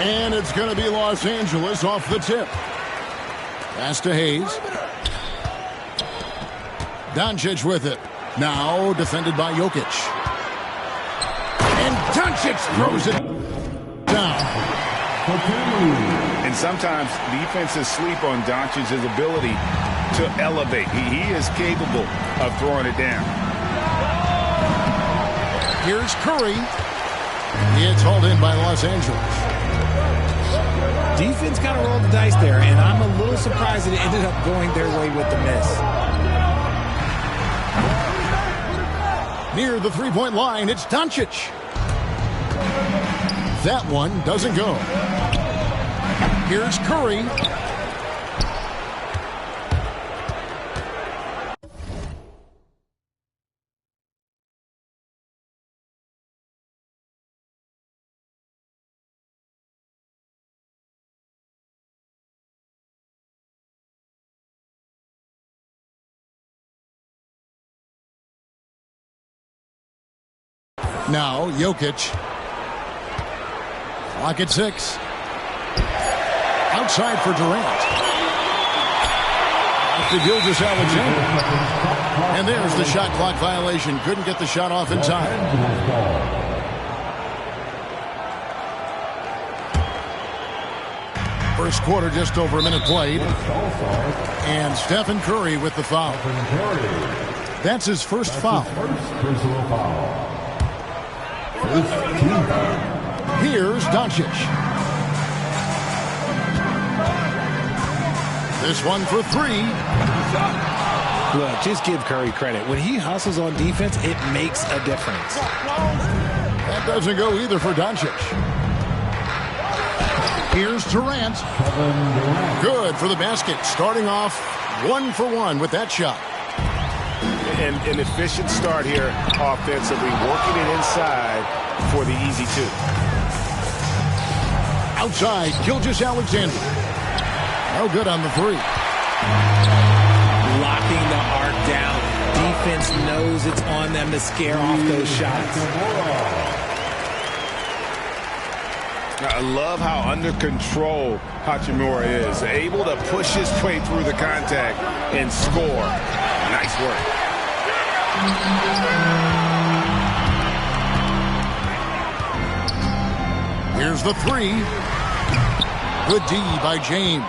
And it's going to be Los Angeles off the tip. Pass to Hayes. Doncic with it. Now defended by Jokic. And Doncic throws it down. And sometimes defenses sleep on Doncic's ability to elevate. He is capable of throwing it down. Here's Curry. It's hauled in by Los Angeles. Defense kind of rolled the dice there, and I'm a little surprised that it ended up going their way with the miss. Near the three-point line, it's Doncic. That one doesn't go. Here's Curry. Now, Jokic. Clock at 6. Outside for Durant. Off to Gilgeous-Alexander. And there's the shot clock violation. Couldn't get the shot off in time. First quarter, just over a minute played. And Stephen Curry with the foul. That's his first foul. Here's Doncic. This one for 3. Look, just give Curry credit. When he hustles on defense, it makes a difference. That doesn't go either for Doncic. Here's Durant. Good for the basket. Starting off 1 for 1 with that shot. An efficient start here offensively, working it inside for the easy 2. Outside, Gilgeous-Alexander. No good on the 3. Locking the arc down. Defense knows it's on them to scare off those shots. I love how under control Hachimura is. Able to push his way through the contact and score. Nice work. Here's the 3. Good D by James.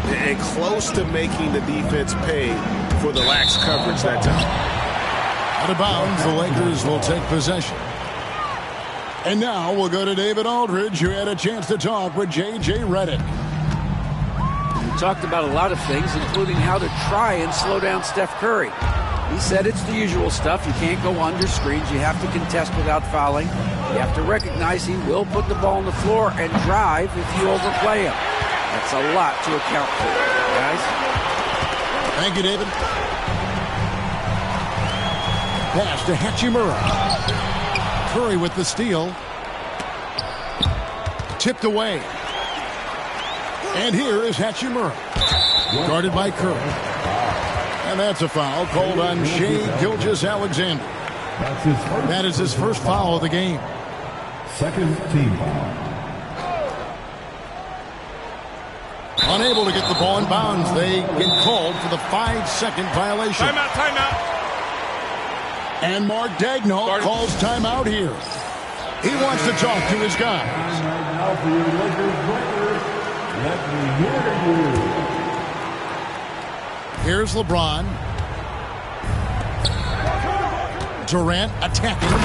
And close to making the defense pay for the lax coverage that time. Out of bounds, the Lakers will take possession. And now we'll go to David Aldridge, who had a chance to talk with J.J. Redick. We talked about a lot of things, including how to try and slow down Steph Curry. He said it's the usual stuff. You can't go under screens. You have to contest without fouling. You have to recognize he will put the ball on the floor and drive if you overplay him. That's a lot to account for, guys. Thank you, David. Pass to Hachimura. Curry with the steal. Tipped away. And here is Hachimura. Guarded by Curry. And that's a foul called on Shai Gilgeous-Alexander. That is his first foul of the game. Second team foul. Unable to get the ball in bounds. They get called for the 5-second violation. Timeout, timeout. And Mark Daigneault calls timeout here. He wants to talk to his guys. Now for your Lakers players, let me hear you. Here's LeBron. Durant attacking.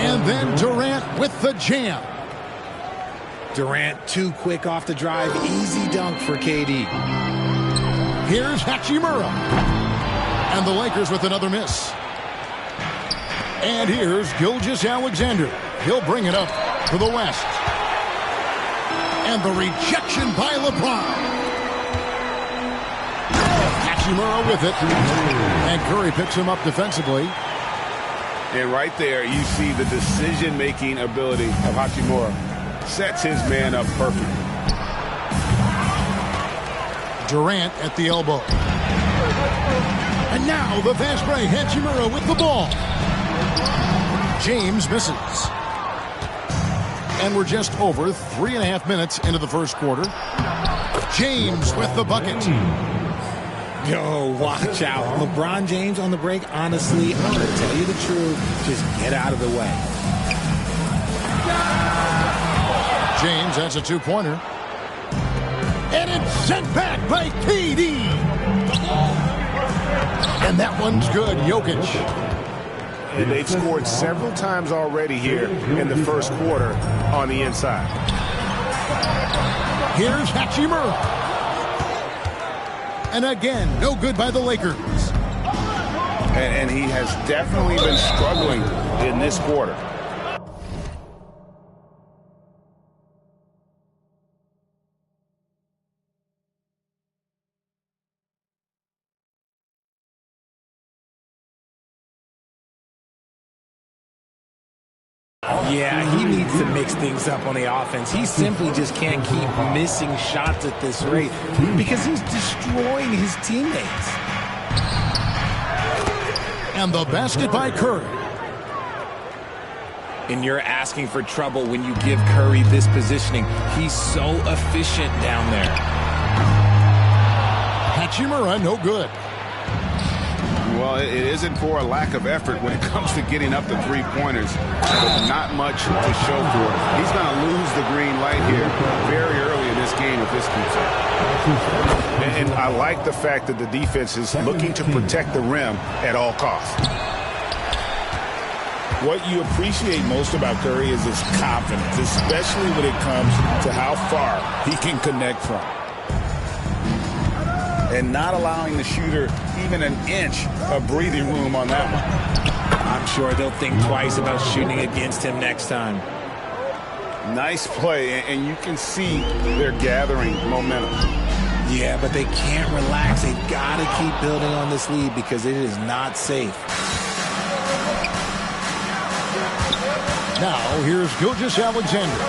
And then Durant with the jam. Durant too quick off the drive. Easy dunk for KD. Here's Hachimura. And the Lakers with another miss. And here's Gilgeous-Alexander. He'll bring it up to the West. And the rejection by LeBron. Hachimura with it. And Curry picks him up defensively. And right there, you see the decision-making ability of Hachimura. Sets his man up perfectly. Durant at the elbow. And now the fast break. Hachimura with the ball. James misses. And we're just over 3.5 minutes into the first quarter. James with the bucket. Yo, watch out. LeBron James on the break, honestly, I'm going to tell you the truth. Just get out of the way. James, that's a two-pointer. And it's sent back by KD. And that one's good. Jokic. And they've scored several times already here in the first quarter on the inside. Here's Hachimura. And again, no good by the Lakers. And he has definitely been struggling in this quarter. Yeah, he needs to mix things up on the offense. He simply just can't keep missing shots at this rate because he's destroying his teammates. And the basket by Curry. And you're asking for trouble when you give Curry this positioning. He's so efficient down there. Hachimura, no good. Well, it isn't for a lack of effort when it comes to getting up the three-pointers. But not much to show for it. He's going to lose the green light here very early in this game if this keeps up. And I like the fact that the defense is looking to protect the rim at all costs. What you appreciate most about Curry is his confidence, especially when it comes to how far he can connect from. And not allowing the shooter even an inch of breathing room on that one. I'm sure they'll think twice about shooting against him next time. Nice play, and you can see they're gathering momentum. Yeah, but they can't relax. They've got to keep building on this lead because it is not safe. Now, here's Gilgeous-Alexander.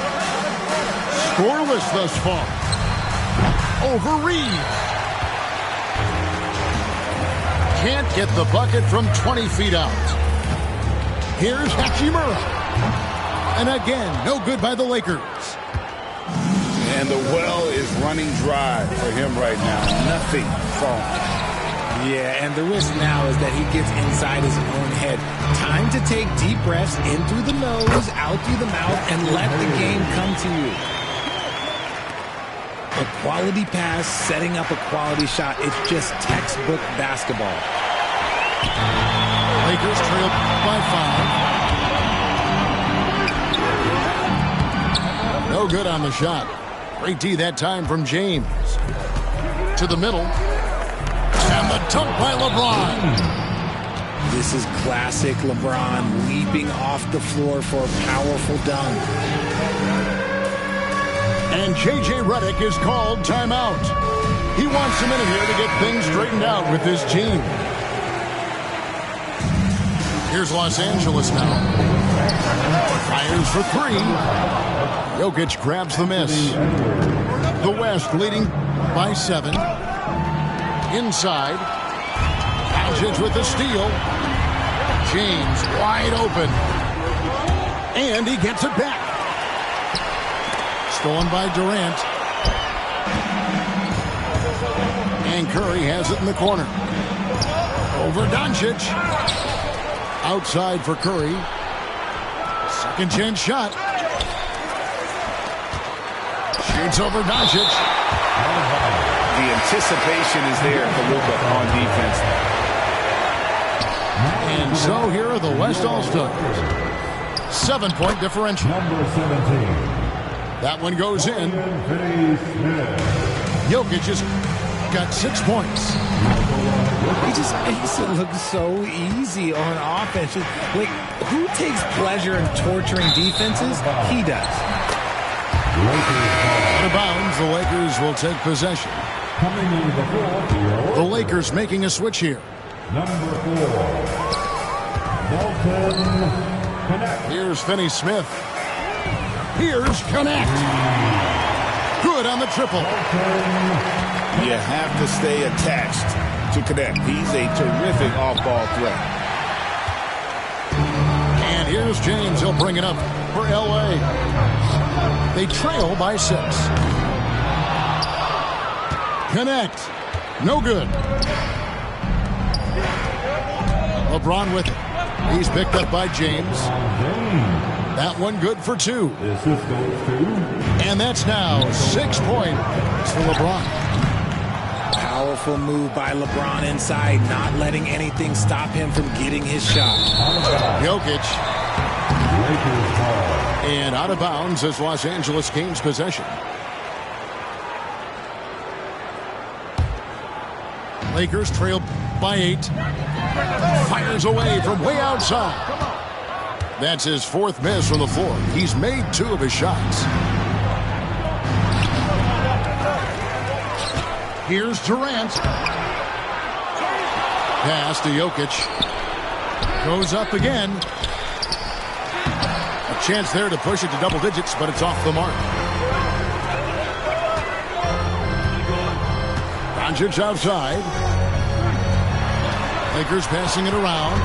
Scoreless thus far. Over Reed. Can't get the bucket from 20 feet out. Here's Hachimura. And again, no good by the Lakers. And the well is running dry for him right now. Nothing falling. Yeah, and the risk now is that he gets inside his own head. Time to take deep breaths in through the nose, out through the mouth, and let the game come to you. A quality pass, setting up a quality shot. It's just textbook basketball. Lakers trail by 5. No good on the shot. Great D that time from James. To the middle. And the dunk by LeBron. This is classic LeBron leaping off the floor for a powerful dunk. And J.J. Redick is called timeout. He wants a minute here to get things straightened out with this team. Here's Los Angeles now. Fires for 3. Jokic grabs the miss. The West leading by 7. Inside. Doncic with the steal. James wide open. And he gets it back. Stolen by Durant. And Curry has it in the corner. Over Doncic. Outside for Curry. Second chance shot. Shoots over Doncic. The anticipation is there for Luka on defense. And so here are the West All-Stars. 7-point differential. Number 17. That one goes in. Jokic just got 6 points. He just makes it look so easy on offense. Like, who takes pleasure in torturing defenses? He does. Out of bounds, the Lakers will take possession. Coming into the fourth, The Lakers making a switch here. number 4. Dalton Connect. Here's Finney-Smith. Here's Connect. Good on the triple. You have to stay attached to connect. He's a terrific off-ball threat. And here's James. He'll bring it up for L.A. They trail by 6. Connect. No good. LeBron with it. He's picked up by James. That one good for 2. And that's now 6 points for LeBron. Powerful move by LeBron inside, not letting anything stop him from getting his shot. Jokic. And out of bounds as Los Angeles gains possession. Lakers trail by 8. Fires away from way outside. That's his 4th miss from the floor. He's made 2 of his shots. Here's Durant. Pass to Jokic. Goes up again. A chance there to push it to double digits, but it's off the mark. Doncic outside. Lakers passing it around.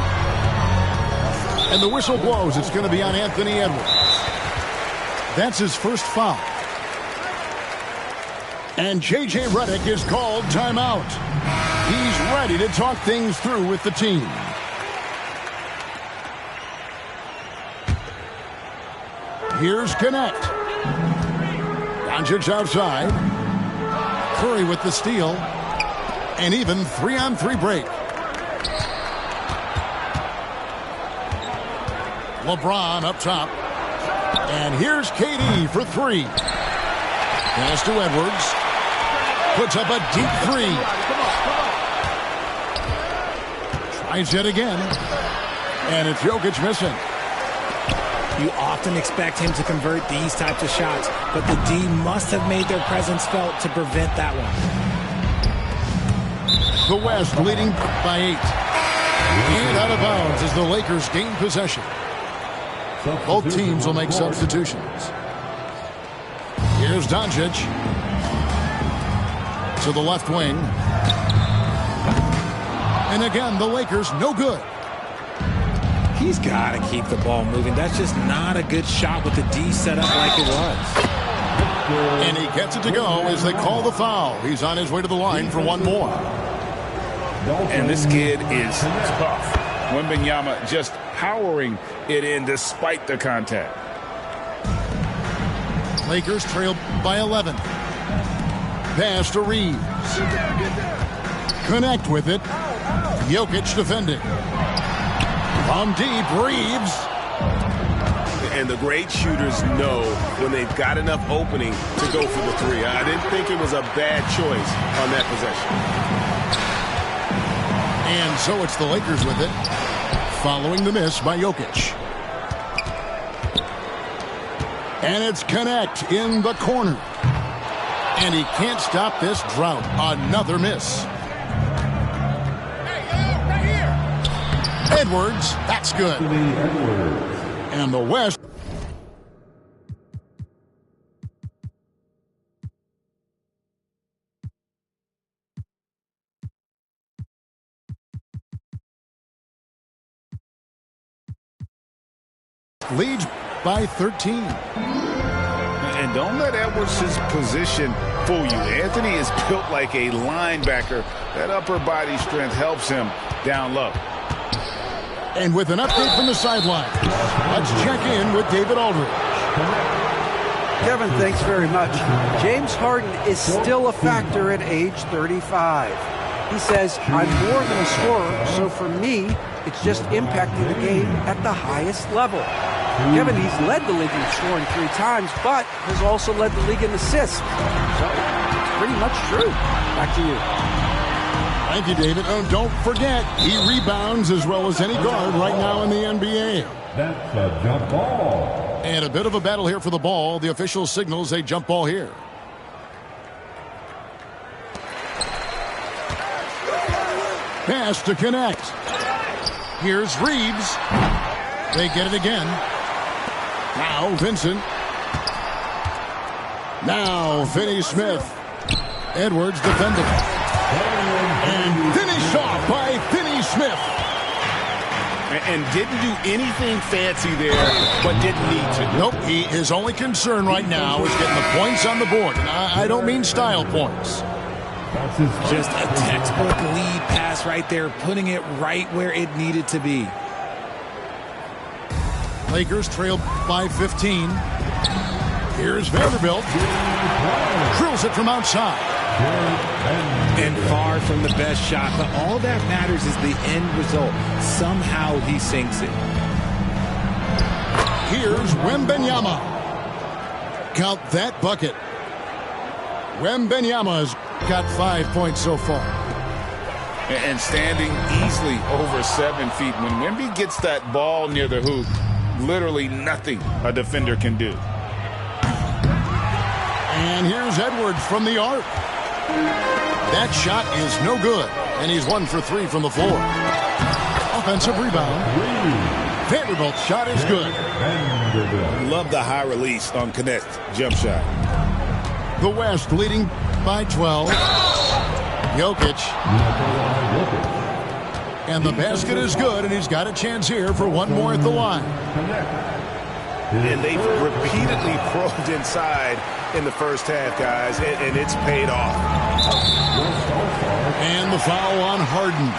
And the whistle blows. It's going to be on Anthony Edwards. That's his first foul. And J.J. Redick is called timeout. He's ready to talk things through with the team. Here's Connect. Doncic outside. Curry with the steal. And even 3-on-3 break. LeBron up top. And here's KD for 3. Pass to Edwards. Puts up a deep 3. Tries it again. And it's Jokic missing. You often expect him to convert these types of shots, but the D must have made their presence felt to prevent that one. The West leading by 8. And out of bounds as the Lakers gain possession. Both teams will make substitutions. Here's Doncic to the left wing. And again, the Lakers no good. He's got to keep the ball moving. That's just not a good shot with the D set up like it was. And he gets it to go as they call the foul. He's on his way to the line for one more. And this kid is tough. Wembanyama just powering it in despite the contact. Lakers trail by 11. Pass to Reeves. Connect with it. Jokic defending. From deep, Reeves. And the great shooters know when they've got enough opening to go for the 3. I didn't think it was a bad choice on that possession. And so it's the Lakers with it, following the miss by Jokic. And it's Connect in the corner. And he can't stop this drought. Another miss. Edwards, that's good. And the West. Leads by 13. And don't let Edwards' position fool you. Anthony is built like a linebacker. That upper body strength helps him down low. And with an update from the sideline, let's check in with David Aldridge. Kevin, thanks very much. James Harden is still a factor at age 35. He says, I'm more than a scorer, so for me, it's just impacting the game at the highest level. Kevin, he's led the league in scoring 3 times, but has also led the league in assists. So, it's pretty much true. Back to you. Thank you, David. Oh, don't forget, he rebounds as well as any guard right now in the NBA. That's a jump ball. And a bit of a battle here for the ball. The official signals a jump ball here. Pass to Connect. Here's Reeves. They get it again. Now Vincent. Now Finney-Smith. Edwards defending. And finished off by Finney Smith. And didn't do anything fancy there, but didn't need to. Nope, his only concern right now is getting the points on the board. And I don't mean style points. Just a textbook lead pass right there, putting it right where it needed to be. Lakers trail by 15. Here's Vanderbilt. Drills it from outside. And far from the best shot, but all that matters is the end result. Somehow he sinks it. Here's Wembanyama. Count that bucket. Wembanyama's got 5 points so far. And standing easily over 7 feet. When Wemby gets that ball near the hoop, literally nothing a defender can do. And here's Edwards from the arc. That shot is no good, and he's 1 for 3 from the floor. Offensive rebound. Vanderbilt's shot is good. Love the high release on Connect jump shot. The West leading by 12. Jokic. And the basket is good, and he's got a chance here for one more at the line. And they've repeatedly probed inside in the first half, guys, and it's paid off. And the foul on Harden.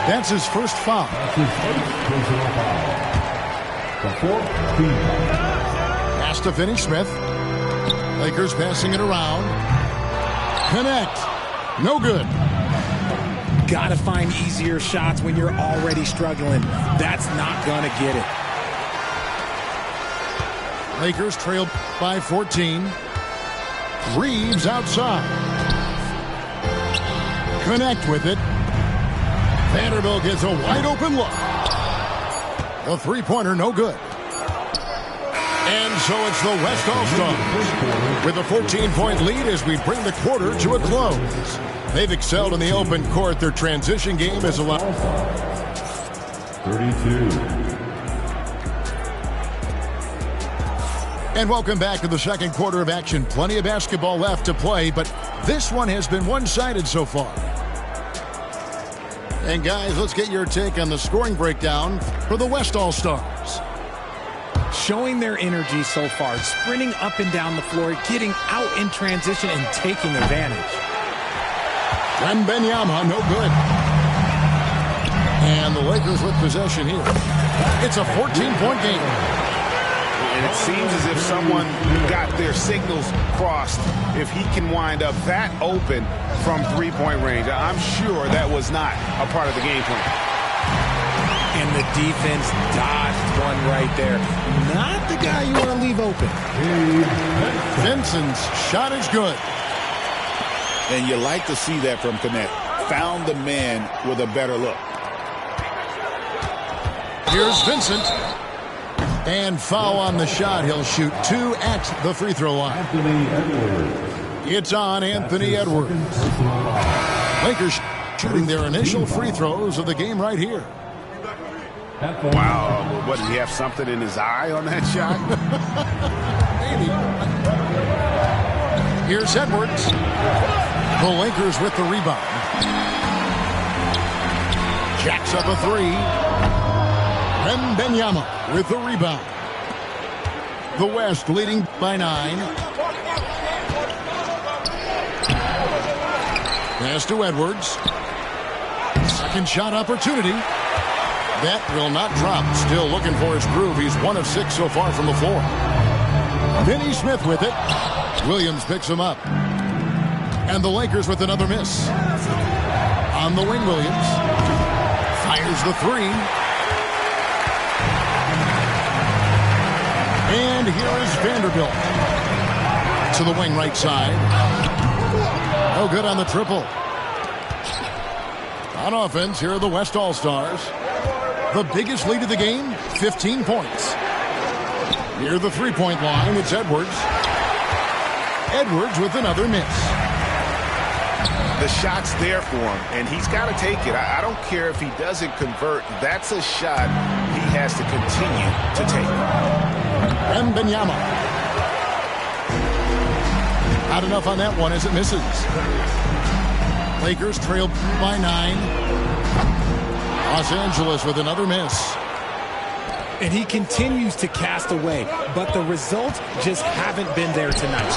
That's his first foul. Pass to Finney Smith. Lakers passing it around. Connect. No good. Gotta find easier shots when you're already struggling. That's not gonna get it. Lakers trail by 14. Reeves outside. Connect with it. Vanderbilt gets a wide open look. The three-pointer no good. And so it's the West All-Stars with a 14-point lead as we bring the quarter to a close. They've excelled in the open court. Their transition game is allowed. 32. And welcome back to the second quarter of action. Plenty of basketball left to play, but this one has been one-sided so far. And guys, let's get your take on the scoring breakdown for the West All-Stars. Showing their energy so far, sprinting up and down the floor, getting out in transition and taking advantage. Wembanyama, no good. And the Lakers with possession here. It's a 14-point game. And it seems as if someone got their signals crossed. If he can wind up that open from three-point range, I'm sure that was not a part of the game plan. And the defense dodged one right there. Not the guy you want to leave open. Vincent's shot is good. And you like to see that from Connect. Found the man with a better look. Here's Vincent. And foul on the shot. He'll shoot 2 at the free throw line. Anthony Edwards. It's on Anthony Edwards. Lakers shooting their initial free throws of the game right here. Wow. What, did he have something in his eye on that shot? Maybe. Here's Edwards. The Lakers with the rebound. Jacks up a three. Wembanyama with the rebound. The West leading by 9. Pass to Edwards. Second shot opportunity. That will not drop. Still looking for his groove. He's 1 of 6 so far from the floor. Finney Smith with it. Williams picks him up. And the Lakers with another miss. On the wing, Williams. Fires the three. And here is Vanderbilt. To the wing right side. No good on the triple. On offense, here are the West All-Stars. The biggest lead of the game, 15 points. Near the three-point line, it's Edwards. Edwards with another miss. The shot's there for him, and he's got to take it. I don't care if he doesn't convert. That's a shot he has to continue to take. Wembanyama. Not enough on that one as it misses. Lakers trail by 9. Los Angeles with another miss. And he continues to cast away, but the results just haven't been there tonight.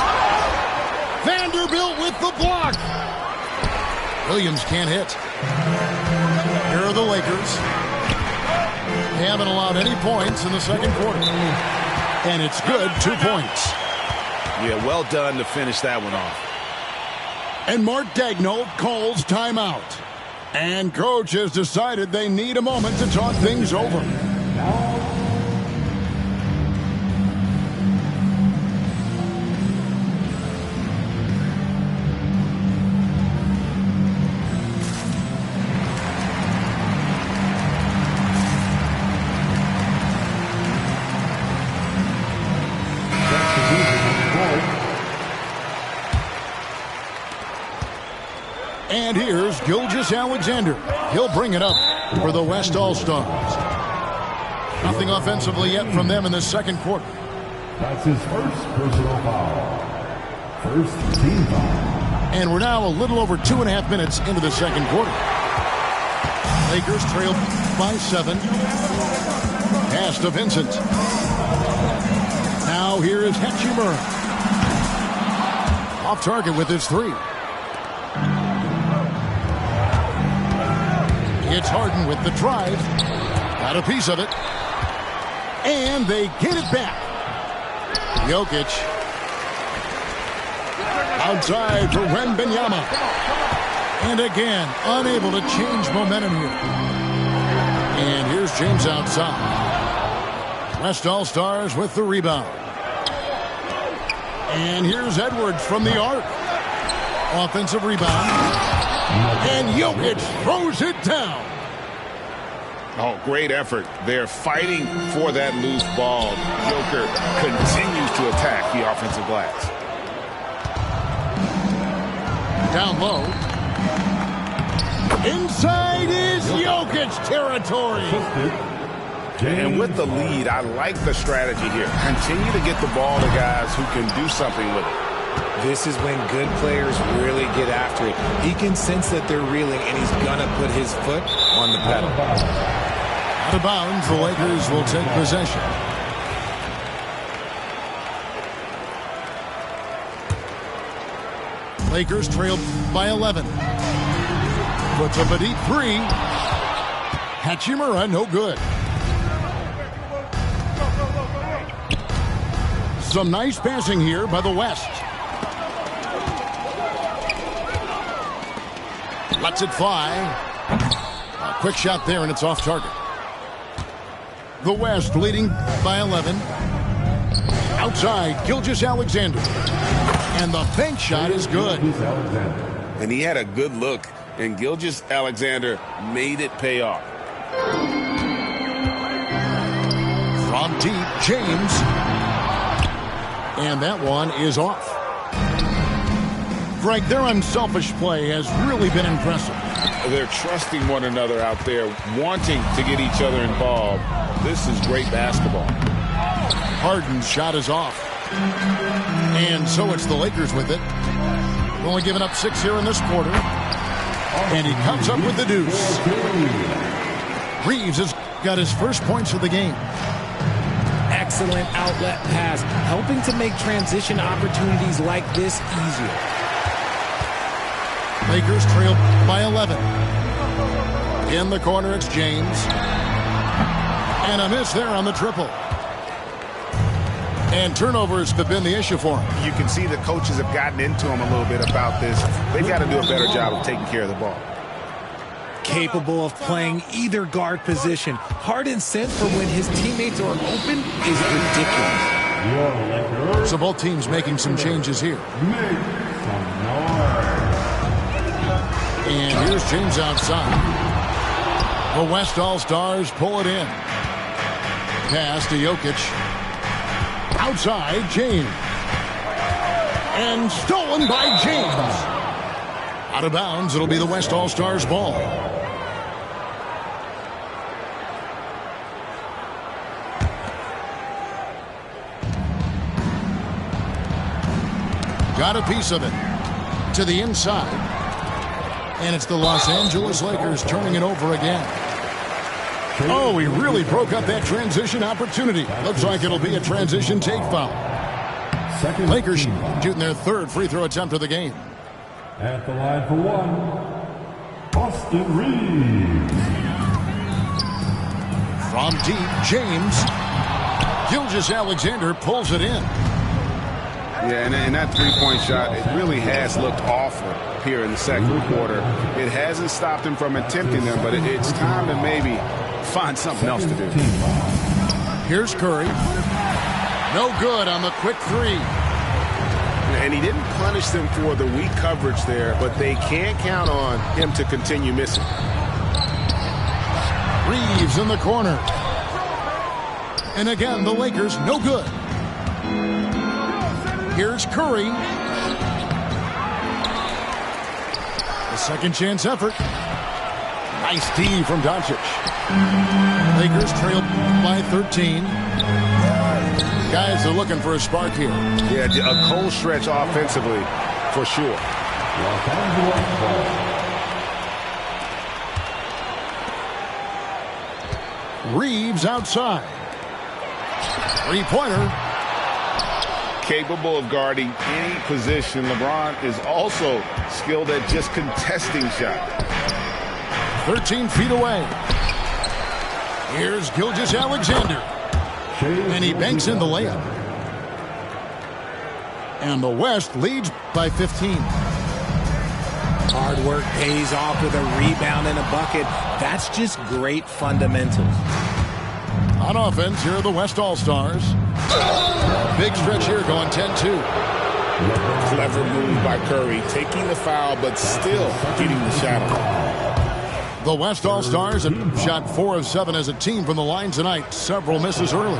Vanderbilt with the block. Williams can't hit. Here are the Lakers. They haven't allowed any points in the second quarter. And it's good, 2 points. Yeah, well done to finish that one off. And Mark Daigneault calls timeout. And coach has decided they need a moment to talk things over. And here's Gilgeous-Alexander. He'll bring it up for the West All-Stars. Nothing offensively yet from them in the second quarter. That's his first personal foul. First team foul. And we're now a little over 2.5 minutes into the second quarter. Lakers trail by 7. Pass to Vincent. Now here is Hachimura. Off target with his 3. It's Harden with the drive. Got a piece of it. And they get it back. Jokic. Outside for Wembanyama. And again, unable to change momentum here. And here's James outside. West All-Stars with the rebound. And here's Edwards from the arc. Offensive rebound. And Jokic throws it down. Oh, great effort. They're fighting for that loose ball. Joker continues to attack the offensive glass. Down low. Inside is Jokic territory. And with the lead, I like the strategy here. Continue to get the ball to guys who can do something with it. This is when good players really get after it. He can sense that they're reeling, and he's going to put his foot on the pedal. Out of bounds, the Lakers will take possession. Lakers trail by 11. Puts up a deep 3. Hachimura, no good. Some nice passing here by the West. Lets it fly. A quick shot there, and it's off target. The West leading by 11. Outside, Gilgeous-Alexander. And the bank shot is good. And he had a good look, and Gilgeous-Alexander made it pay off. From deep, James. And that one is off. Greg, their unselfish play has really been impressive. They're trusting one another out there, wanting to get each other involved. This is great basketball. Harden's shot is off. And so it's the Lakers with it. Only giving up 6 here in this quarter. And he comes up with the deuce. Reeves has got his first points of the game. Excellent outlet pass, helping to make transition opportunities like this easier. Lakers trail by 11. In the corner, it's James. And a miss there on the triple. And turnovers have been the issue for him. You can see the coaches have gotten into him a little bit about this. They've got to do a better job of taking care of the ball. Capable of playing either guard position. Harden's sense for when his teammates are open is ridiculous. So both teams making some changes here. And here's James outside. The West All-Stars pull it in. Pass to Jokic. Outside, James. And stolen by James. Out of bounds, it'll be the West All-Stars ball. got a piece of it to the inside. And it's the Los Angeles Lakers turning it over again. Oh, he really broke up that transition opportunity. Looks like it'll be a transition take foul. Lakers shooting their third free throw attempt of the game. At the line for one, Austin Reeves. From deep, James. Gilgeous-Alexander pulls it in. Yeah, and that three-point shot, it really has looked awful here in the second quarter. It hasn't stopped him from attempting them, but it's time to maybe find something else to do. Here's Curry. No good on the quick three. And he didn't punish them for the weak coverage there, but they can't count on him to continue missing. Reeves in the corner. And again, the Lakers no good. Here's Curry. A second chance effort. Nice D from Doncic. Lakers trail by 13. Guys are looking for a spark here. Yeah, a cold stretch offensively for sure. Reeves outside. Three-pointer. Capable of guarding any position. LeBron is also skilled at just contesting shots. 13 feet away. Here's Gilgeous-Alexander. And he banks in the layup. And the West leads by 15. Hard work pays off with a rebound and a bucket. That's just great fundamentals. On offense, here are the West All-Stars. Big stretch here going 10-2. Clever move by Curry, taking the foul, but still getting the shot off. The West All-Stars have shot 4 of 7 as a team from the line tonight. Several misses early.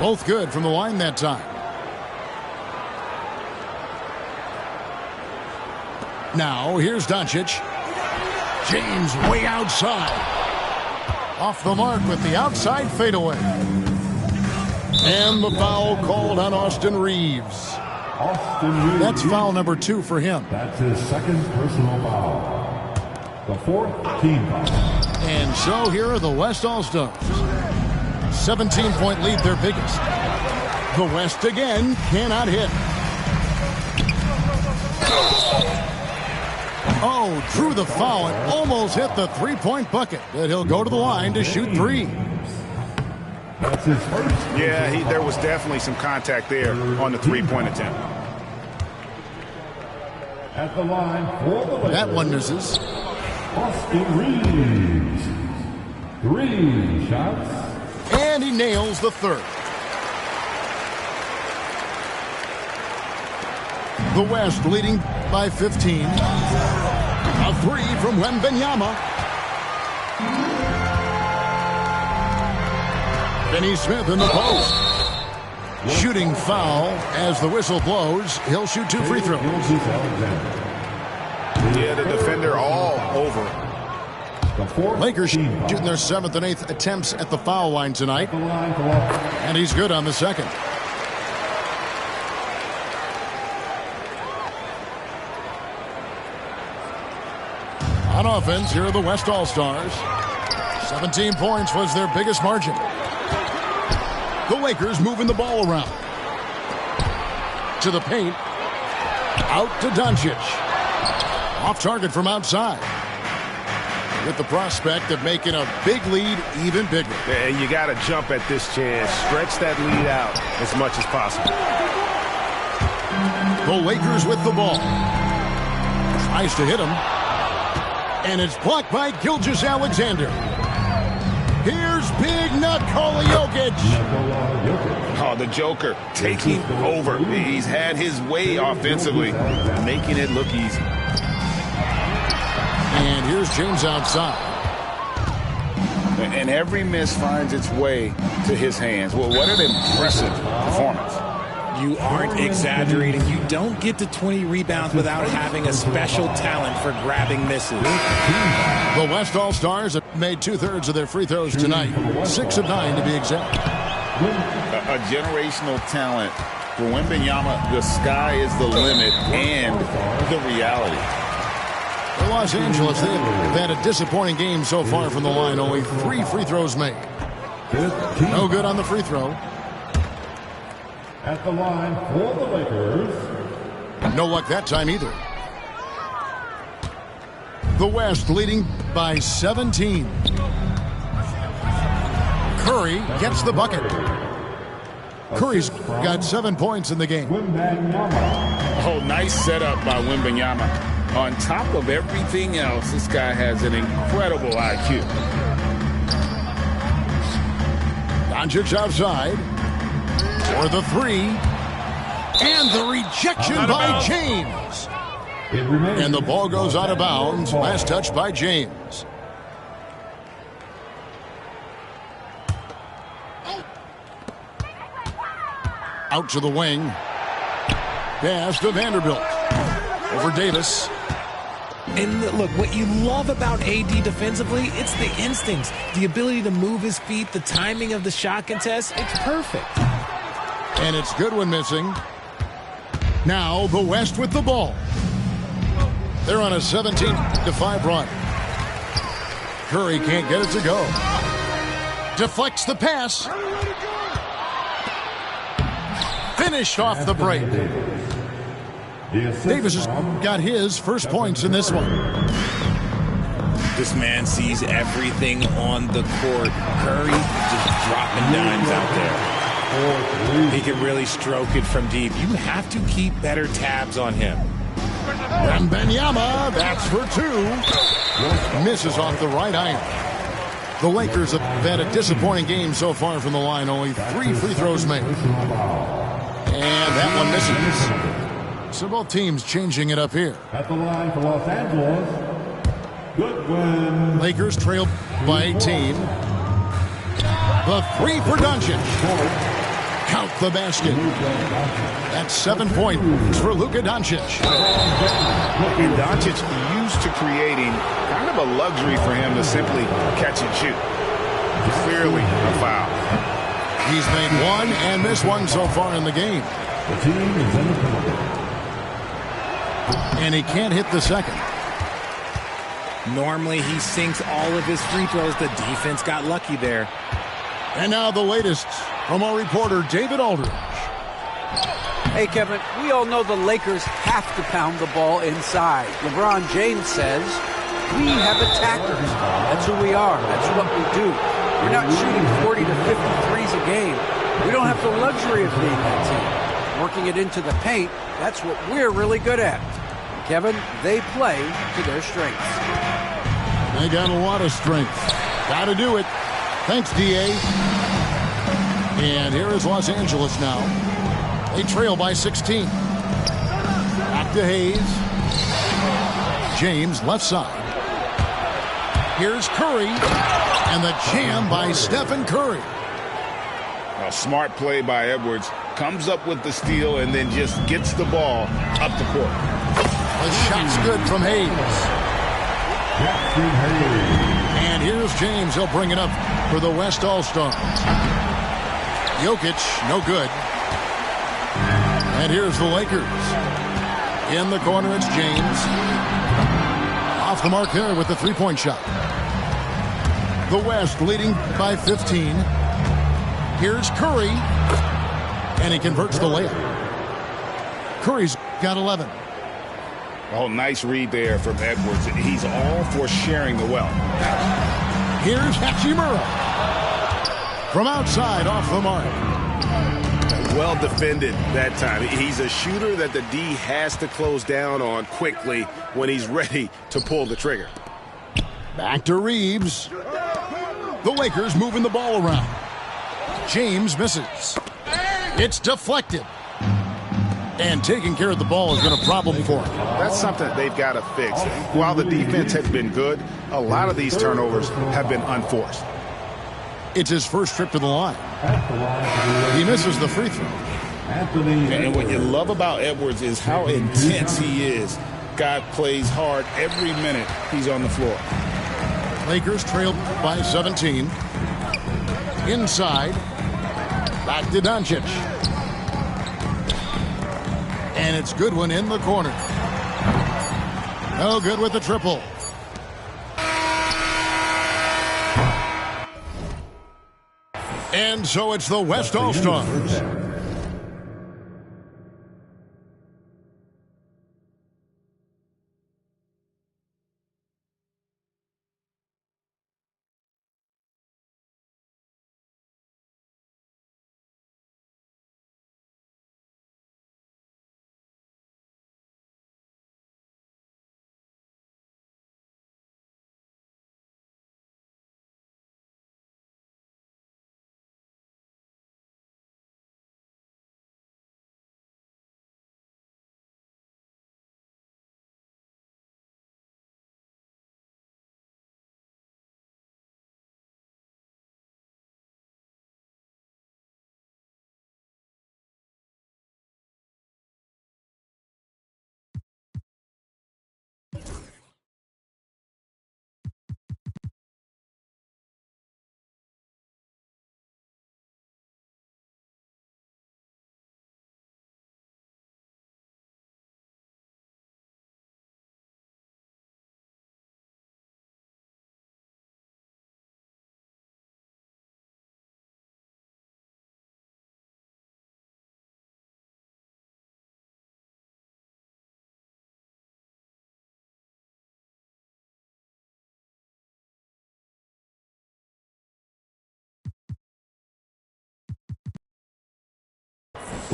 Both good from the line that time. Now, here's Doncic. James way outside. Off the mark with the outside fadeaway. And the foul called on Austin Reeves. That's foul number 2 for him. That's his second personal foul. The fourth team foul. And so here are the West All-Stars. 17-point lead, their biggest. The West again cannot hit. Oh, drew the foul and almost hit the three-point bucket. But he'll go to the line to shoot 3. That's his first. Yeah, there was definitely some contact there on the three-point attempt. At the line for the Lakers. That one misses. Austin Reeves. 3 shots. And he nails the third. The West leading by 15. A 3 from Wembanyama. Finney Smith in the post. Shooting foul as the whistle blows. He'll shoot 2 free throws. Yeah, the defender all over. Lakers shooting their 7th and 8th attempts at the foul line tonight. And he's good on the second. On offense, here are the West All-Stars. 17 points was their biggest margin. The Lakers moving the ball around. To the paint. Out to Doncic. Off target from outside. With the prospect of making a big lead even bigger. And you got to jump at this chance. Stretch that lead out as much as possible. The Lakers with the ball. Tries to hit him. And it's blocked by Gilgeous-Alexander. Here's Big Nikola Jokic. Oh, the Joker taking over. He's had his way offensively, making it look easy. And here's James outside. And every miss finds its way to his hands. Well, what an impressive performance. You aren't exaggerating. You don't get to 20 rebounds without having a special talent for grabbing misses. The West All-Stars have made 2/3 of their free throws tonight. 6 of 9 to be exact. A generational talent For Wembanyama, the sky is the limit and the reality. For Los Angeles, they've had a disappointing game so far from the line. Only 3 free throws made. No good on the free throw. At the line for the Lakers. No luck that time either. The West leading by 17. Curry gets the bucket. Curry's got 7 points in the game. Oh, nice setup by Wembanyama. On top of everything else, this guy has an incredible IQ. Doncic outside for the 3. And the rejection by James. And the ball goes out of bounds. Last touch by James. Out to the wing. Pass to Vanderbilt. Over Davis. And look, what you love about AD defensively, it's the instincts, the ability to move his feet, the timing of the shot contest. It's perfect. And it's good when missing. Now the West with the ball. They're on a 17-5 run. Curry can't get it to go. Deflects the pass. Finished off the break. Davis has got his first points in this one. This man sees everything on the court. Curry just dropping dimes out there. He can really stroke it from deep. You have to keep better tabs on him. Wembanyama, that's for 2. Misses off the right iron. The Lakers have had a disappointing game so far from the line. Only 3 free throws made. And that one misses. So both teams changing it up here. At the line for Los Angeles, Goodwin. Lakers trail by 18. The 3 for Doncic. Count the basket. That's 7 points for Luka Doncic. And Doncic used to creating kind of a luxury for him to simply catch and shoot. Clearly a foul. He's made 1 and missed 1 so far in the game. The team is in the penalty. And he can't hit the second. Normally he sinks all of his free throws. The defense got lucky there. And now the latest from our reporter, David Aldridge. Hey, Kevin, we all know the Lakers have to pound the ball inside. LeBron James says, we have attackers. That's who we are. That's what we do. We're not shooting 40 to 50 threes a game. We don't have the luxury of being that team. Working it into the paint, that's what we're really good at. And Kevin, they play to their strengths. They got a lot of strength. Got to do it. Thanks, D.A. And here is Los Angeles now. They trail by 16. Back to Hayes. James, left side. Here's Curry. And the jam by Stephen Curry. A smart play by Edwards. Comes up with the steal and then just gets the ball up the court. The shot's good from Hayes. And here's James. He'll bring it up for the West All-Stars. Jokic, no good. And here's the Lakers. In the corner, it's James. Off the mark there with the three-point shot. The West leading by 15. Here's Curry. And he converts the layup. Curry's got 11. Oh, nice read there from Edwards. He's all for sharing the wealth. Here's Hachimura. From outside, off the mark. Well defended that time. He's a shooter that the D has to close down on quickly when he's ready to pull the trigger. Back to Reeves. The Lakers moving the ball around. James misses. It's deflected. And taking care of the ball has been a problem for him. That's something they've got to fix. While the defense has been good, a lot of these turnovers have been unforced. It's his first trip to the line. He misses the free throw. And what you love about Edwards is how intense he is. Guy plays hard every minute he's on the floor. Lakers trailed by 17. Inside. Back to Doncic. And it's Goodwin in the corner. No good with the triple. And so it's the West All-Stars.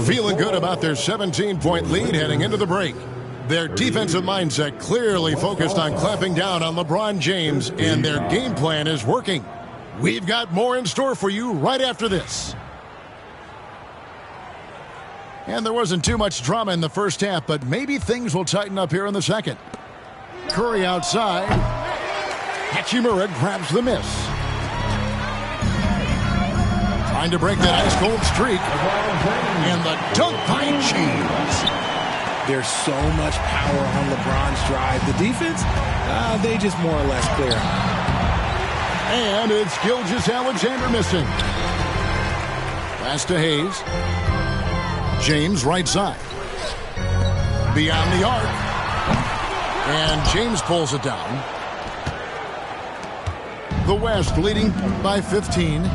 Feeling good about their 17-point lead heading into the break. Their defensive mindset clearly focused on clamping down on LeBron James, and their game plan is working. We've got more in store for you right after this. And there wasn't too much drama in the first half, but maybe things will tighten up here in the second. Curry outside. Hachimura grabs the miss. Trying to break that ice-cold streak. And the dunk by James. There's so much power on LeBron's drive. The defense, they just more or less clear out. And it's Gilgeous-Alexander missing. Pass to Hayes. James right side. Beyond the arc. And James pulls it down. The West leading by 15.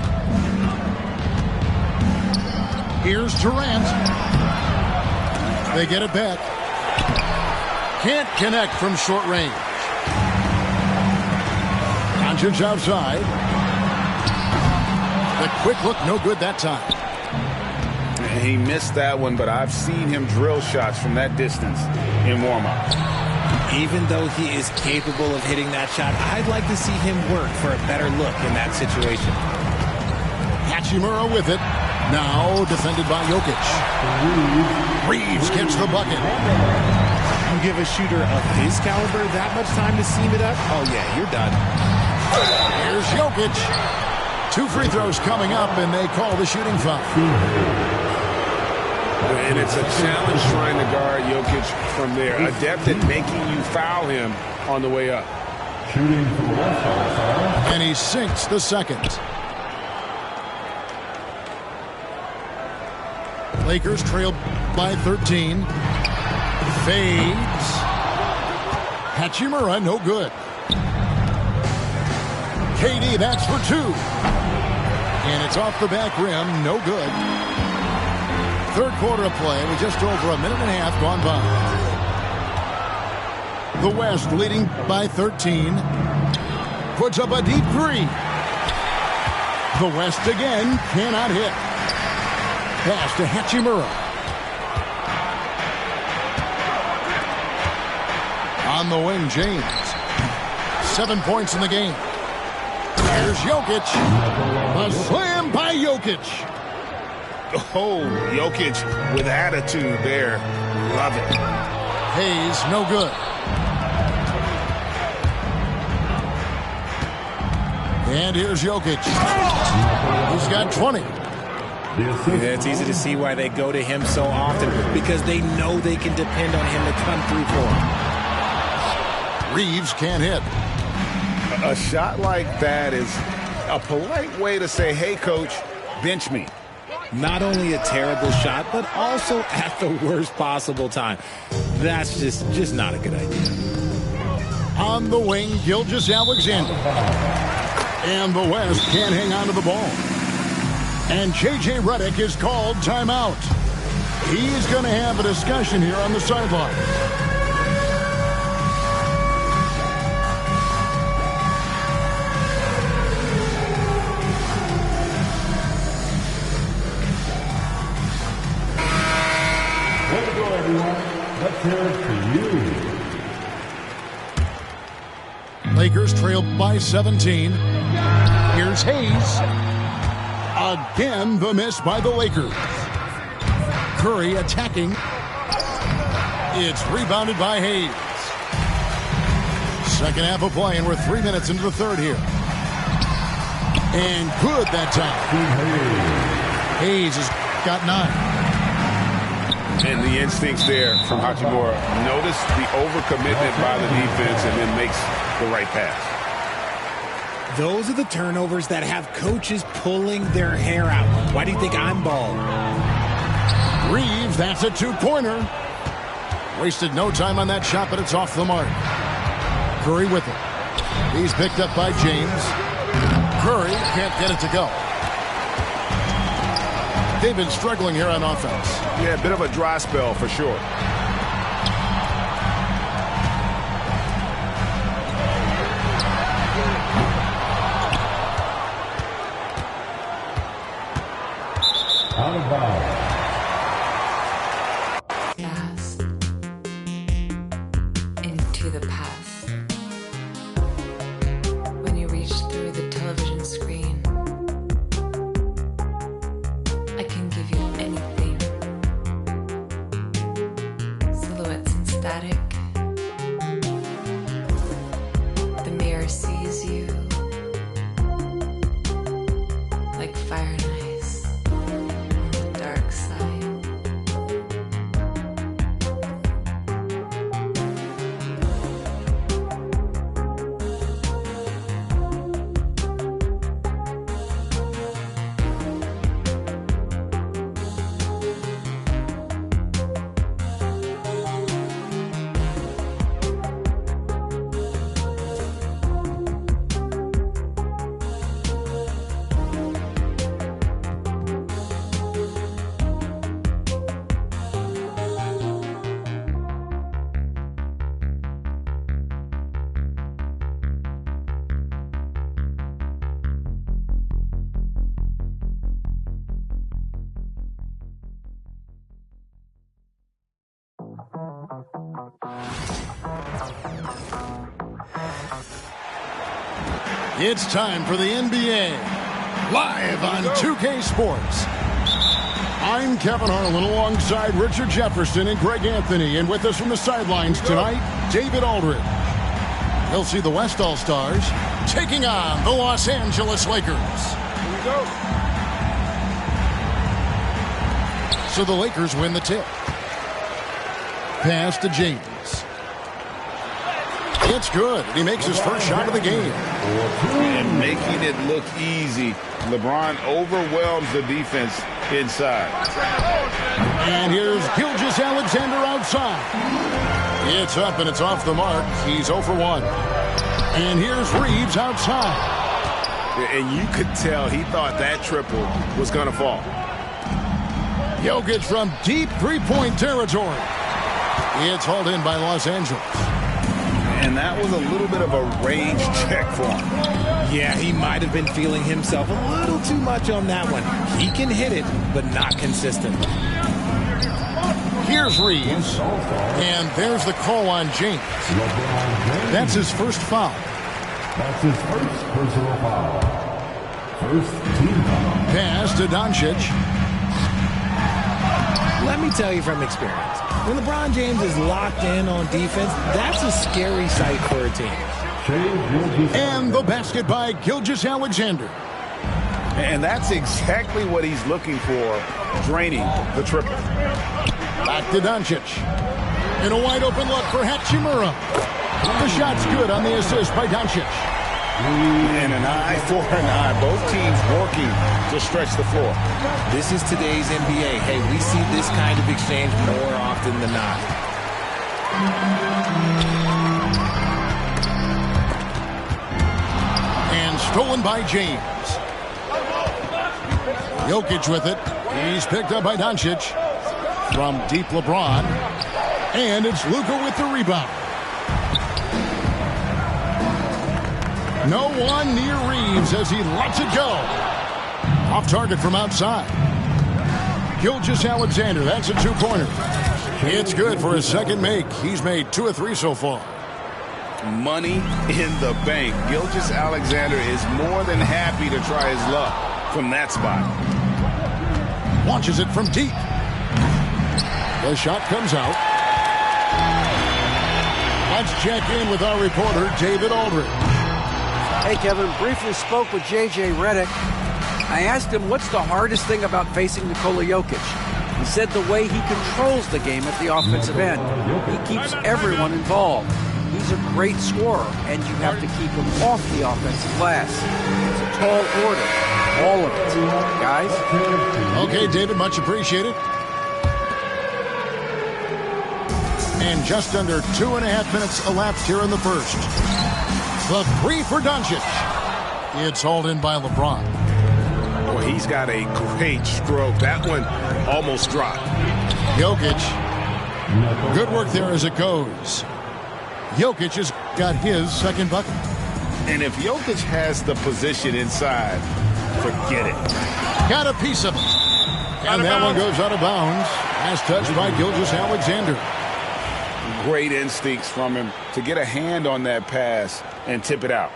Here's Durant. They get it back. Can't connect from short range. Doncic outside. The quick look, no good that time. He missed that one, but I've seen him drill shots from that distance in warm-up. Even though he is capable of hitting that shot, I'd like to see him work for a better look in that situation. Hachimura with it. Now defended by Jokic. Reeves gets the bucket. You give a shooter of his caliber that much time to seam it up? Oh, yeah, you're done. Here's Jokic. 2 free throws coming up, and they call the shooting foul. And it's a challenge trying to guard Jokic from there. Adept at making you foul him on the way up. And he sinks the second. Lakers trail by 13. Fades. Hachimura, no good. KD, that's for 2. And it's off the back rim, no good. Third quarter of play with just over a minute and a half gone by. The West leading by 13. Puts up a deep 3. The West again cannot hit. Pass to Hachimura. On the wing, James. 7 points in the game. Here's Jokic. A slam by Jokic. Oh, Jokic with attitude there. Love it. Hayes, no good. And here's Jokic. He's got 20. Yeah, it's easy to see why they go to him so often, because they know they can depend on him to come through for them. Reeves can't hit. A shot like that is a polite way to say, hey, coach, bench me. Not only a terrible shot, but also at the worst possible time. That's just not a good idea. On the wing, Gilgeous-Alexander. And the West can't hang on to the ball. And J.J. Redick is called timeout. He's going to have a discussion here on the sideline. Let's go, everyone. Let's hear it for you. Lakers trail by 17. Here's Hayes. Again, the miss by the Lakers. Curry attacking. It's rebounded by Hayes. Second half of play, and we're 3 minutes into the third here. And good that time. Hayes has got 9. And the instincts there from Hachimura. Notice the overcommitment by the defense and then makes the right pass. Those are the turnovers that have coaches pulling their hair out. Why do you think I'm bald? Reeves, that's a two-pointer. Wasted no time on that shot, but it's off the mark. Curry with it. He's picked up by James. Curry can't get it to go. They've been struggling here on offense. Yeah, a bit of a dry spell for sure. Out of bounds. Fast into the past. When you reach through the television screen, I can give you anything. Silhouettes and static. The mirror sees you like fire and ice on the dark side. It's time for the NBA, live on 2K Sports. I'm Kevin Harlan alongside Richard Jefferson and Greg Anthony, and with us from the sidelines tonight, David Aldridge. He'll see the West All-Stars taking on the Los Angeles Lakers. Here we go. So the Lakers win the tip. Pass to James. It's good. He makes his first shot of the game. And making it look easy. LeBron overwhelms the defense inside. And here's Gilgeous-Alexander outside. It's up and it's off the mark. He's 0 for 1. And here's Reeves outside. And you could tell he thought that triple was going to fall. Jokic from deep three-point territory. It's hauled in by Los Angeles. And that was a little bit of a range check for him. Yeah, he might have been feeling himself a little too much on that one. He can hit it, but not consistently. Here's Reeves. And there's the call on James. That's his first foul. That's his first personal foul. First team foul. Pass to Doncic. Let me tell you from experience, when LeBron James is locked in on defense, that's a scary sight for a team. And the basket by Gilgeous-Alexander. And that's exactly what he's looking for, draining the triple. Back to Doncic. And a wide open look for Hachimura. The shot's good on the assist by Doncic. And an eye for an eye. Both teams working to stretch the floor. This is today's NBA. Hey, we see this kind of exchange more often than not. And stolen by James. Jokic with it. He's picked up by Doncic. From deep LeBron. And it's Luka with the rebound. No one near Reeves as he lets it go. Off target from outside. Gilgeous-Alexander, that's a two-pointer. It's good for his second make. He's made 2 of 3 so far. Money in the bank. Gilgeous-Alexander is more than happy to try his luck from that spot. Launches it from deep. The shot comes out. Let's check in with our reporter, David Aldridge. Hey, Kevin, briefly spoke with J.J. Redick. I asked him what's the hardest thing about facing Nikola Jokic. He said the way he controls the game at the offensive end. He keeps everyone involved. He's a great scorer, and you have to keep him off the offensive glass. It's a tall order. All of it. Guys? Okay, David, much appreciated. And just under 2.5 minutes elapsed here in the first. The three for Doncic. It's hauled in by LeBron. Boy, he's got a great stroke. That one almost dropped. Jokic. Good work there as it goes. Jokic has got his second bucket. And if Jokic has the position inside, forget it. Got a piece of it. And that one goes out of bounds. As touched by Gilgeous-Alexander. Great instincts from him to get a hand on that pass and tip it out.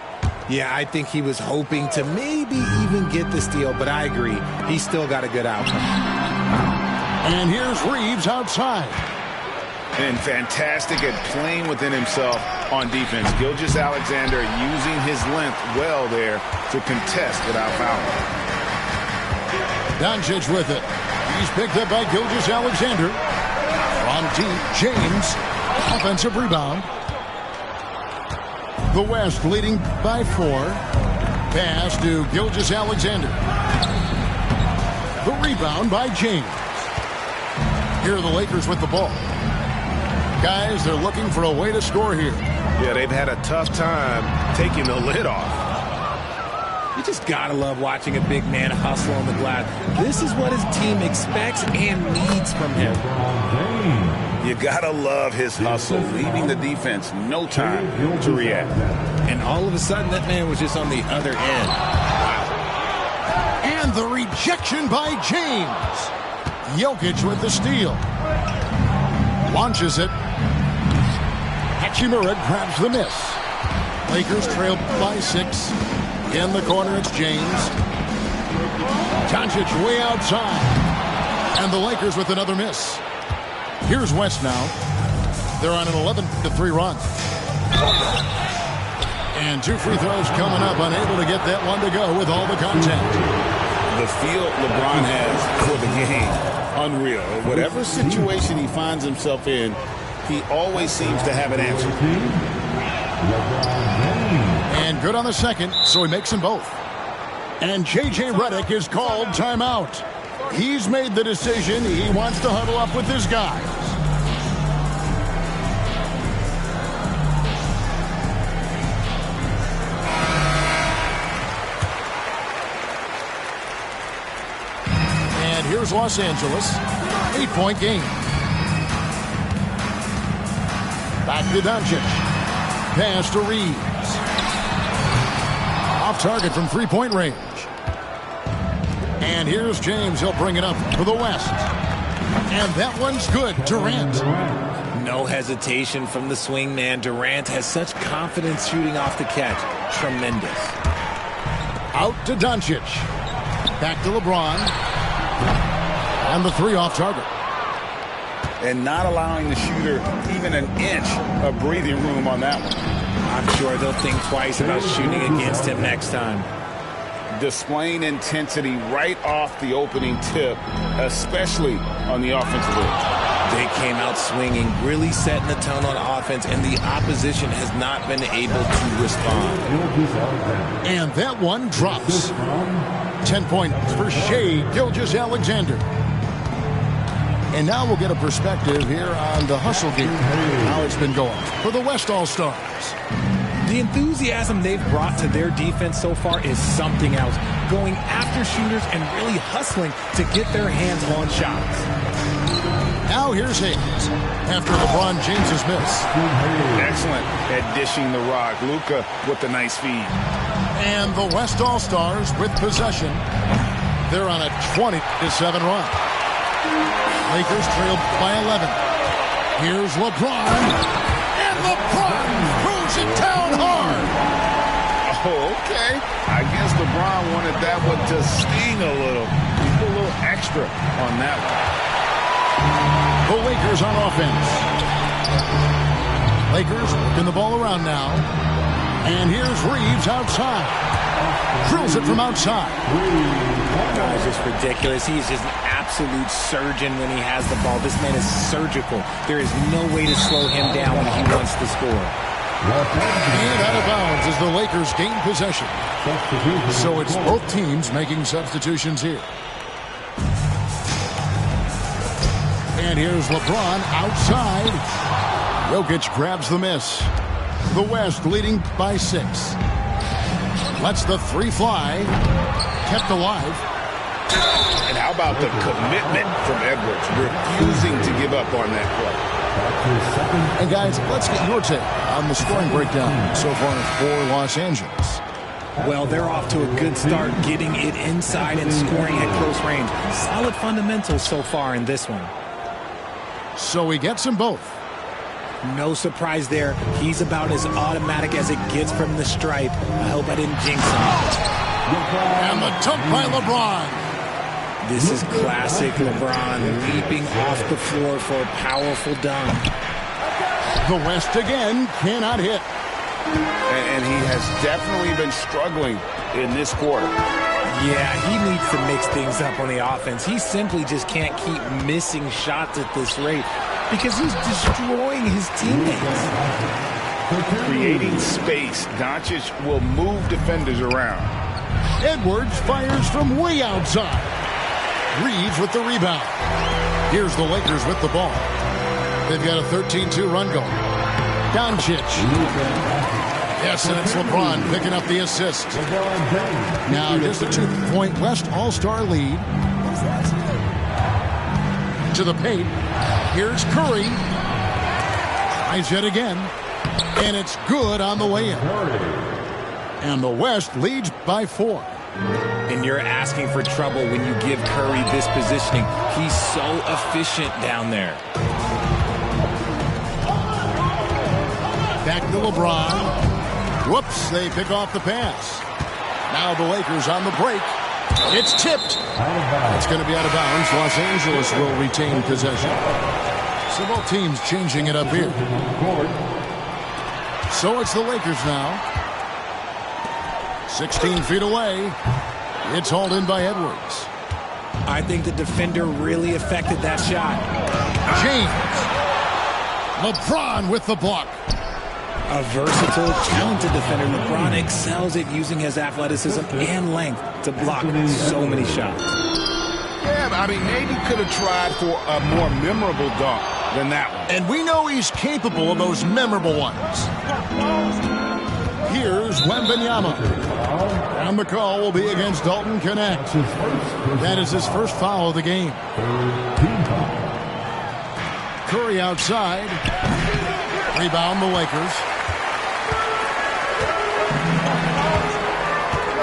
Yeah, I think he was hoping to maybe even get the steal, but I agree. He's still got a good outcome. And here's Reeves outside. And fantastic at playing within himself on defense. Gilgeous-Alexander using his length well there to contest without fouling. Doncic with it. He's picked up by Gilgeous-Alexander. From deep, James. Offensive rebound. The West leading by 4. Pass to Gilgeous-Alexander. The rebound by James. Here are the Lakers with the ball. Guys, they're looking for a way to score here. Yeah, they've had a tough time taking the lid off. You just gotta love watching a big man hustle on the glass. This is what his team expects and needs from him. You gotta love his hustle, leaving the defense no time to react. And all of a sudden, that man was just on the other end. And the rejection by James. Jokic with the steal. Launches it. Hachimura grabs the miss. Lakers trail by 6. In the corner, it's James. Doncic way outside. And the Lakers with another miss. Here's West now. They're on an 11-3 run. And 2 free throws coming up. Unable to get that one to go with all the contact. The feel LeBron has for the game, unreal. Whatever situation he finds himself in, he always seems to have an answer. And good on the second, so he makes them both. And J.J. Redick is called timeout. He's made the decision. He wants to huddle up with his guys. And here's Los Angeles. 8-point game. Back to Doncic. Pass to Reeves. Off target from 3-point range. And here's James. He'll bring it up for the West. And that one's good. Durant. No hesitation from the swing man. Durant has such confidence shooting off the catch. Tremendous. Out to Doncic. Back to LeBron. And the 3 off target. And not allowing the shooter even an inch of breathing room on that one. I'm sure they'll think twice about shooting against him next time. Displaying intensity right off the opening tip, especially on the offensive end. They came out swinging, really setting the tone on offense, and the opposition has not been able to respond. And that one drops. 10 points for Shea Gilgeous-Alexander. And now we'll get a perspective here on the hustle game, how it's been going for the West All-Stars. The enthusiasm they've brought to their defense so far is something else. Going after shooters and really hustling to get their hands on shots. Now here's Hayes after LeBron James's miss. Excellent at dishing the rock. Luka with the nice feed. And the West All-Stars with possession. They're on a 20-7 run. Lakers trail by 11. Here's LeBron. And LeBron throws it down hard. Oh, okay. I guess LeBron wanted that one to sting a little. He put a little extra on that one. The Lakers on offense. Lakers working the ball around now. And here's Reeves outside. Drills it from outside. Guys, it's ridiculous. He's just an absolute surgeon when he has the ball. This man is surgical. There is no way to slow him down when he wants to score. And out of bounds as the Lakers gain possession. So it's both teams making substitutions here. And here's LeBron outside. Jokic grabs the miss. The West leading by 6. Lets the three fly. Kept alive. And how about the commitment from Edwards, refusing to give up on that play. And guys, let's get your take on the scoring breakdown so far for Los Angeles. Well, they're off to a good start, getting it inside and scoring at close range. Solid fundamentals so far in this one. So he gets them both. No surprise there. He's about as automatic as it gets from the stripe. I hope I didn't jinx him. And the dunk by LeBron. This is classic LeBron, leaping off the floor for a powerful dunk. The West again cannot hit. And he has definitely been struggling in this quarter. Yeah, he needs to mix things up on the offense. He simply just can't keep missing shots at this rate because he's destroying his teammates. Creating space, Doncic will move defenders around. Edwards fires from way outside. Reeves with the rebound. Here's the Lakers with the ball. They've got a 13-2 run going. Doncic. Yes, and it's LeBron picking up the assist. Now just a 2-point West All-Star lead. To the paint. Here's Curry. Tries yet again. And it's good on the way in. And the West leads by 4. And you're asking for trouble when you give Curry this positioning. He's so efficient down there. Back to LeBron. Whoops, they pick off the pass. Now the Lakers on the break. It's tipped. It's going to be out of bounds. Los Angeles will retain possession. So both teams changing it up here. So it's the Lakers now. 16 feet away. It's hauled in by Edwards. I think the defender really affected that shot. James. LeBron with the block. A versatile, talented defender, LeBron excels at using his athleticism and length to block so many shots. Yeah, I mean, maybe could have tried for a more memorable dunk than that one. And we know he's capable of those memorable ones. Here's Wembanyama. And the call will be against Dalton Connect. That is his first foul of the game. Curry outside. Rebound the Lakers.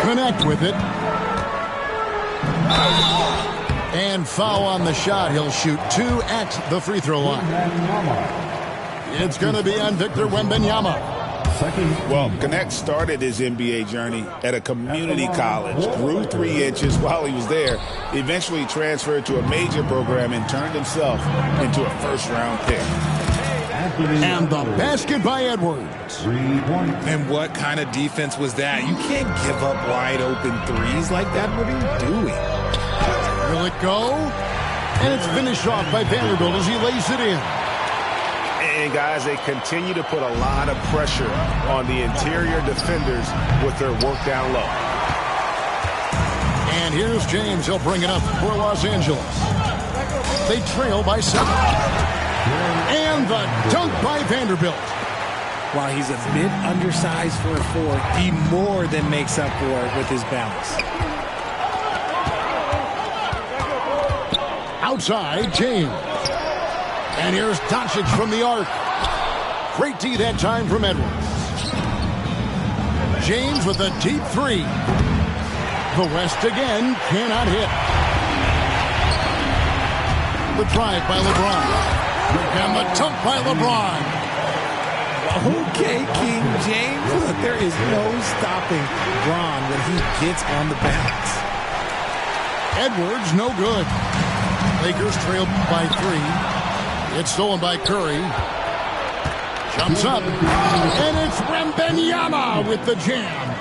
Connect with it. And foul on the shot. He'll shoot 2 at the free throw line. It's going to be on Victor Wembanyama. Well, Connect started his NBA journey at a community college, grew 3 inches while he was there, eventually transferred to a major program and turned himself into a first-round pick. And the basket by Edwards. And what kind of defense was that? You can't give up wide open threes like that. What are you doing? Will it go? And it's finished off by Vanderbilt as he lays it in. And, guys, they continue to put a lot of pressure on the interior defenders with their work down low. And here's James. He'll bring it up for Los Angeles. They trail by 7. And the dunk by Vanderbilt. While he's a bit undersized for a 4, he more than makes up for it with his balance. Outside, James. And here's Doncic from the arc. Great D that time from Edwards. James with a deep 3. The West again cannot hit. The drive by LeBron. And the dunk by LeBron. Okay, King James. Look, there is no stopping Bron when he gets on the bounce. Edwards, no good. Lakers trail by 3. It's stolen by Curry. Jumps up. And it's Wembanyama with the jam.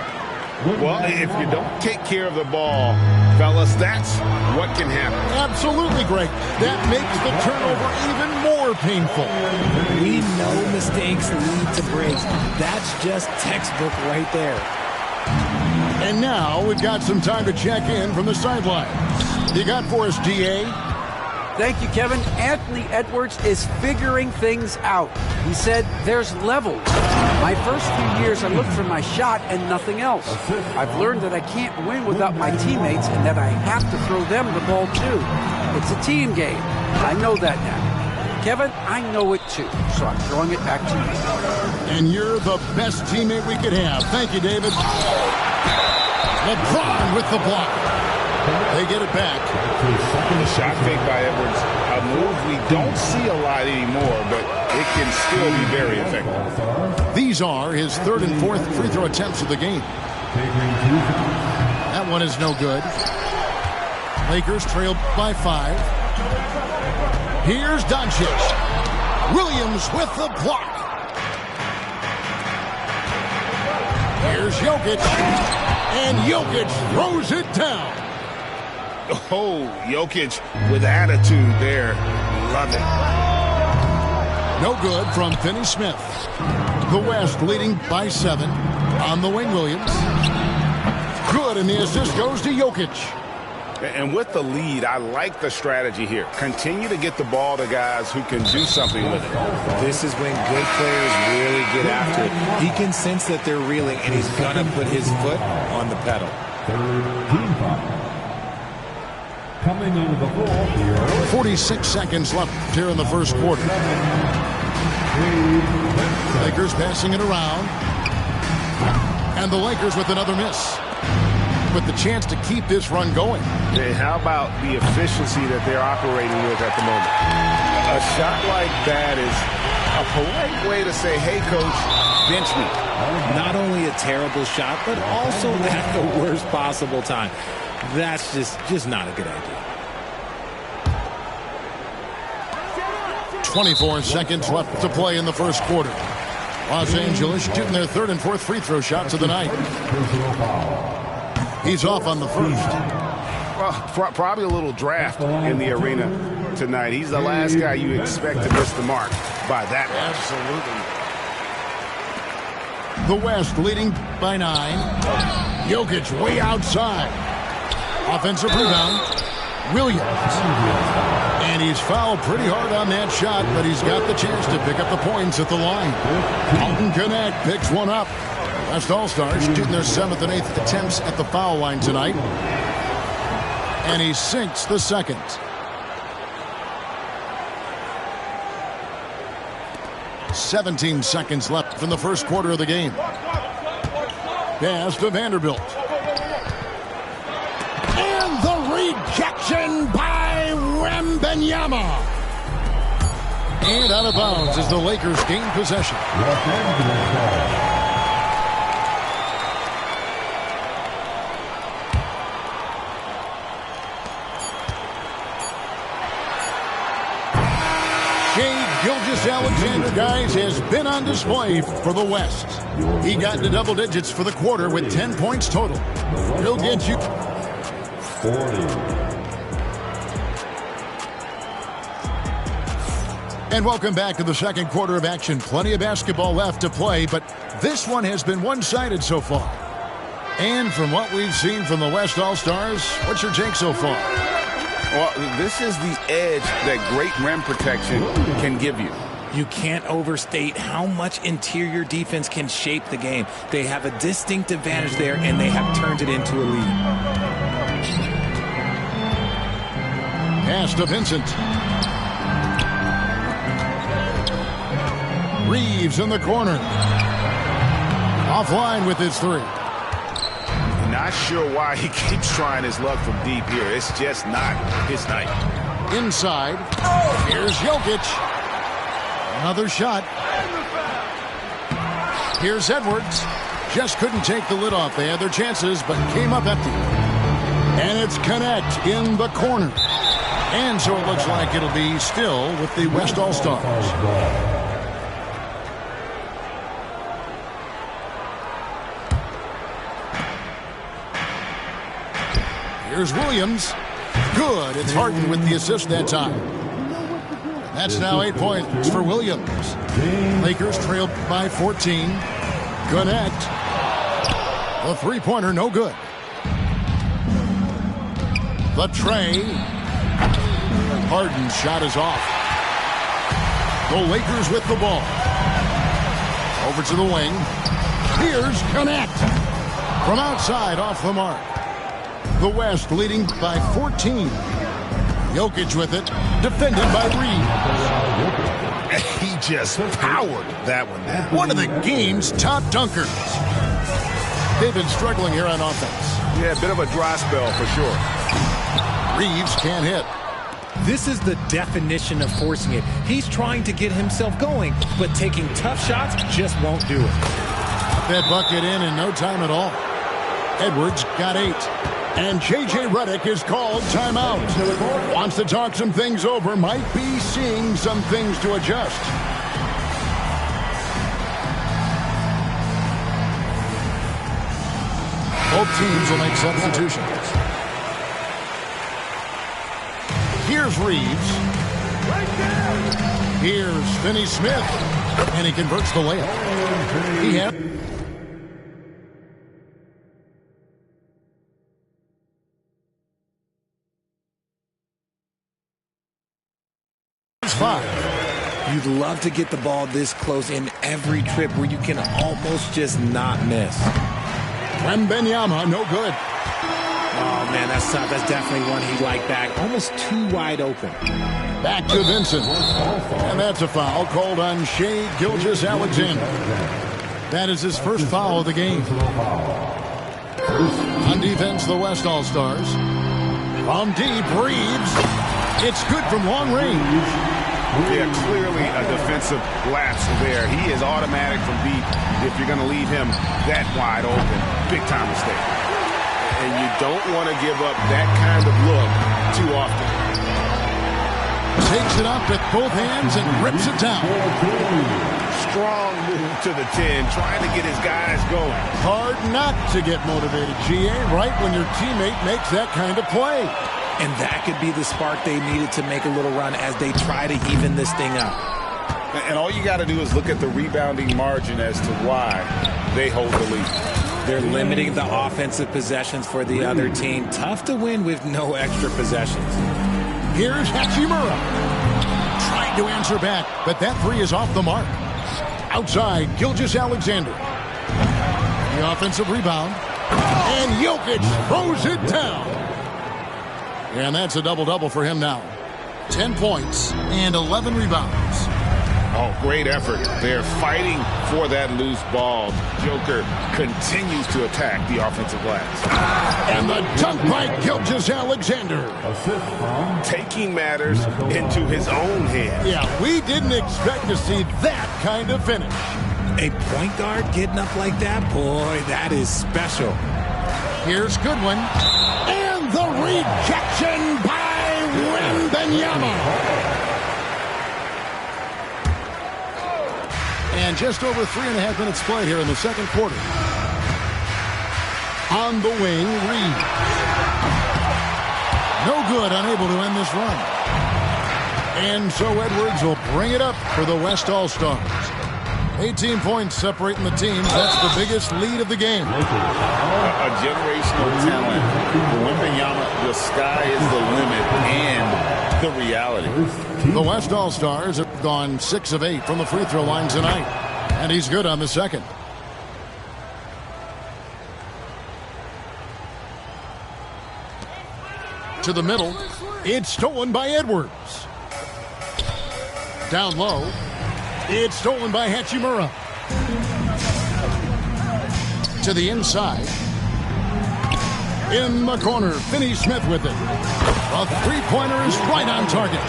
Well, if you don't take care of the ball, fellas, that's what can happen. Absolutely, Greg. That makes the turnover even more painful. We know mistakes lead to breaks. That's just textbook right there. And now we've got some time to check in from the sideline. You got for us, DA? Thank you, Kevin. Anthony Edwards is figuring things out. He said there's levels. My first few years, I looked for my shot and nothing else. I've learned that I can't win without my teammates and that I have to throw them the ball too. It's a team game. I know that now. Kevin, I know it too, so I'm throwing it back to you. And you're the best teammate we could have. Thank you, David. LeBron with the block. They get it back. The shot fake by Edwards, a move we don't see a lot anymore, but it can still be very effective. These are his 3rd and 4th free throw attempts of the game. That one is no good. Lakers trail by 5. Here's Doncic. Williams with the block. Here's Jokic. And Jokic throws it down. Oh, Jokic with attitude there. Love it. No good from Finney-Smith. The West leading by 7 on the wing. Williams. Good, and the assist goes to Jokic. And with the lead, I like the strategy here. Continue to get the ball to guys who can do something with it. This is when good players really get after it. He can sense that they're reeling, and he's going to put his foot on the pedal. Team foul. Coming over the floor here. 46 seconds left here in the first quarter. Lakers passing it around. And the Lakers with another miss. With the chance to keep this run going. And how about the efficiency that they're operating with at the moment? A shot like that is a polite way to say, hey, coach, bench me. Not only a terrible shot, but also at the worst possible time. That's just not a good idea. 24 seconds left to play in the first quarter. Los Angeles shooting their 3rd and 4th free throw shots of the night. He's off on the first. Well, probably a little draft in the arena tonight. He's the last guy you expect to miss the mark by that much. Absolutely. The West leading by 9. Jokic way outside. Offensive rebound. Williams. And he's fouled pretty hard on that shot, but he's got the chance to pick up the points at the line. Alton Connect picks one up. West All-Stars shooting their 7th and 8th attempts at the foul line tonight. And he sinks the second. "17 seconds left in the first quarter of the game. Pass to Vanderbilt. And the rejection by Wembanyama. And out of bounds as the Lakers gain possession. Gilgeous-Alexander, guys, has been on display for the West. He got into double digits for the quarter with 10 points total. He'll get you 40. And welcome back to the second quarter of action. Plenty of basketball left to play, but this one has been one-sided so far. And from what we've seen from the West All-Stars, what's your take so far? Well, this is the edge that great rim protection can give you. You can't overstate how much interior defense can shape the game. They have a distinct advantage there, and they have turned it into a lead. Pass to Vincent. Reeves in the corner. Offline with his three. Not sure why he keeps trying his luck from deep here. It's just not his night. Inside. Here's Jokic. Another shot. Here's Edwards. Just couldn't take the lid off. They had their chances, but came up empty. And it's Connect in the corner. And so it looks like it'll be still with the West All-Stars. Here's Williams. Good. It's Harden with the assist that time. That's now 8 points for Williams. Lakers trail by 14. Connect. The three-pointer, no good. The tray. Harden's shot is off. The Lakers with the ball. Over to the wing. Here's Connect. From outside, off the mark. The West leading by 14. Jokic with it, defended by Reeves. He just powered that one down. One of the game's top dunkers. They've been struggling here on offense. Yeah, a bit of a dry spell for sure. Reeves can't hit. This is the definition of forcing it. He's trying to get himself going, but taking tough shots just won't do it. That bucket in no time at all. Edwards got 8. And J.J. Redick is called timeout. Wants to talk some things over. Might be seeing some things to adjust. Both teams will make substitutions. Here's Reeves. Here's Finney Smith. And he converts the layup. He had 5. You'd love to get the ball this close in every trip where you can almost just not miss. Wembanyama, no good. Oh, man, that's tough. That's definitely one he'd like back. Almost too wide open. Back to Vincent. And that's a foul called on Shai Gilgeous-Alexander. That is his first foul of the game. On defense, the West All-Stars. From deep, Reeves. It's good from long range. Yeah, clearly a defensive lapse there. He is automatic from deep if you're going to leave him that wide open. Big time mistake. And you don't want to give up that kind of look too often. Takes it up with both hands and rips it down. Strong move to the 10, trying to get his guys going. Hard not to get motivated, GA, right when your teammate makes that kind of play. And that could be the spark they needed to make a little run as they try to even this thing up. And all you got to do is look at the rebounding margin as to why they hold the lead. They're limiting the offensive possessions for the other team. Tough to win with no extra possessions. Here's Hachimura. Trying to answer back, but that three is off the mark. Outside, Gilgeous-Alexander. The offensive rebound. And Jokic throws it down. And that's a double-double for him now. 10 points and 11 rebounds. Oh, great effort. They're fighting for that loose ball. Joker continues to attack the offensive glass. And the dunk by Gilgeous-Alexander. Taking matters into his own hands. Yeah, we didn't expect to see that kind of finish. A point guard getting up like that? Boy, that is special. Here's Goodwin. And the rejection by Wembanyama. And just over 3.5 minutes played here in the second quarter. On the wing, Reeves. No good, unable to end this run. And so Edwards will bring it up for the West All-Stars. 18 points separating the teams. That's the biggest lead of the game. A generational talent. Wembanyama, the sky is the limit and the reality. The West All-Stars have gone 6 of 8 from the free throw line tonight. And he's good on the second. To the middle. It's stolen by Edwards. Down low. It's stolen by Hachimura. To the inside. In the corner, Finney-Smith with it. A three-pointer is right on target.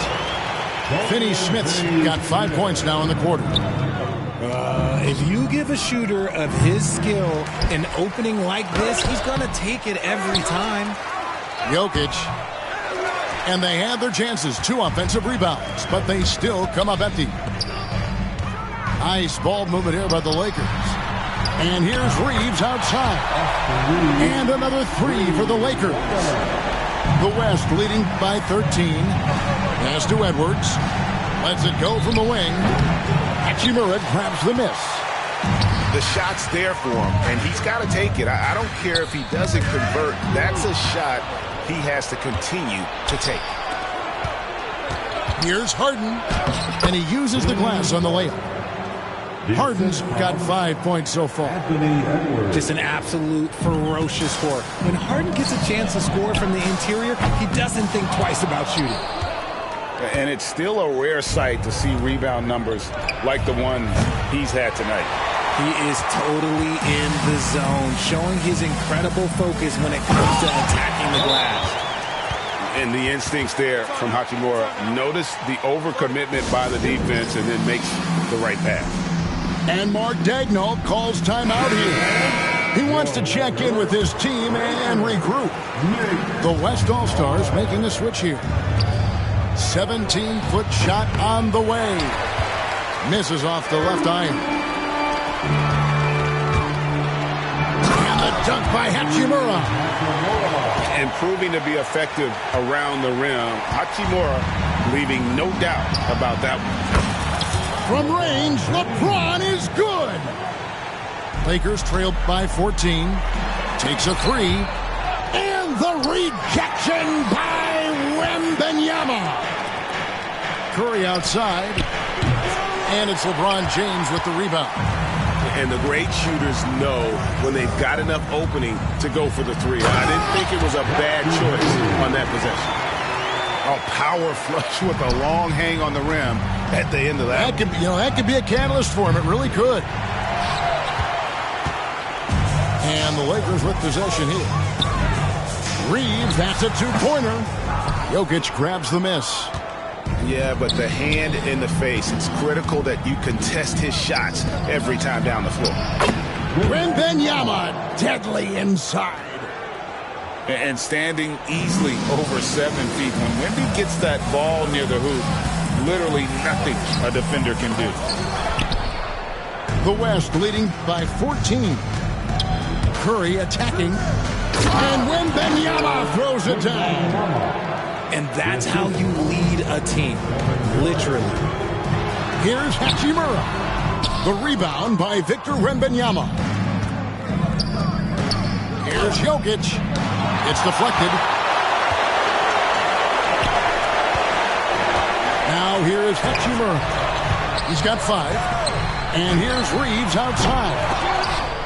Finney-Smith's got 5 points now in the quarter. If you give a shooter of his skill an opening like this, he's going to take it every time. Jokic. And they had their chances. 2 offensive rebounds, but they still come up empty. Nice ball movement here by the Lakers. And here's Reeves outside. And another 3 for the Lakers. The West leading by 13. Pass to Edwards. Lets it go from the wing. Hachimura grabs the miss. The shot's there for him, and he's got to take it. I don't care if he doesn't convert. That's a shot he has to continue to take. Here's Harden. And he uses the glass on the layup. Harden's got 5 points so far. Just an absolute ferocious score. When Harden gets a chance to score from the interior, he doesn't think twice about shooting. And it's still a rare sight to see rebound numbers like the one he's had tonight. He is totally in the zone, showing his incredible focus when it comes to attacking the glass. And the instincts there from Hachimura. Notice the overcommitment by the defense and then makes the right pass. And Mark Daigneault calls timeout here. He wants to check in with his team and regroup. The West All-Stars making a switch here. 17-foot shot on the way. Misses off the left iron. And the dunk by Hachimura. And proving to be effective around the rim. Hachimura leaving no doubt about that one. From range, LeBron is good. Lakers trailed by 14. Takes a 3. And the rejection by Wembanyama. Curry outside. And it's LeBron James with the rebound. And the great shooters know when they've got enough opening to go for the 3. I didn't think it was a bad choice on that possession. A power flush with a long hang on the rim at the end of that. That could be a catalyst for him. It really could. And the Lakers with possession here. Reeves, that's a 2-pointer. Jokic grabs the miss. Yeah, but the hand in the face, it's critical that you contest his shots every time down the floor. Wembanyama deadly inside. And standing easily over 7 feet. When Wemby gets that ball near the hoop, literally nothing a defender can do. The West leading by 14. Curry attacking. And Wembanyama throws it down. And that's how you lead a team. Literally. Here's Hachimura. The rebound by Victor Wembanyama. Here's Jokic. It's deflected. Now here is Hachimura. He's got 5. And here's Reeves outside.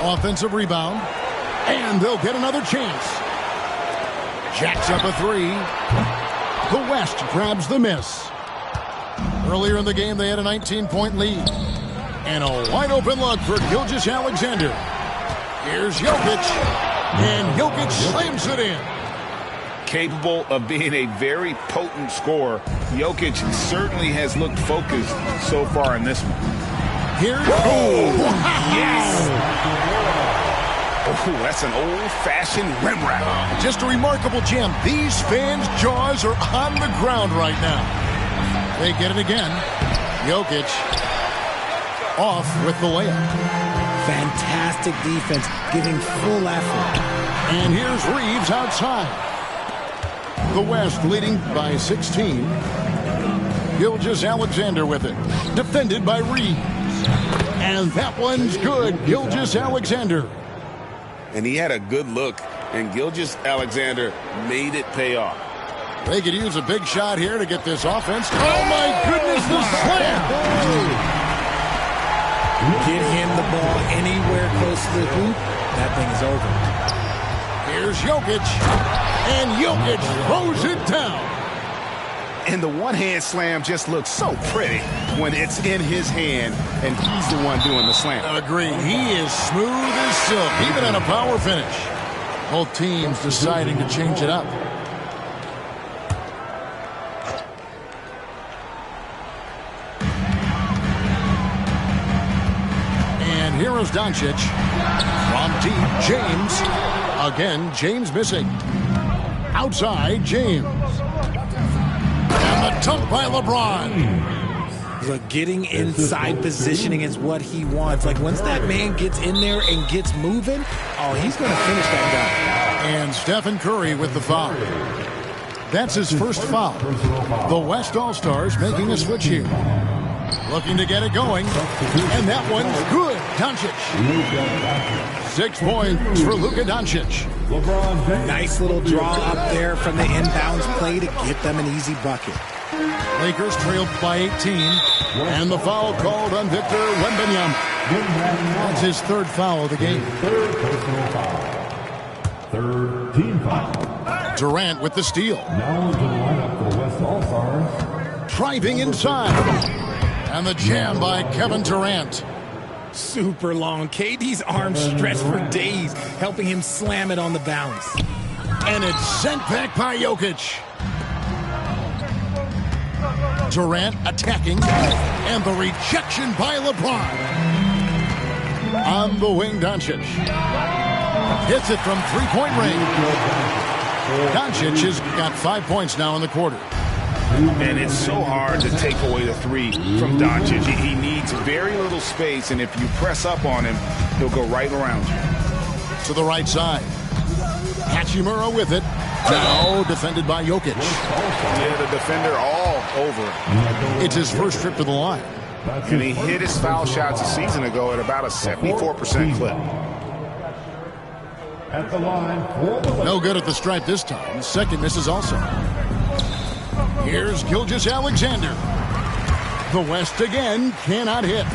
Offensive rebound. And they'll get another chance. Jacks up a 3. The West grabs the miss. Earlier in the game, they had a 19-point lead. And a wide-open look for Gilgeous-Alexander. Here's Jokic. And Jokic slams it in. Capable of being a very potent scorer, Jokic certainly has looked focused so far in this one. Here's Yes! Oh, that's an old-fashioned rim wrap. Just a remarkable jam. These fans' jaws are on the ground right now. They get it again. Jokic off with the layup. Fantastic defense, giving full effort. And here's Reeves outside. The West leading by 16. Gilgeous-Alexander with it. Defended by Reeves. And that one's good. Gilgeous-Alexander. And he had a good look, and Gilgeous-Alexander made it pay off. They could use a big shot here to get this offense. Oh, my goodness, the slam! Get him the ball anywhere close to the hoop, that thing is over. Here's Jokic, and Jokic throws it down. And the one-hand slam just looks so pretty when it's in his hand, and he's the one doing the slam. Agreed. He is smooth as silk, even in a power finish. Both teams deciding to change it up. And here is Doncic. From deep, James. Again, James missing. Outside, James. And the dunk by LeBron. Look, getting inside positioning is what he wants. Like, once that man gets in there and gets moving, oh, he's going to finish that guy. And Stephen Curry with the foul. That's his first foul. The West All-Stars making a switch here. Looking to get it going. And that one's good. Doncic. 6 points for Luka Doncic. Nice little draw up there from the inbounds play to get them an easy bucket. Lakers trailed by 18. And the foul called on Victor Wembanyama. That's his third foul of the game. Third team foul. Durant with the steal. Now into the lineup for the West All-Stars. Driving inside. And the jam by Kevin Durant. Super long. KD's arms stretched for days, helping him slam it on the bounce. And it's sent back by Jokic. Durant attacking. And the rejection by LeBron. On the wing, Doncic. Hits it from three-point range. Doncic has got 5 points now in the quarter. And it's so hard to take away the three from Doncic. He needs very little space, and if you press up on him, he'll go right around you. To the right side. Hachimura with it. Now defended by Jokic. Yeah, the defender all over. It's his first trip to the line. And he hit his foul shots a season ago at about a 74% clip. At the line. No good at the stripe this time. Second misses also. Here's Gilgeous-Alexander. The West again cannot hit.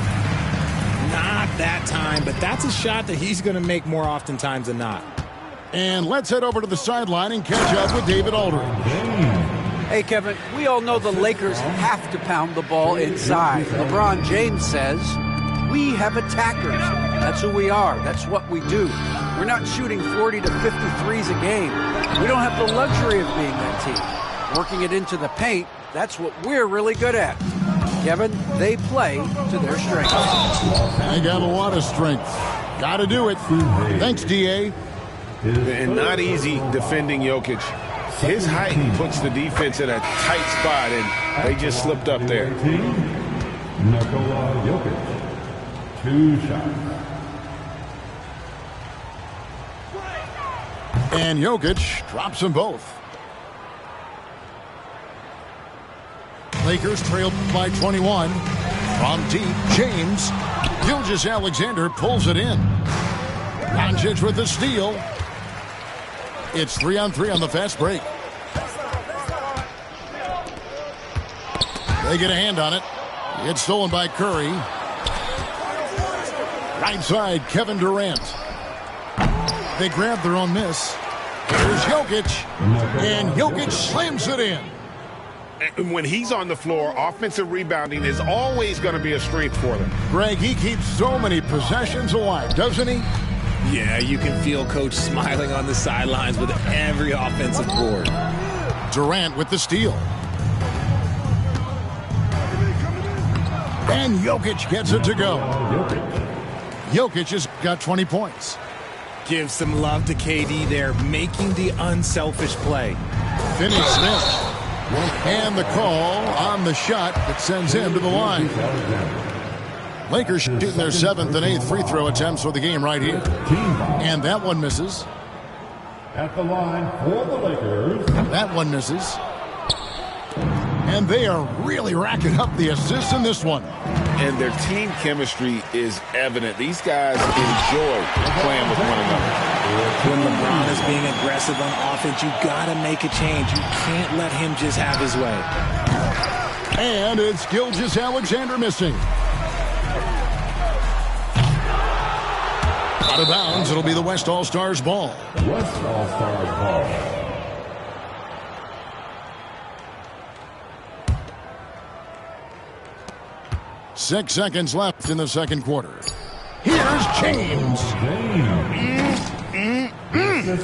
Not that time, but that's a shot that he's going to make more oftentimes than not. And let's head over to the sideline and catch up with David Aldridge. Hey, Kevin, we all know the Lakers have to pound the ball inside. LeBron James says, we have attackers. That's who we are. That's what we do. We're not shooting 40 to 53s a game. We don't have the luxury of being that team. Working it into the paint, that's what we're really good at. Kevin, they play to their strengths. They got a lot of strength. Got to do it. Thanks, D.A. And not easy defending Jokic. His height puts the defense in a tight spot, and they just slipped up there. Nikola Jokic. 2 shots. And Jokic drops them both. Lakers trailed by 21. From deep, James. Gilgeous-Alexander pulls it in. Doncic with the steal. It's 3-on-3 on the fast break. They get a hand on it. It's stolen by Curry. Right side, Kevin Durant. They grab their own miss. Here's Jokic. And Jokic slams it in. And when he's on the floor, offensive rebounding is always going to be a strength for them. Greg, he keeps so many possessions alive, doesn't he? Yeah, you can feel Coach smiling on the sidelines with every offensive board. Durant with the steal. And Jokic gets it to go. Jokic has got 20 points. Give some love to KD there, making the unselfish play. Finney Smith. And the call on the shot that sends him to the line. Lakers shooting their 7th and 8th free throw attempts for the game right here. And that one misses. At the line for the Lakers. That one misses. And they are really racking up the assists in this one. And their team chemistry is evident. These guys enjoy playing with one another. When LeBron is being aggressive on offense, you got to make a change. You can't let him just have his way. And it's Gilgeous-Alexander missing. Out of bounds, it'll be the West All-Stars ball. West All-Stars ball. Six seconds left in the second quarter. Here's James.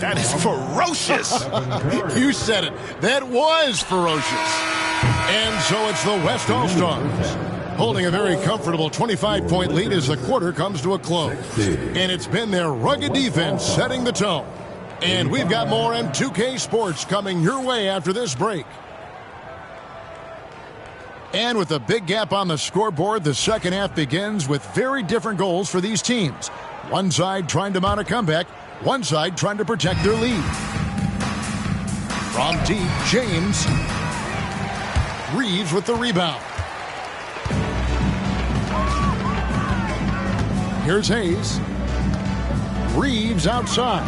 That is ferocious. You said it. That was ferocious. And so it's the West All-Stars holding a very comfortable 25-point lead as the quarter comes to a close. And it's been their rugged defense setting the tone. And we've got more M2K Sports coming your way after this break. And with a big gap on the scoreboard, the second half begins with very different goals for these teams. One side trying to mount a comeback, one side trying to protect their lead. From deep, James. Reeves with the rebound. Here's Hayes. Reeves outside.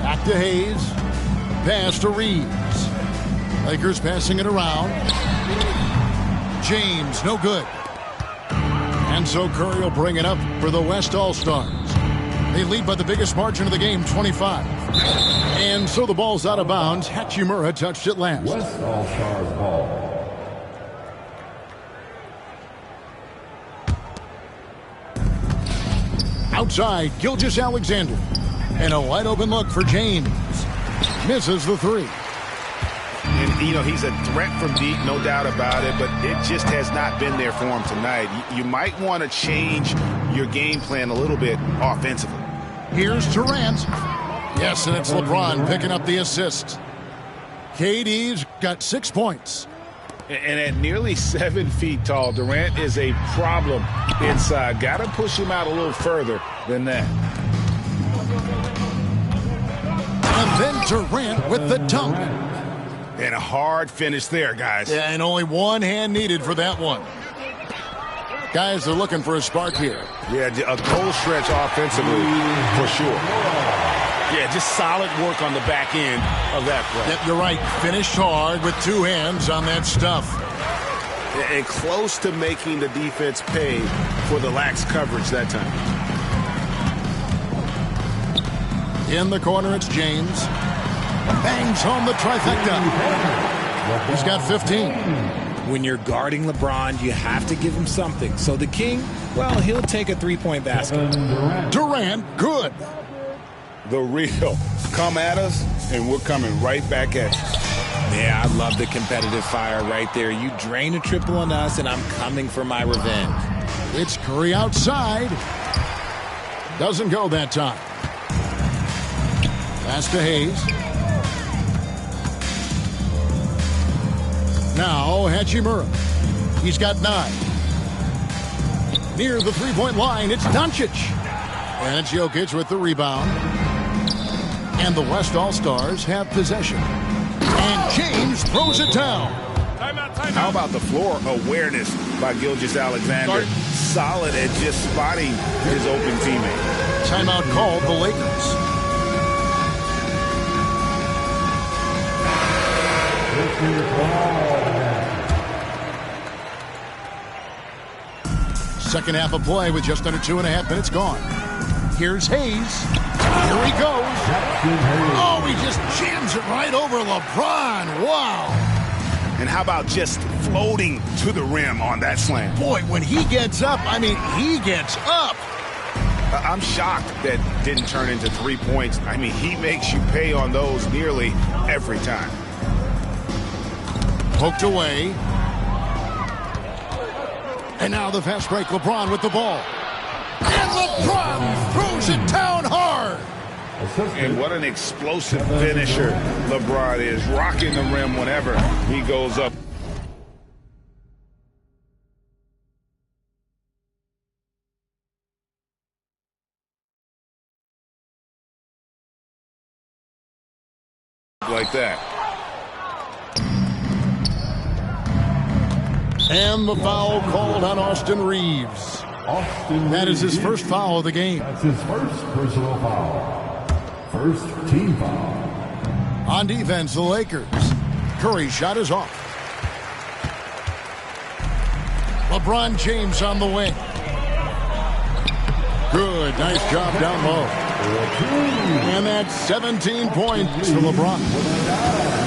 Back to Hayes. Pass to Reeves. Lakers passing it around. James, no good. And so Curry will bring it up for the West All-Stars. They lead by the biggest margin of the game, 25. And so the ball's out of bounds. Hachimura touched it last. West All-Stars ball. Outside, Gilgeous-Alexander. And a wide open look for James. Misses the three. And, you know, he's a threat from deep, no doubt about it, but it just has not been there for him tonight. You might want to change your game plan a little bit offensively. Here's Durant. Yes, and it's LeBron picking up the assist. KD's got 6 points. And at nearly 7 feet tall, Durant is a problem inside. Got to push him out a little further than that. And then Durant with the dunk. And a hard finish there, guys. Yeah, and only one hand needed for that one. Guys are looking for a spark here. Yeah, a cold stretch offensively for sure. Yeah, just solid work on the back end of that play. Yep, you're right. Finished hard with 2 hands on that stuff. And close to making the defense pay for the lax coverage that time. In the corner, it's James. Bangs home the trifecta. He's got 15. When you're guarding LeBron, you have to give him something. So the King, well, he'll take a three-point basket. Durant, good. The real. Come at us, and we're coming right back at you. Yeah, I love the competitive fire right there. You drain a triple on us, and I'm coming for my revenge. It's Curry outside. Doesn't go that time. Pass to Hayes. Now Hachimura. He's got 9. Near the three-point line, it's Doncic. And it's Jokic with the rebound. And the West All-Stars have possession. And James throws it down. How about the floor awareness by Gilgeous-Alexander? Solid at just spotting his open teammate. Timeout called the Lakers. Second half of play with just under 2.5 minutes gone. Here's Hayes. Here he goes. Oh, he just jams it right over LeBron. Wow. And how about just floating to the rim on that slam? Boy, when he gets up, I mean, he gets up. I'm shocked that didn't turn into 3 points. I mean, he makes you pay on those nearly every time. Poked away. And now the fast break, LeBron with the ball. And LeBron throws it down hard. And what an explosive finisher LeBron is. Rocking the rim whenever he goes up. Like that. And the foul called on Austin Reeves. That is his first foul of the game. That's his first personal foul. First team foul. On defense, the Lakers. Curry's shot is off. LeBron James on the wing. Good, nice job down low. And that's 17 points for LeBron.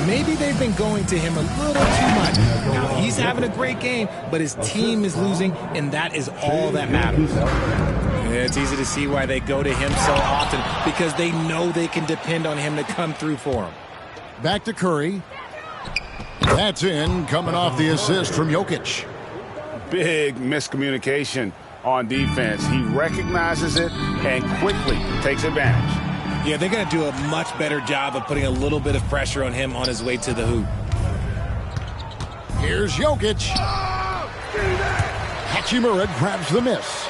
Maybe they've been going to him a little too much. Now, he's having a great game, but his team is losing, and that is all that matters. It's easy to see why they go to him so often, because they know they can depend on him to come through for them. Back to Curry. That's in, coming off the assist from Jokic. Big miscommunication on defense. He recognizes it and quickly takes advantage. Yeah, they're going to do a much better job of putting a little bit of pressure on him on his way to the hoop. Here's Jokic. Hachimura grabs the miss.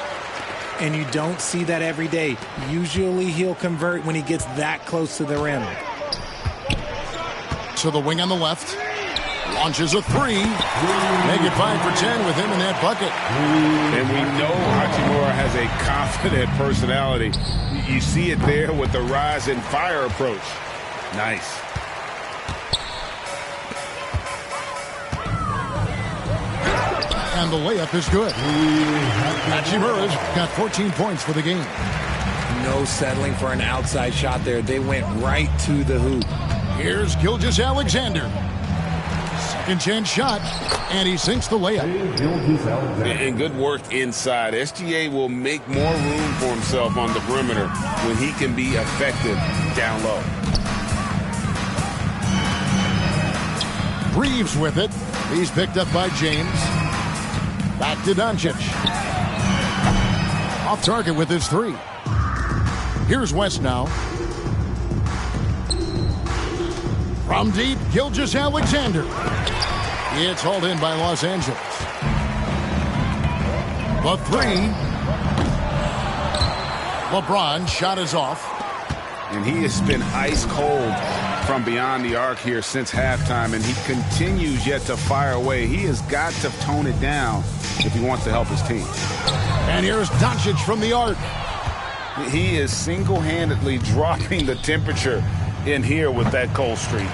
And you don't see that every day. Usually he'll convert when he gets that close to the rim. To the wing on the left. Launches a three. Make it 5 for 10 with him in that bucket. And we know Hachimura has a confident personality. You see it there with the rise and fire approach. Nice. And the layup is good. Hachimura's got 14 points for the game. No settling for an outside shot there. They went right to the hoop. Here's Gilgeous-Alexander. Second chance shot, and he sinks the layup. And good work inside. SGA will make more room for himself on the perimeter when he can be effective down low. Reeves with it. He's picked up by James. Back to Doncic. Off target with his three. Here's West now. From deep, Gilgeous-Alexander. It's hauled in by Los Angeles. The three. LeBron shot is off. And he has been ice cold from beyond the arc here since halftime, and he continues yet to fire away. He has got to tone it down if he wants to help his team. And here's Doncic from the arc. He is single-handedly dropping the temperature in here with that cold streak.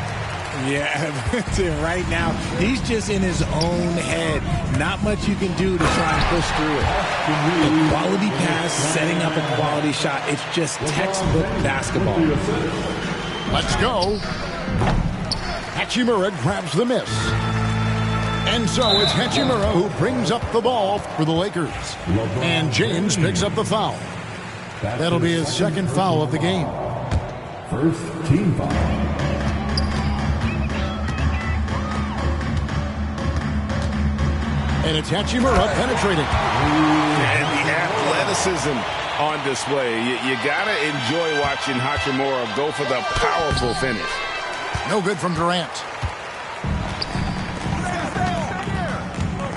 Yeah, right now, he's just in his own head. Not much you can do to try and push through it. A quality pass, setting up a quality shot. It's just textbook basketball. Let's go. Hachimura grabs the miss. And so it's Hachimura who brings up the ball for the Lakers. And James picks up the foul. That'll be his second foul of the game. First team foul. And it's Hachimura penetrating. And the athleticism on display. You got to enjoy watching Hachimura go for the powerful finish. No good from Durant.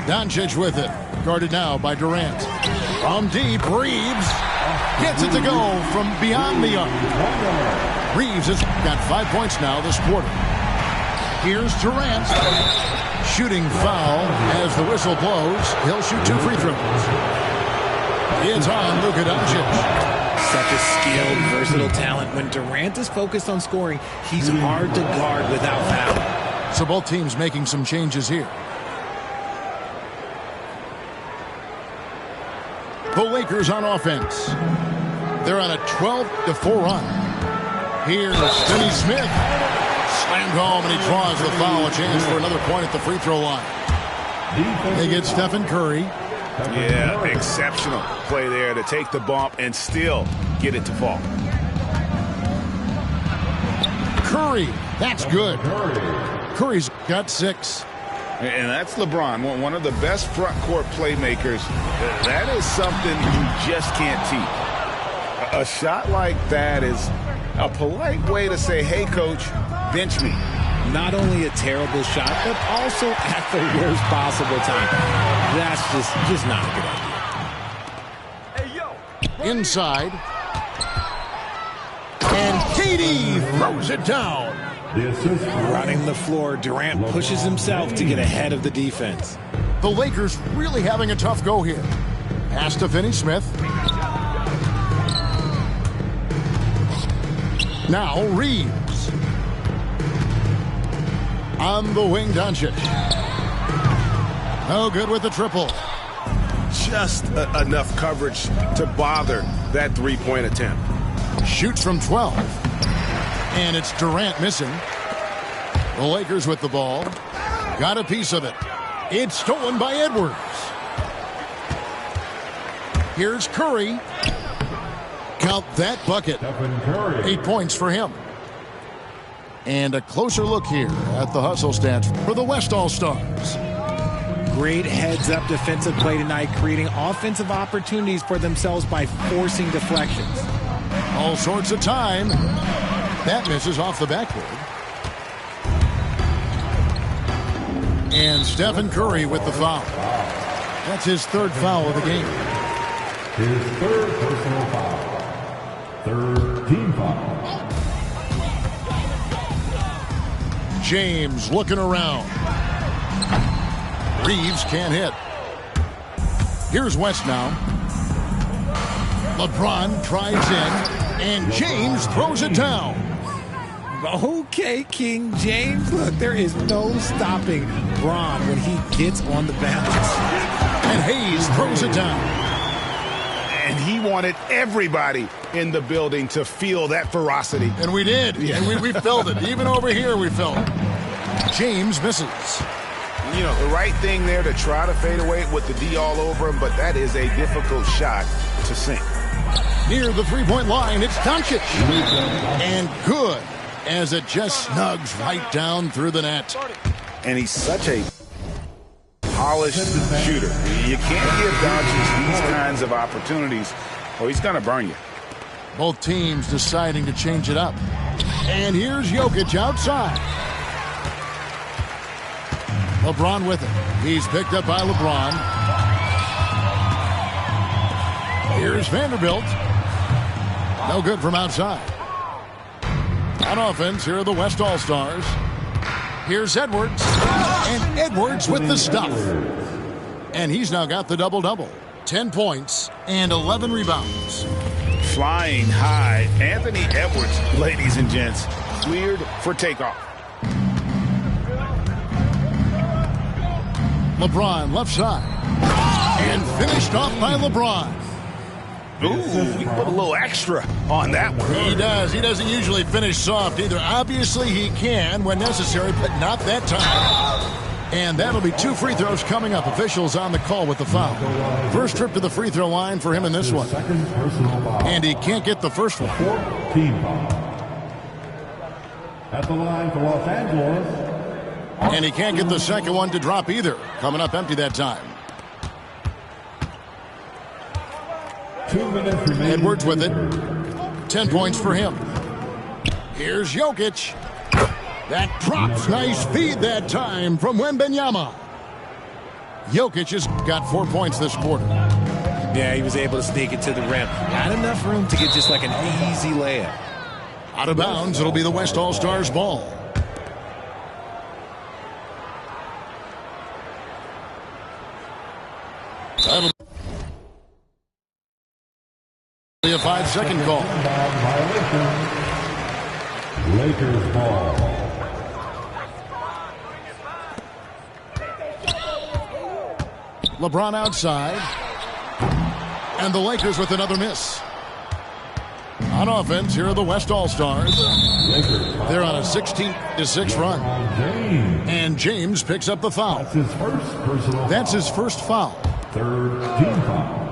Doncic with it. Guarded now by Durant. From deep, Reeves gets it to go from beyond the arc. Reeves has got 5 points now this quarter. Here's Durant. Shooting foul as the whistle blows. He'll shoot 2 free throws. It's on Luka Doncic. Such a skilled, versatile talent. When Durant is focused on scoring, he's hard to guard without foul. So both teams making some changes here. The Lakers on offense. They're on a 12-4 run. Here's Finney Smith. Slammed home, and he draws the foul. A chance for another point at the free throw line. They get Stephen Curry. Yeah, exceptional play there to take the bump and still get it to fall. Curry, that's good. Curry's got 6. And that's LeBron, one of the best front court playmakers. That is something you just can't teach. A shot like that is a polite way to say, hey, coach, bench me. Not only a terrible shot, but also at the worst possible time. That's just not a good idea. Hey, yo. Inside. And KD throws it down. Running the floor, Durant pushes himself to get ahead of the defense. The Lakers really having a tough go here. Pass to Finney-Smith. Now Reeves. On the wing, Doncic. No good with the triple. Just enough coverage to bother that three-point attempt. Shoots from 12. And it's Durant missing. The Lakers with the ball. Got a piece of it. It's stolen by Edwards. Here's Curry. Count that bucket. 8 points for him. And a closer look here at the hustle stats for the West All-Stars. Great heads-up defensive play tonight, creating offensive opportunities for themselves by forcing deflections. All sorts of time. That misses off the backboard. And Stephen Curry with the foul. That's his third foul of the game. His third personal foul. Third team foul. James looking around. Reeves can't hit. Here's West now. LeBron tries in, and James throws it down. Okay, King James. Look, there is no stopping Bron when he gets on the bounce. And Hayes throws it down. And he wanted everybody in the building to feel that ferocity. And we did. Yeah. And we felt it. Even over here, we felt it. James misses. You know, the right thing there to try to fade away with the D all over him, but that is a difficult shot to sink. Near the three-point line, it's Doncic. And good, as it just snugs right down through the net. And he's such a polished shooter. You can't give Doncic these kinds of opportunities, or he's going to burn you. Both teams deciding to change it up. And here's Jokic outside. LeBron with it. He's picked up by LeBron. Here's Vanderbilt. No good from outside. On offense, here are the West All-Stars. Here's Edwards. And Edwards with the stuff. And he's now got the double-double. 10 points and 11 rebounds. Flying high, Anthony Edwards, ladies and gents, cleared for takeoff. LeBron left side. And finished off by LeBron. Ooh, he put a little extra on that one. He does. He doesn't usually finish soft either. Obviously, he can when necessary, but not that time. And that'll be 2 free throws coming up. Officials on the call with the foul. First trip to the free throw line for him in this one. And he can't get the first one. Team foul. At the line for Los Angeles. And he can't get the second one to drop either. Coming up empty that time. 2 minutes remaining. Edwards with it. 10 points for him. Here's Jokic. That drops. Nice feed that time from Wembanyama. Jokic has got 4 points this quarter. Yeah, he was able to sneak it to the rim. Not enough room to get just like an easy layup. Out of bounds, it'll be the West All-Stars ball. That'll be a 5-second call. Lakers ball. LeBron outside. And the Lakers with another miss. On offense, here are the West All-Stars. They're on a 16-6 run. And James picks up the foul. That's his first personal That's his first foul. Third team foul.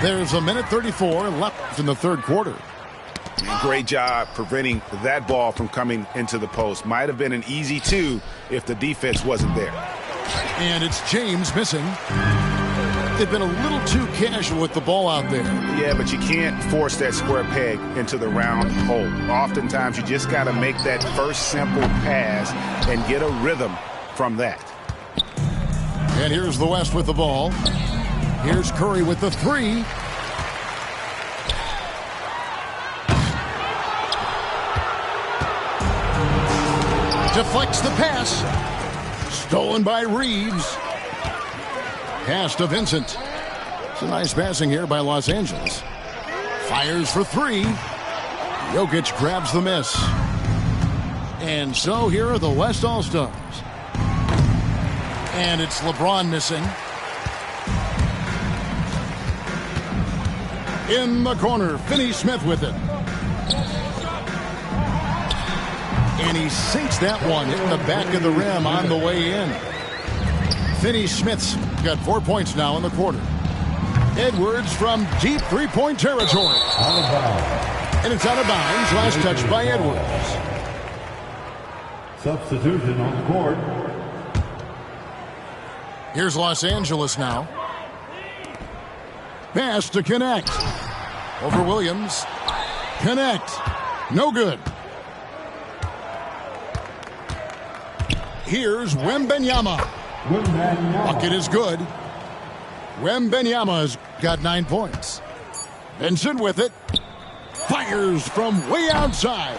There's a minute 34 left in the third quarter. Great job preventing that ball from coming into the post. Might have been an easy 2 if the defense wasn't there. And it's James missing. They've been a little too casual with the ball out there. Yeah, but you can't force that square peg into the round hole. Oftentimes, you just got to make that first simple pass and get a rhythm from that. And here's the West with the ball. Here's Curry with the 3. Deflects the pass. Stolen by Reeves. Pass to Vincent. It's a nice passing here by Los Angeles. Fires for three. Jokic grabs the miss. And so here are the West All-Stars. And it's LeBron missing. In the corner, Finney-Smith with it. And he sinks that one, hitting the back of the rim on the way in. Finney-Smith's got 4 points now in the quarter. Edwards from deep three-point territory. And it's out of bounds. Last touch by Edwards. Substitution on the court. Here's Los Angeles now. Pass to Connect. Over Williams. Connect. No good. Here's Wembanyama. Bucket is good. Wembanyama's got 9 points. Vincent with it. Fires from way outside.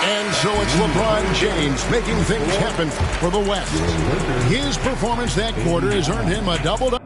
And so it's LeBron James making things happen for the West. His performance that quarter has earned him a double-double.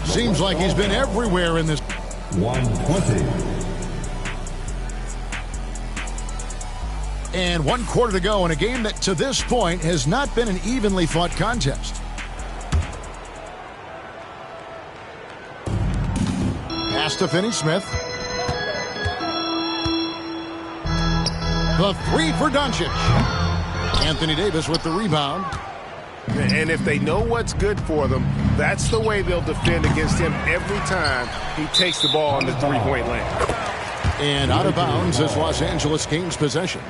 Seems like he's been everywhere in this. 120. And 1 quarter to go in a game that to this point has not been an evenly fought contest. Pass to Finney-Smith. The three for Doncic. Anthony Davis with the rebound. And if they know what's good for them, that's the way they'll defend against him every time he takes the ball in the three-point lane. And out of bounds as Los Angeles gains possession.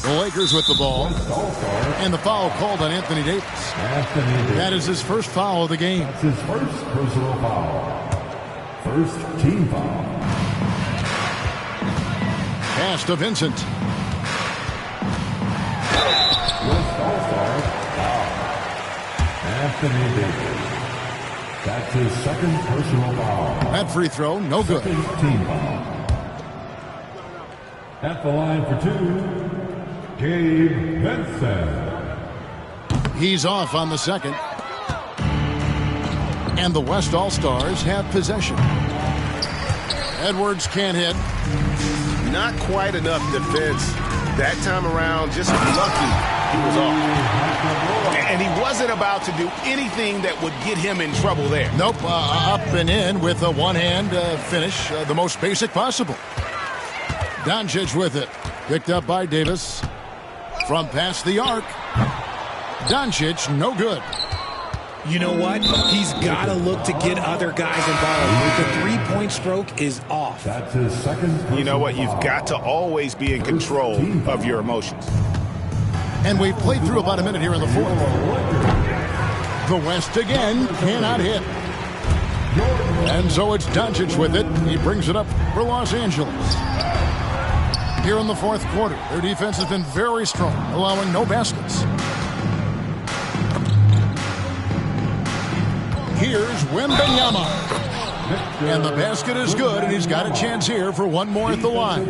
The Lakers with the ball. And the foul called on Anthony Davis. That is his first foul of the game. That's his first personal foul. First team foul. Pass to Vincent. West All-Star foul. Anthony Davis. That's his second personal foul. That free throw, no good. Second team foul. At the line for two, Gabe Vincent. He's off on the second. And the West All-Stars have possession. Edwards can't hit. Not quite enough defense that time around. Just lucky he was off. And he wasn't about to do anything that would get him in trouble there. Nope, up and in with a one-hand finish, the most basic possible. Doncic with it. Picked up by Davis. From past the arc. Doncic, no good. You know what? He's got to look to get other guys involved. The three-point stroke is off. That's his second. You know what? You've got to always be in control of your emotions. And we've played through about a minute here in the fourth. The West again cannot hit. And so it's Doncic with it. He brings it up for Los Angeles. Here in the fourth quarter, their defense has been very strong, allowing no baskets. Here's Wembanyama. And the basket is good, and he's got a chance here for one more at the line.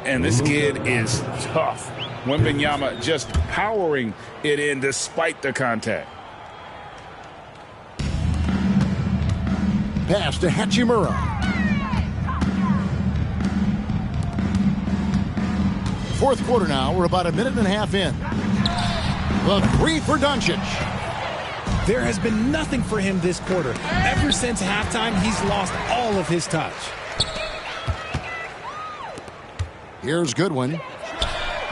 And this kid is tough. Wembanyama just powering it in despite the contact. Pass to Hachimura. Fourth quarter now. We're about a minute and a half in. The three for Doncic. There has been nothing for him this quarter. Ever since halftime, he's lost all of his touch. Here's Goodwin.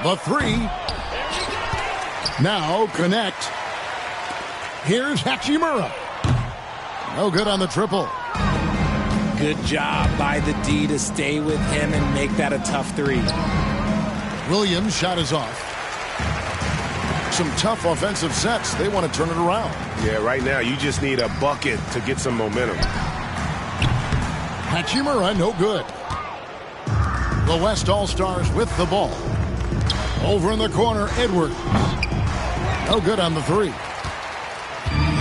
The three. Now connect. Here's Hachimura. No good on the triple. Good job by the D to stay with him and make that a tough three. Williams' shot is off. Some tough offensive sets. They want to turn it around. Yeah, right now you just need a bucket to get some momentum. Hachimura, no good. The West All-Stars with the ball. Over in the corner, Edwards. No good on the three.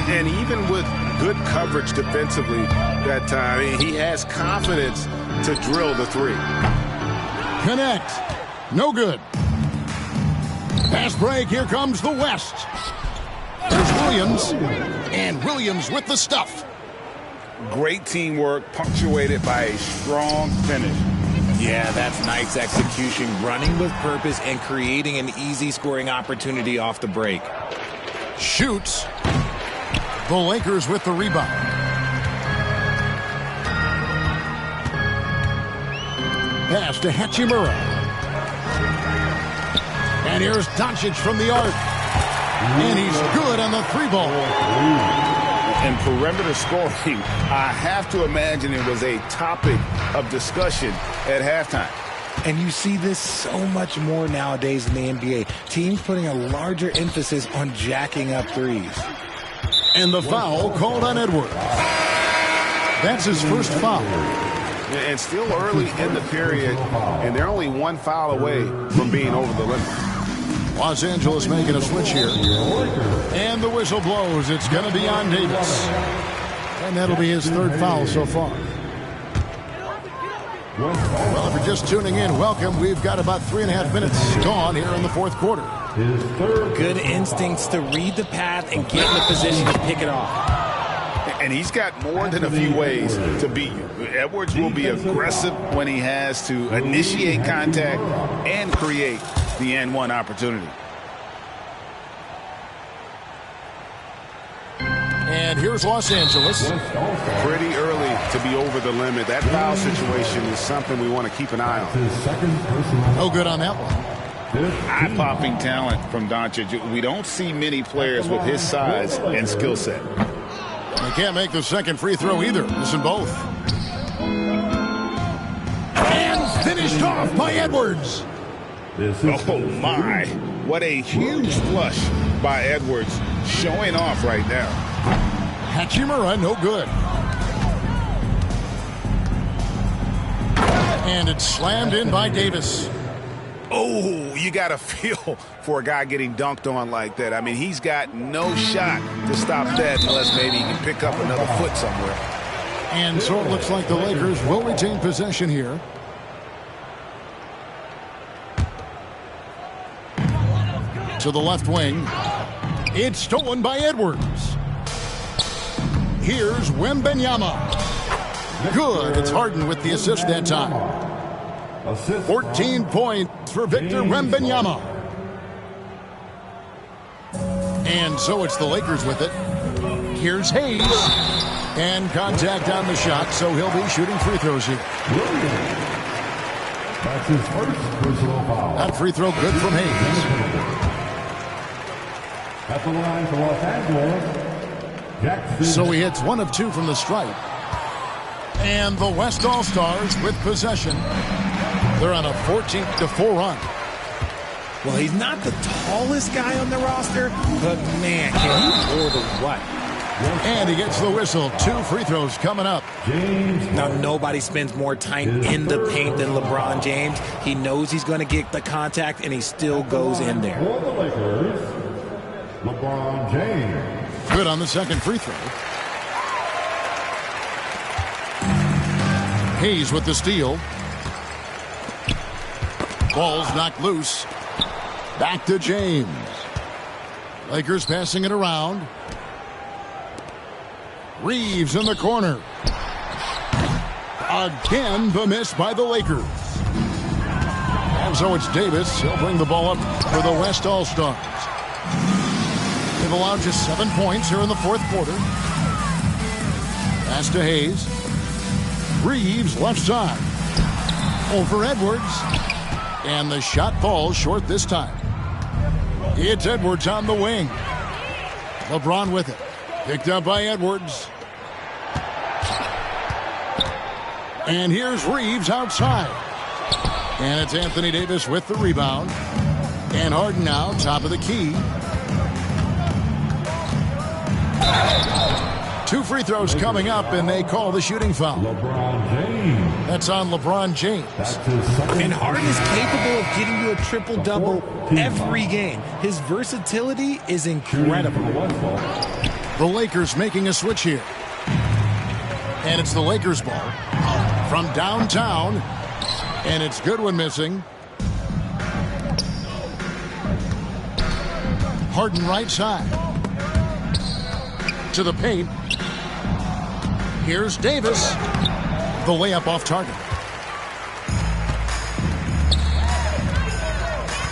And even with good coverage defensively that time, he has confidence to drill the three. Connect. No good. Pass break. Here comes the West. There's Williams. And Williams with the stuff. Great teamwork punctuated by a strong finish. Yeah, that's nice execution, running with purpose and creating an easy scoring opportunity off the break. Shoots. The Lakers with the rebound. Pass to Hachimura. And here's Doncic from the arc. And he's good on the three ball. And perimeter scoring, I have to imagine it was a topic of discussion at halftime. And you see this so much more nowadays in the NBA. Teams putting a larger emphasis on jacking up threes. And the foul called on Edwards. That's his first foul. And still early in the period, and they're only one foul away from being over the limit. Los Angeles making a switch here. And the whistle blows. It's going to be on Davis. And that'll be his third foul so far. Well, if you're just tuning in, welcome. We've got about 3.5 minutes gone here in the fourth quarter. Good instincts to read the path and get in the position to pick it off. And he's got more than a few ways to beat you. Edwards will be aggressive when he has to initiate contact and create the and-one opportunity. And here's Los Angeles. Pretty early to be over the limit. That foul situation is something we want to keep an eye on. No good on that one. Eye-popping talent from Doncic. We don't see many players with his size and skill set. They can't make the second free throw either. Missing both. And finished off by Edwards. Oh, my. What a huge flush by Edwards, showing off right now. Hachimura, no good. And it's slammed in by Davis. Oh, you got to feel for a guy getting dunked on like that. I mean, he's got no shot to stop that unless maybe he can pick up another foot somewhere. And so it looks like the Lakers will retain possession here. To the left wing. It's stolen by Edwards. Here's Wembanyama. Good. It's Harden with the assist that time. 14 points for Victor Wembanyama. And so it's the Lakers with it. Here's Hayes. And contact on the shot, so he'll be shooting free throws here. That's his first personal foul. That free throw good from Hayes. At the line for Los Angeles, Jackson. So he hits 1 of 2 from the stripe. And the West All-Stars with possession. They're on a 14-4 run. Well, he's not the tallest guy on the roster, but man, can he hold the what? And he gets the whistle. 2 free throws coming up. Now, nobody spends more time in the paint than LeBron James. He knows he's going to get the contact, and he still goes in there. For the Lakers, LeBron James. Good on the second free throw. Hayes with the steal. Ball's knocked loose. Back to James. Lakers passing it around. Reeves in the corner. Again, the miss by the Lakers. And so it's Davis. He'll bring the ball up for the West All-Stars. They've allowed just 7 points here in the fourth quarter. Pass to Hayes. Reeves left side. Over Edwards. And the shot falls short this time. It's Edwards on the wing. LeBron with it. Picked up by Edwards. And here's Reeves outside. And it's Anthony Davis with the rebound. And Harden now, top of the key. 2 free throws coming up, and they call the shooting foul. LeBron James. That's on LeBron James. And Harden is capable of getting you a triple-double every game. His versatility is incredible. The Lakers making a switch here. And it's the Lakers ball from downtown. And it's Goodwin missing. Harden right side. To the paint. Here's Davis. The layup off target.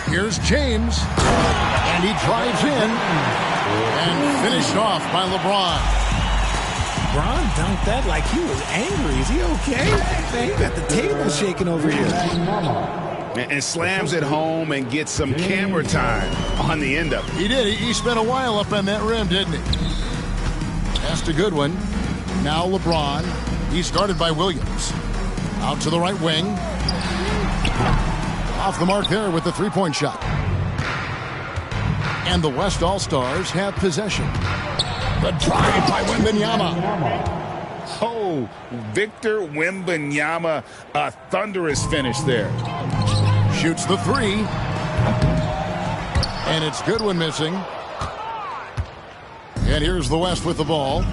Here's James. And he drives in. And finished off by LeBron. LeBron dunked that like he was angry. Is he okay? Man, you got the table shaking over here. And slams it home and gets some camera time on the end of it. He did. He spent a while up on that rim, didn't he? Pass to Goodwin. Now LeBron. He's guarded by Williams. Out to the right wing. Off the mark there with the three-point shot. And the West All-Stars have possession. The drive by Wembanyama. Oh, Victor Wembanyama, a thunderous finish there. Shoots the three. And it's Goodwin missing. And here's the West with the ball.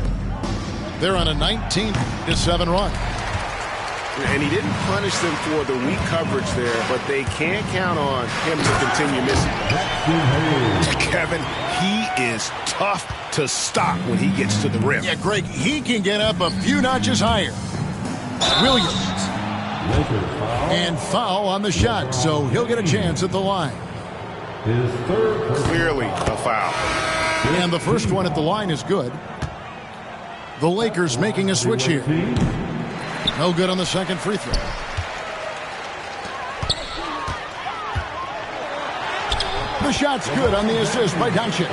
They're on a 19-7 run. And he didn't punish them for the weak coverage there, but they can't count on him to continue missing. Kevin, he is tough to stop when he gets to the rim. Yeah, Greg, he can get up a few notches higher. Williams. And foul on the shot, so he'll get a chance at the line. Clearly a foul. And the first one at the line is good. The Lakers making a switch here. No good on the second free throw. The shot's good on the assist by Doncic.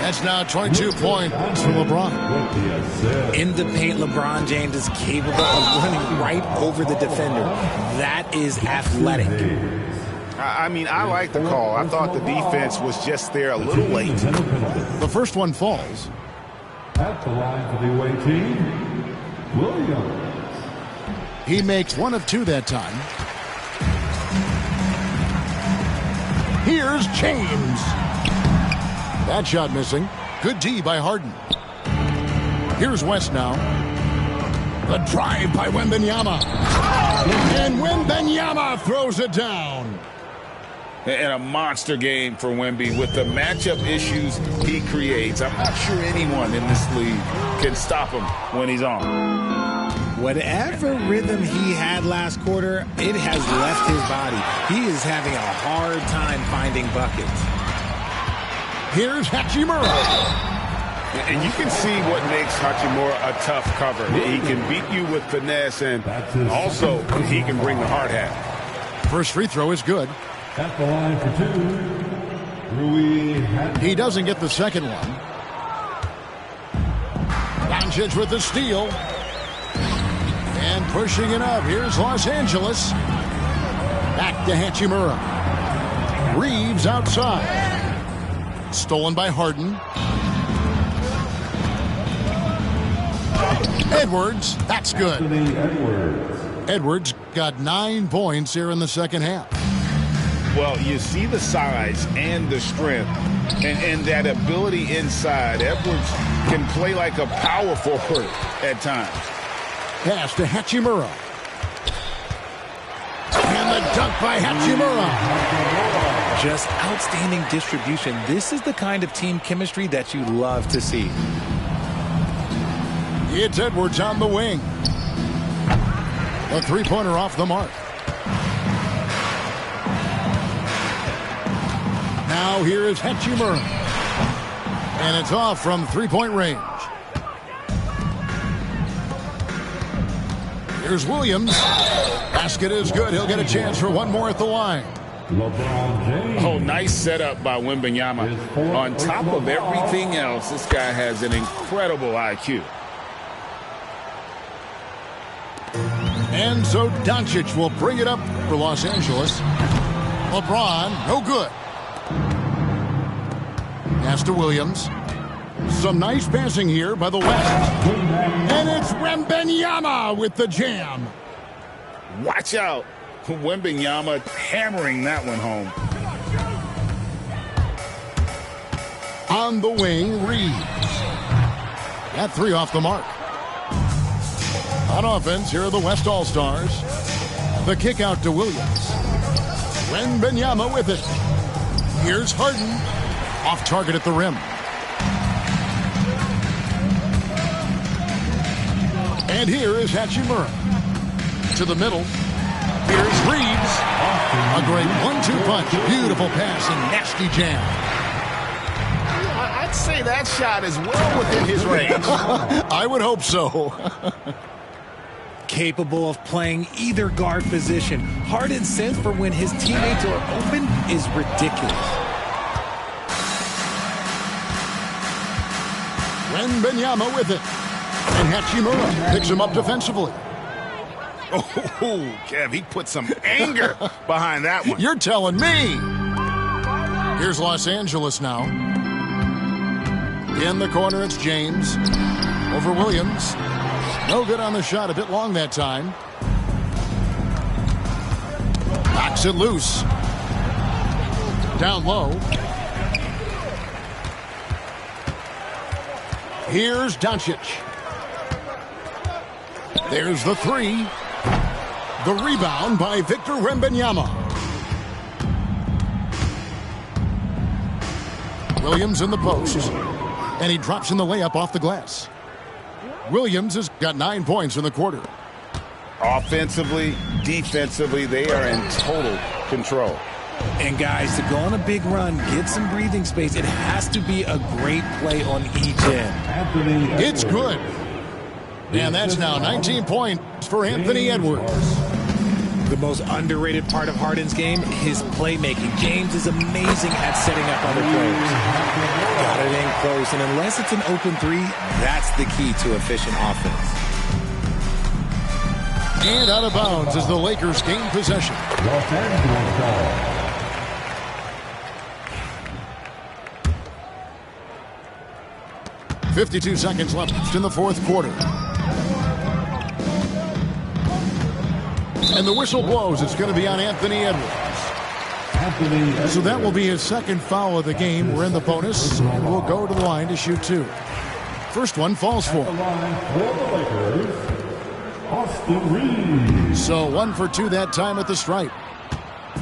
That's now 22 points for LeBron. In the paint, LeBron James is capable of running right over the defender. That is athletic. I mean, I like the call. I thought the defense was just there a little late. The first one falls. At the line for the away team, Williams. He makes one of two that time. Here's James. That shot missing. Good D by Harden. Here's West now. The drive by Wembanyama. And Wembanyama throws it down. And a monster game for Wemby with the matchup issues he creates. I'm not sure anyone in this league can stop him when he's on. Whatever rhythm he had last quarter, it has left his body. He is having a hard time finding buckets. Here's Hachimura. And you can see what makes Hachimura a tough cover. He can beat you with finesse, and also he can bring the hard hat. First free throw is good. At the line for two, Rui. He doesn't get the second one. Doncic with the steal. And pushing it up. Here's Los Angeles. Back to Hachimura. Reeves outside. Stolen by Harden. Edwards, that's good. Edwards got 9 points here in the second half. Well, you see the size and the strength and that ability inside. Edwards can play like a power forward at times. Pass to Hachimura. And the dunk by Hachimura. Just outstanding distribution. This is the kind of team chemistry that you love to see. It's Edwards on the wing. A three-pointer off the mark. Now here is Hachimura. And it's off from three-point range. Here's Williams. Basket is good. He'll get a chance for one more at the line. Oh, nice setup by Wembanyama. On top of everything else, this guy has an incredible IQ. And so Doncic will bring it up for Los Angeles. LeBron, no good. Pass to Williams. Some nice passing here by the West. And it's Wembanyama with the jam. Watch out. Wembanyama hammering that one home. On the wing, Reeves. That three off the mark. On offense, here are the West All-Stars. The kick out to Williams. Wembanyama with it. Here's Harden. Off target at the rim. And here is Hachimura. To the middle. Here's Reeves. A great 1-2 punch. Beautiful pass and nasty jam. I'd say that shot is well within his range. I would hope so. Capable of playing either guard position. Harden's sense for when his teammates are open is ridiculous. Wembanyama with it. And Hachimura picks him up defensively. Oh, Kev, he put some anger behind that one. You're telling me. Here's Los Angeles now. In the corner, it's James. Over Williams. No good on the shot. A bit long that time. Knocks it loose. Down low. Here's Doncic. There's the three. The rebound by Victor Wembanyama. Williams in the post. And he drops in the layup off the glass. Williams has got 9 points in the quarter. Offensively, defensively, they are in total control. And guys, to go on a big run, get some breathing space, it has to be a great play on each end. It's good. And that's now 19 points for Anthony Edwards. The most underrated part of Harden's game, his playmaking. James is amazing at setting up other players. Got it in close, and unless it's an open three, that's the key to efficient offense. And out of bounds as the Lakers gain possession. 52 seconds left in the fourth quarter. And the whistle blows. It's going to be on Anthony Edwards. So that will be his second foul of the game. We're in the bonus, and we'll go to the line to shoot two. First one falls for him. So 1 for 2 that time at the stripe.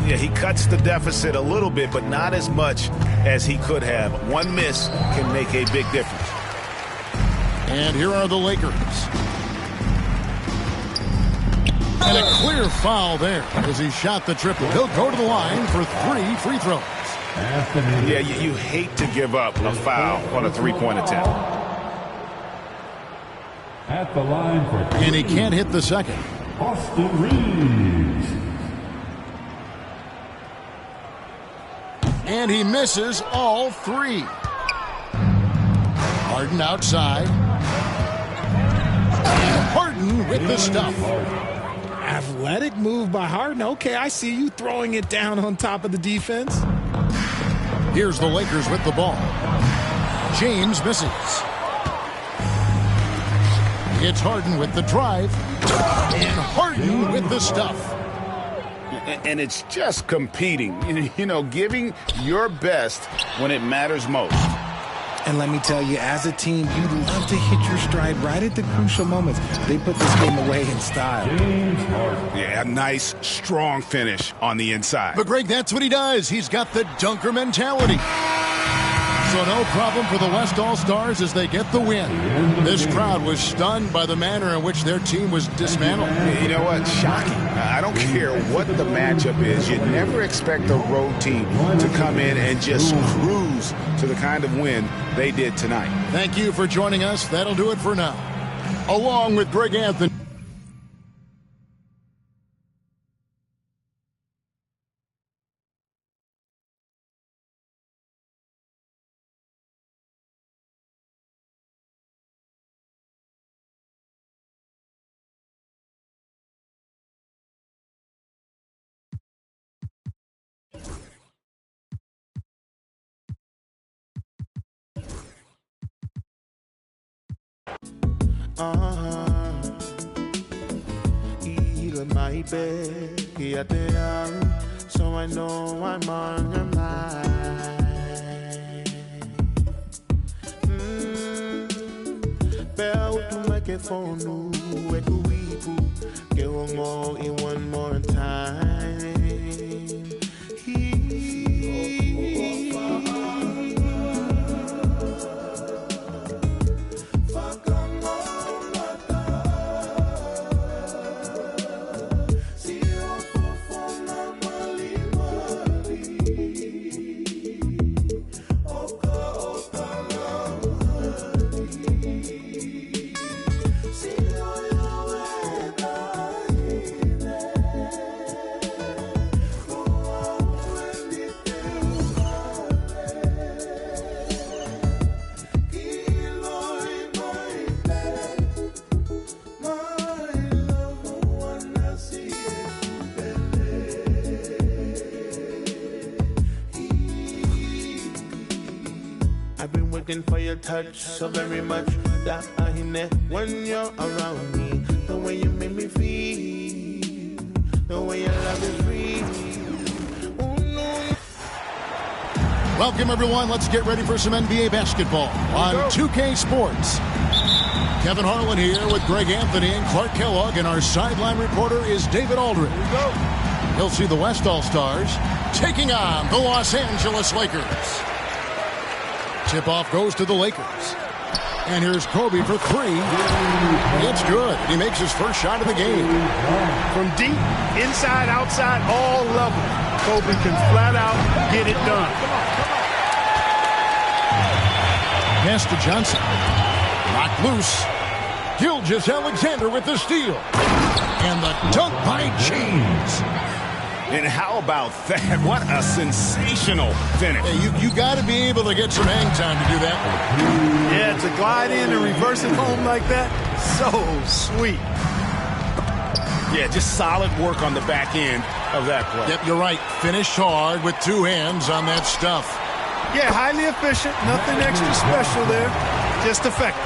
Yeah, he cuts the deficit a little bit, but not as much as he could have. One miss can make a big difference. And here are the Lakers. And a clear foul there as he shot the triple. He'll go to the line for 3 free throws. Yeah, you hate to give up a foul on a three-point attempt. At the line for And he can't hit the second. Austin Reeves. And he misses all 3. Harden outside. And Harden with the stuff. Athletic move by Harden. Okay, I see you throwing it down on top of the defense. Here's the Lakers with the ball. James misses. It's Harden with the drive. And Harden with the stuff. And it's just competing, you know, giving your best when it matters most. And let me tell you, as a team, you love to hit your stride right at the crucial moments. They put this game away in style. Yeah, a nice, strong finish on the inside. But, Greg, that's what he does. He's got the dunker mentality. So no problem for the West All-Stars as they get the win. This crowd was stunned by the manner in which their team was dismantled. You know what? Shocking. I don't care what the matchup is. You never expect a road team to come in and just cruise to the kind of win they did tonight. Thank you for joining us. That'll do it for now. Along with Greg Anthony. My bed, so I know I'm on your mind. Bell to microphone, where do we get one more in one more time? For your touch so very much that I hear when you're around me. The way you make me feel, the way your love is real. Oh, no. Welcome, everyone. Let's get ready for some NBA basketball on 2K Sports. Kevin Harlan here with Greg Anthony and Clark Kellogg, and our sideline reporter is David Aldridge. He'll see the West All-Stars taking on the Los Angeles Lakers. Tip-off goes to the Lakers. And here's Kobe for three. It's good. He makes his first shot of the game. From deep, inside, outside, all levels, Kobe can flat out get it done. Pass to Johnson. Knocked loose. Gilgeous-Alexander with the steal. And the dunk by James. And how about that? What a sensational finish. Hey, you got to be able to get some hang time to do that. Yeah, to glide in and reverse it home like that, so sweet. Yeah, just solid work on the back end of that play. Yep, you're right. Finished hard with two hands on that stuff. Yeah, highly efficient. Nothing extra special there. Just effective.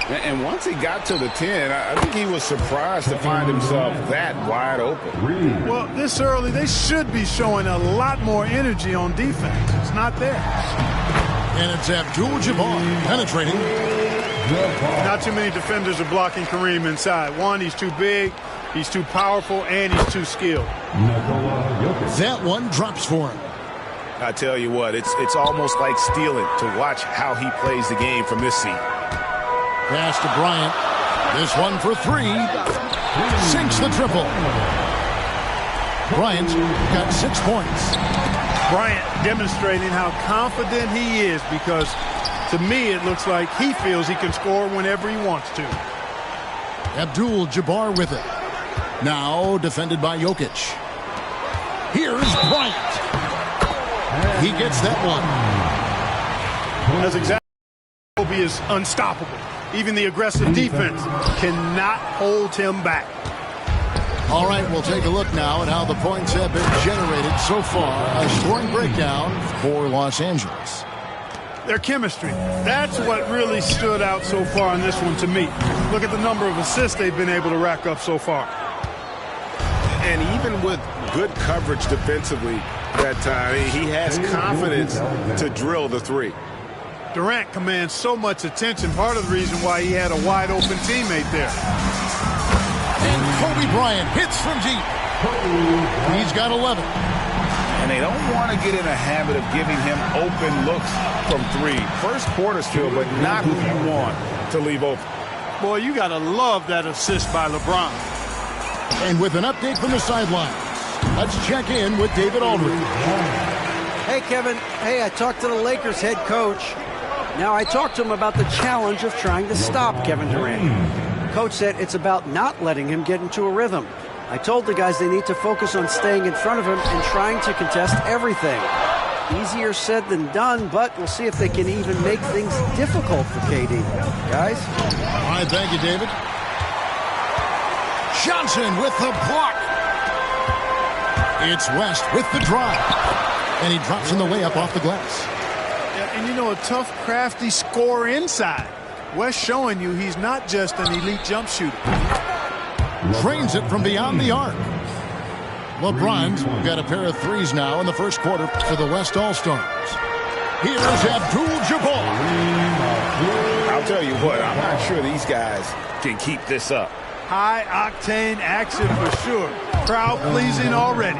And once he got to the 10, I think he was surprised to find himself that wide open. Well, this early, they should be showing a lot more energy on defense. It's not there. And it's Abdul-Jabbar penetrating. Not too many defenders are blocking Kareem inside. One, he's too big, he's too powerful, and he's too skilled. That one drops for him. I tell you what, it's almost like stealing to watch how he plays the game from this seat. Pass to Bryant. This one for three. Sinks the triple. Bryant got 6 points. Bryant demonstrating how confident he is, because to me it looks like he feels he can score whenever he wants to. Abdul-Jabbar with it. Now defended by Jokic. Here's Bryant. He gets that one. That's exactly. Kobe is unstoppable. Even the aggressive defense cannot hold him back. All right, we'll take a look now at how the points have been generated so far. A scoring breakdown for Los Angeles. Their chemistry. That's what really stood out so far in this one to me. Look at the number of assists they've been able to rack up so far. And even with good coverage defensively that time, he has confidence to drill the three. Durant commands so much attention. Part of the reason why he had a wide-open teammate there. And Kobe Bryant hits from deep. He's got 11. And they don't want to get in a habit of giving him open looks from three. First quarter still, but not who you want to leave open. Boy, you got to love that assist by LeBron. And with an update from the sideline, let's check in with David Aldridge. Hey, Kevin. Hey, I talked to the Lakers head coach. Now, I talked to him about the challenge of trying to stop Kevin Durant. Coach said it's about not letting him get into a rhythm. I told the guys they need to focus on staying in front of him and trying to contest everything. Easier said than done, but we'll see if they can even make things difficult for KD. Guys? All right, thank you, David. Johnson with the block. It's West with the drive. And he drops in the way up off the glass. Yeah, and you know, a tough, crafty scorer inside. West showing you he's not just an elite jump shooter. Drains it from beyond the arc. LeBron's got a pair of threes now in the first quarter for the West All-Stars. Here's Abdul-Jabbar. I'll tell you what, I'm not sure these guys can keep this up. High-octane action for sure. Crowd-pleasing already.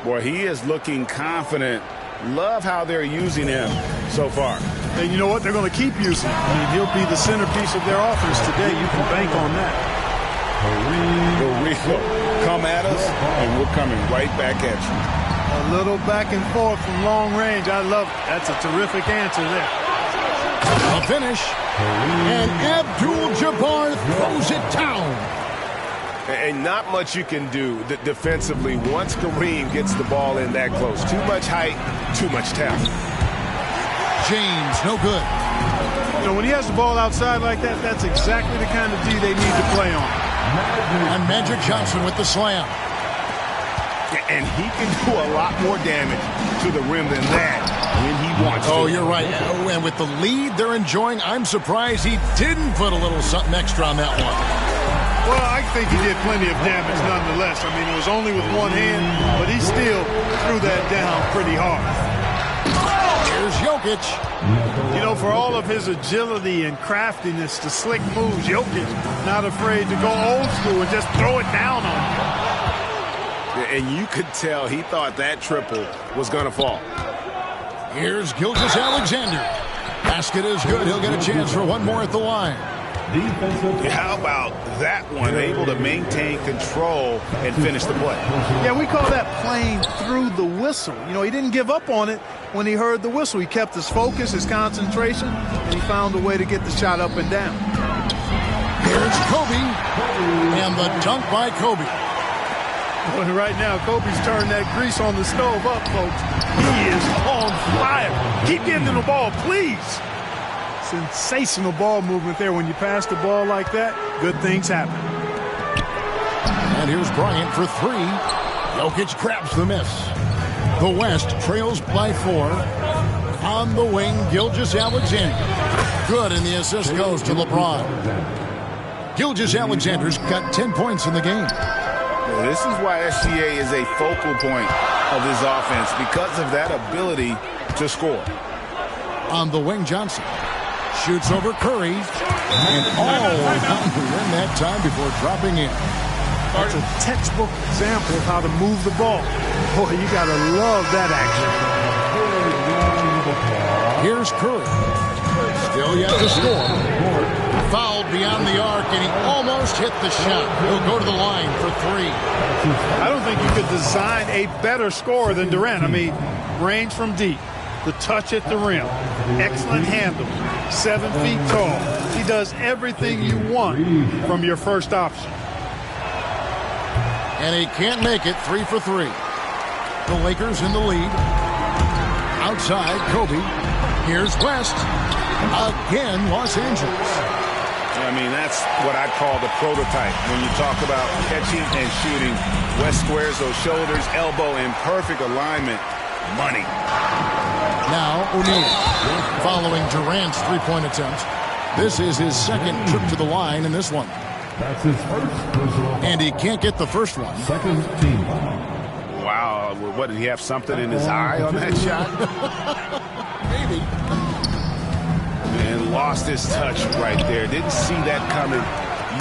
Boy, he is looking confident. Love how they're using him so far. And you know what? They're going to keep using him. I mean, he'll be the centerpiece of their offense today. You can bank on that. Come at us, and we're coming right back at you. A little back and forth from long range. I love it. That's a terrific answer there. A finish. And Abdul-Jabbar throws it down. And not much you can do defensively once Kareem gets the ball in that close. Too much height, too much talent. James, no good. You know, when he has the ball outside like that, that's exactly the kind of D they need to play on. And Magic Johnson with the slam. And he can do a lot more damage to the rim than that when he wants to. Oh, you're right. Oh, and with the lead they're enjoying, I'm surprised he didn't put a little something extra on that one. Well, I think he did plenty of damage nonetheless. I mean, it was only with one hand, but he still threw that down pretty hard. Here's Jokic. You know, for all of his agility and craftiness, the slick moves, Jokic not afraid to go old school and just throw it down on him. And you could tell he thought that triple was going to fall. Here's Gilgeous-Alexander. Basket is good. He'll get a chance for one more at the line. How about that one? Able to maintain control and finish the play. Yeah, we call that playing through the whistle. You know, he didn't give up on it when he heard the whistle. He kept his focus, his concentration, and he found a way to get the shot up and down. Here's Kobe. And the dunk by Kobe. But right now, Kobe's turned that grease on the stove up, folks. He is on fire. Keep getting him the ball, please. Sensational ball movement there. When you pass the ball like that, good things happen. And here's Bryant for three. Jokic grabs the miss. The West trails by 4. On the wing, Gilgeous-Alexander. Good, and the assist goes to LeBron. Gilgeous-Alexander's got 10 points in the game. This is why SGA is a focal point of this offense, because of that ability to score. On the wing, Johnson shoots over Curry. And all down to win that time before dropping in. That's a textbook example of how to move the ball. Boy, you got to love that action. Here's Curry. Still yet to score. Fouled beyond the arc, and he almost hit the shot. He'll go to the line for 3. I don't think you could design a better scorer than Durant. I mean, range from deep, the touch at the rim, excellent handle, 7 feet tall. He does everything you want from your first option. And he can't make it. 3 for 3. The Lakers in the lead. Outside, Kobe. Here's West. Again, Los Angeles. I mean, that's what I call the prototype. When you talk about catching and shooting, West squares those shoulders, elbow in perfect alignment. Money. Now O'Neal, following Durant's three-point attempt. This is his second trip to the line in this one. That's his first personal foul. And he can't get the first one. Second team foul. Wow. What, did he have something in his eye on that shot? Maybe. And lost his touch right there. Didn't see that coming.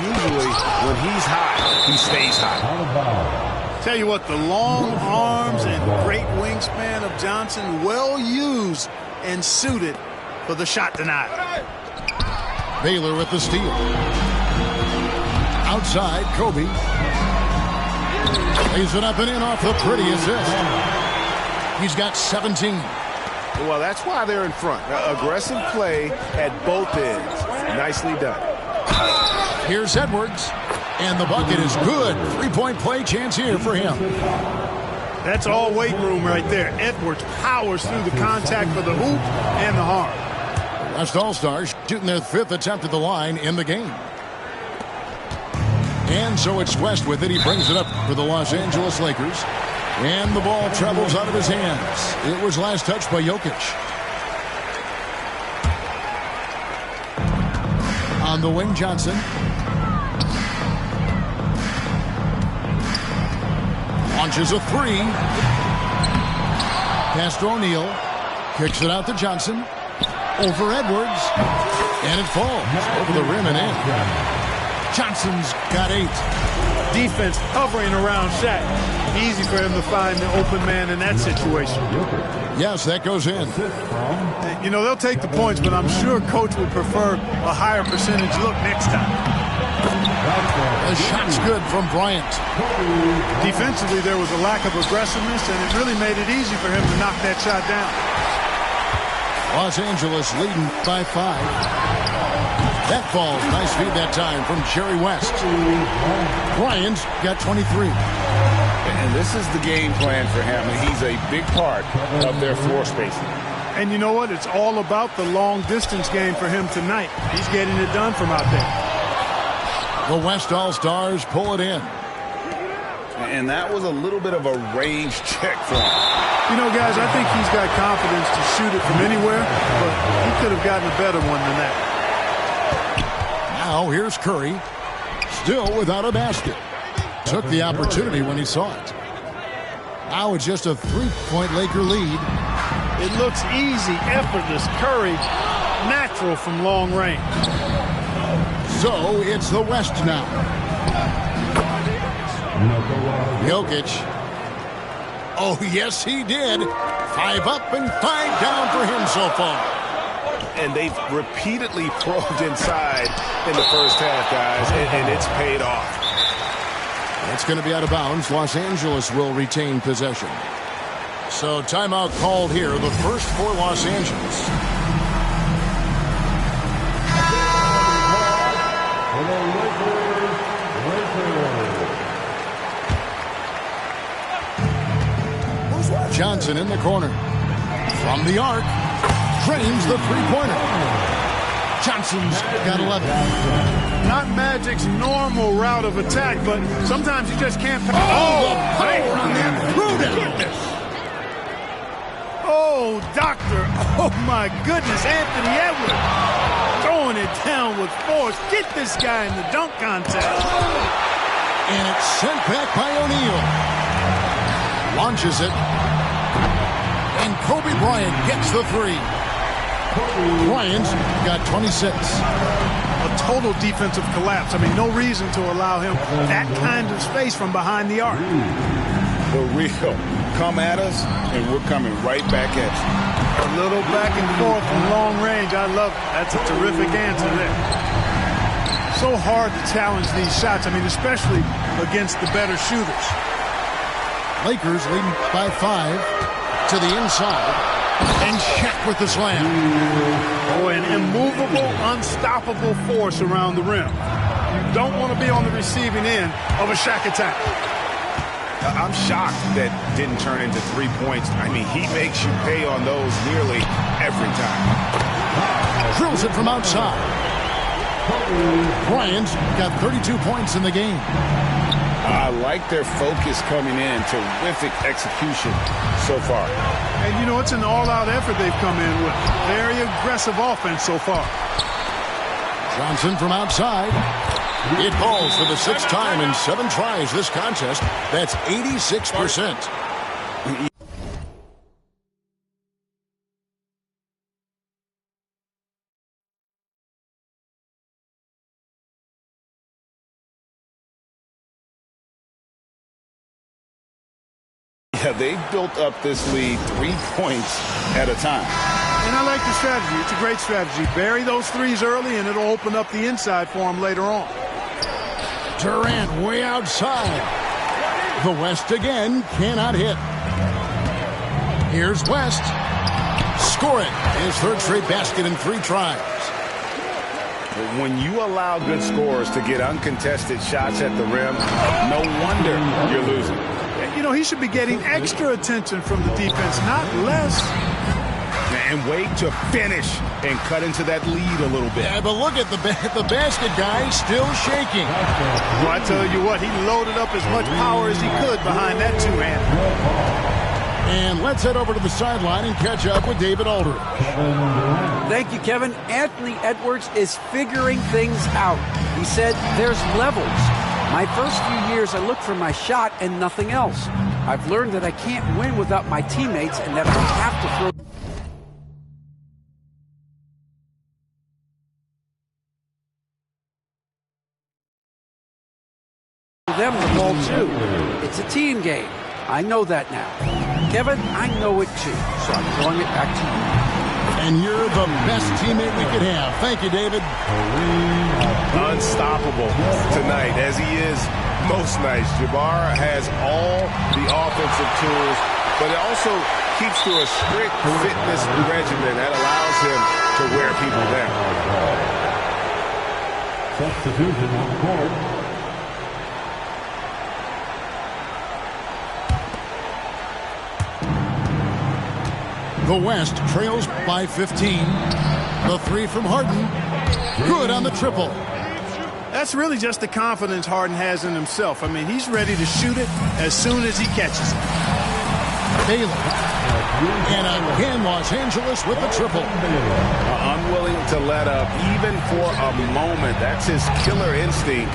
Usually, when he's hot, he stays hot. Tell you what, the long arms and great wingspan of Johnson, well used and suited for the shot tonight. Baylor with the steal. Outside, Kobe. Lays it up and in off the pretty assist. He's got 17. Well, that's why they're in front. Aggressive play at both ends. Nicely done. Here's Edwards. And the bucket is good. Three-point play chance here for him. That's all weight room right there. Edwards powers through the contact for the hoop and the harm. West All-Stars shooting their fifth attempt at the line in the game. And so it's West with it. He brings it up for the Los Angeles Lakers. And the ball travels out of his hands. It was last touched by Jokic. On the wing, Johnson. Launches a three. Pass to O'Neal. Kicks it out to Johnson. Over Edwards. And it falls over the rim and in. Johnson's got 8. Defense hovering around Shaq. Easy for him to find the open man in that situation. Yes, that goes in. You know, they'll take the points, but I'm sure coach would prefer a higher percentage look next time. The shot's good from Bryant. Defensively, there was a lack of aggressiveness, and it really made it easy for him to knock that shot down. Los Angeles leading by 5. That falls. Nice feed that time from Jerry West. Bryant's got 23. And this is the game plan for him. And he's a big part of their floor spacing. And you know what? It's all about the long-distance game for him tonight. He's getting it done from out there. The West All-Stars pull it in. And that was a little bit of a range check for him. You know, guys, I think he's got confidence to shoot it from anywhere, but he could have gotten a better one than that. Now here's Curry, still without a basket. Took the opportunity when he saw it. Now it's just a 3-point Laker lead. It looks easy, effortless. Curry, natural from long range. So it's the West now. Jokic. Oh, yes, he did. 5 up and 5 down for him so far. And they've repeatedly probed inside in the first half, guys, and it's paid off. It's going to be out of bounds. Los Angeles will retain possession. So timeout called here, the first for Los Angeles. Johnson in the corner. From the arc. Drains the three-pointer. Johnson's got 11. Not Magic's normal route of attack, but sometimes you just can't. The power on that throw-down. Oh, doctor. Oh, my goodness. Anthony Edwards throwing it down with force. Get this guy in the dunk contest. And it's sent back by O'Neal. Launches it. And Kobe Bryant gets the 3. Bryant got 26. A total defensive collapse. I mean, no reason to allow him that kind of space from behind the arc. For real. Come at us, and we're coming right back at you. A little back and forth from long range. I love it. That's a terrific answer there. So hard to challenge these shots. I mean, especially against the better shooters. Lakers leading by 5 to the inside. And Shaq with the slam. Oh, an immovable, unstoppable force around the rim. You don't want to be on the receiving end of a Shaq attack. I'm shocked that didn't turn into 3 points. I mean, he makes you pay on those nearly every time. Drills it from outside. Bryant's got 32 points in the game. I like their focus coming in. Terrific execution so far. And, you know, it's an all-out effort they've come in with. Very aggressive offense so far. Johnson from outside. It falls for the 6th time in 7 tries this contest. That's 86%. Yeah, they built up this lead 3 points at a time. And I like the strategy. It's a great strategy. Bury those threes early, and it'll open up the inside for them later on. Durant way outside. The West again cannot hit. Here's West. Score it. His 3rd straight basket in 3 tries. When you allow good scorers to get uncontested shots at the rim, no wonder you're losing. You know, he should be getting extra attention from the defense, not less. And wait to finish and cut into that lead a little bit. Yeah, but look at the basket guy still shaking. Well, I tell you what, he loaded up as much power as he could behind that 2-hander. And let's head over to the sideline and catch up with David Aldridge. Thank you, Kevin. Anthony Edwards is figuring things out. He said there's levels. My first few years, I looked for my shot and nothing else. I've learned that I can't win without my teammates and that I have to throw them the ball too. It's a team game. I know that now. Kevin, I know it too, so I'm throwing it back to you. And you're the best teammate we could have. Thank you, David. Unstoppable tonight, as he is most nights. Jabbar has all the offensive tools, but it also keeps to a strict fitness regimen that allows him to wear people down. Substitution on the court. The West trails by 15. The 3 from Harden. Good on the triple. That's really just the confidence Harden has in himself. I mean, he's ready to shoot it as soon as he catches it. Baylor. And again, Los Angeles with the triple. Unwilling to let up even for a moment. That's his killer instinct,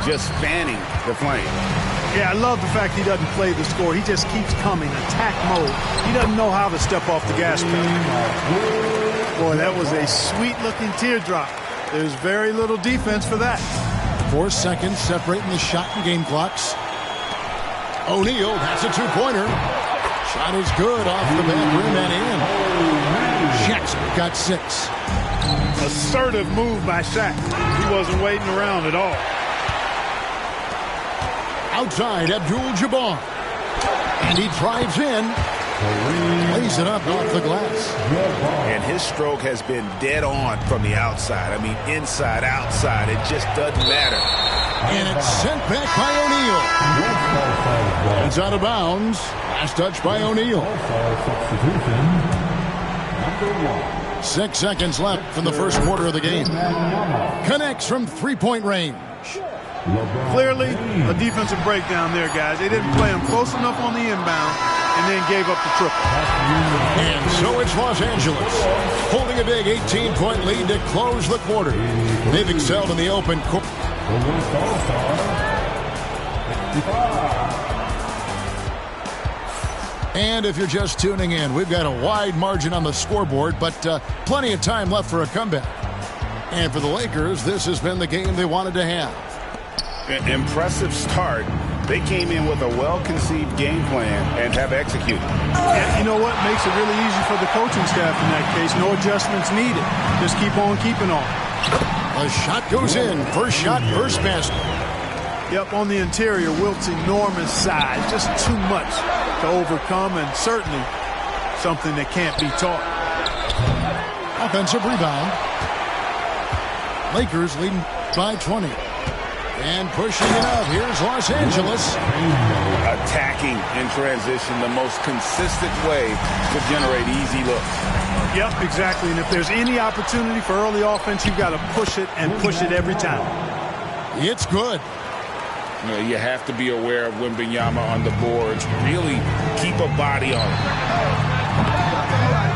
just fanning the flame. Yeah, I love the fact he doesn't play the score. He just keeps coming, attack mode. He doesn't know how to step off the gas pedal. Boy, that was a sweet-looking teardrop. There's very little defense for that. 4 seconds separating the shot and game clocks. O'Neal, that's a 2-pointer. Shot is good off the back rim and in. Jackson got 6. Assertive move by Shaq. He wasn't waiting around at all. Outside, Abdul-Jabbar. And he drives in. Lays it up off the glass. And his stroke has been dead on from the outside. I mean, inside, outside. It just doesn't matter. And it's sent back by O'Neal. It's out of bounds. Last touch by O'Neal. 6 seconds left in the first quarter of the game. Connects from 3-point range. Clearly, a defensive breakdown there, guys. They didn't play him close enough on the inbound and then gave up the triple. And so it's Los Angeles holding a big 18-point lead to close the quarter. They've excelled in the open court. And if you're just tuning in, we've got a wide margin on the scoreboard, but plenty of time left for a comeback. And for the Lakers, this has been the game they wanted to have. Impressive start. They came in with a well-conceived game plan and have executed. And you know what? Makes it really easy for the coaching staff in that case. No adjustments needed. Just keep on keeping on. A shot goes in. First shot, first basket. Yep, on the interior, Wilt's enormous size. Just too much to overcome, and certainly something that can't be taught. Offensive rebound. Lakers leading by 20. And pushing it up. Here's Los Angeles. Attacking in transition, the most consistent way to generate easy looks. Yep, exactly. And if there's any opportunity for early offense, you've got to push it and push it every time. It's good. You have to be aware of Wembanyama on the boards. Really keep a body on him.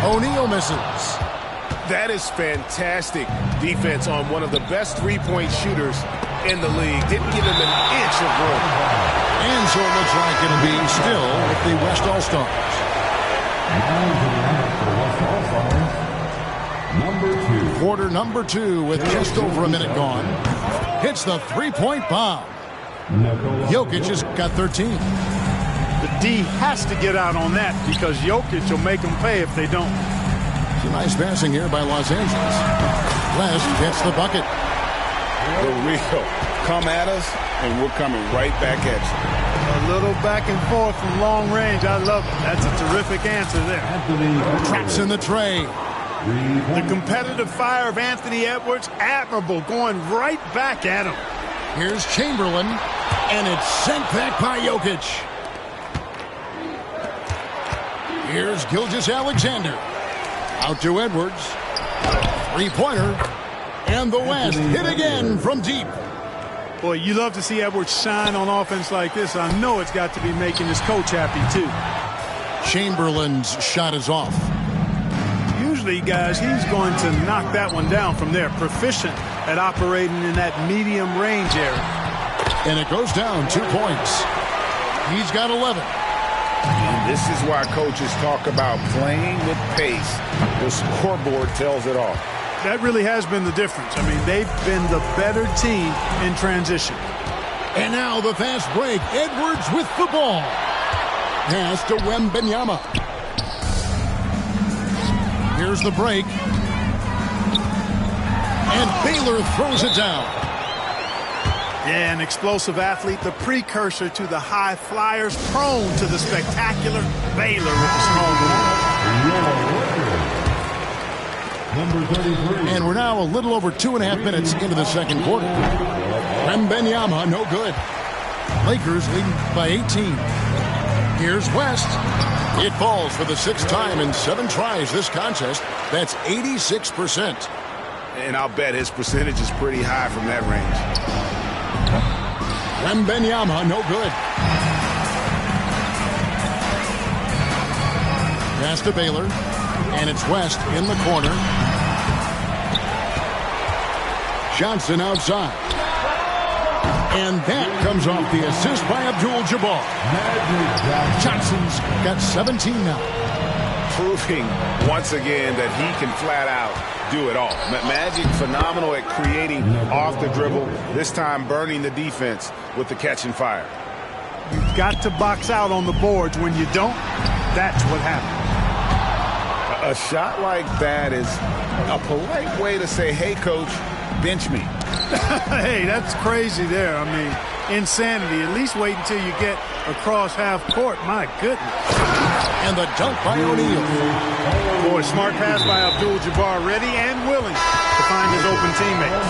O'Neal misses. That is fantastic defense on one of the best three-point shooters in the league. Didn't give him an inch of room. And so it looks like it'll be still with the West All-Stars. Quarter number 2 with just over a minute gone. Hits the three-point bomb. Jokic has got 13. The D has to get out on that because Jokic will make them pay if they don't. Some nice passing here by Los Angeles. West gets the bucket. The real come at us, and we're coming right back at you. A little back and forth from long range. I love it. That's a terrific answer there. Traps in the tray. The competitive fire of Anthony Edwards, admirable, going right back at him. Here's Chamberlain, and it's sent back by Jokic. Here's Gilgeous-Alexander. Out to Edwards. Three-pointer. And the West hit again from deep. Boy, you love to see Edwards shine on offense like this. I know it's got to be making his coach happy, too. Chamberlain's shot is off. Usually, guys, he's going to knock that one down from there. Proficient at operating in that medium range area. And it goes down 2 points. He's got 11. And this is why coaches talk about playing with pace. The scoreboard tells it all. That really has been the difference. I mean, they've been the better team in transition. And now the fast break. Edwards with the ball. Pass to Wembanyama. Here's the break. And Baylor throws it down. Yeah, an explosive athlete, the precursor to the high flyers, prone to the spectacular. Baylor with the small ball. And we're now a little over 2.5 minutes into the second quarter. Wembanyama, no good. Lakers leading by 18. Here's West. It falls for the 6th time in 7 tries this contest. That's 86%. And I'll bet his percentage is pretty high from that range. Wembanyama, no good. Pass to Baylor. And it's West in the corner. Johnson outside. And that comes off the assist by Abdul-Jabbar. Johnson's got 17 now. Proving once again that he can flat out do it all. Magic phenomenal at creating off the dribble. This time burning the defense with the catch and fire. You've got to box out on the boards. When you don't, that's what happens. A shot like that is a polite way to say, hey, coach, bench me. Hey, that's crazy there. I mean, insanity. At least wait until you get across half court. My goodness. And the dunk by O'Neal. Boy, smart pass by Abdul-Jabbar, ready and willing to find his open teammates.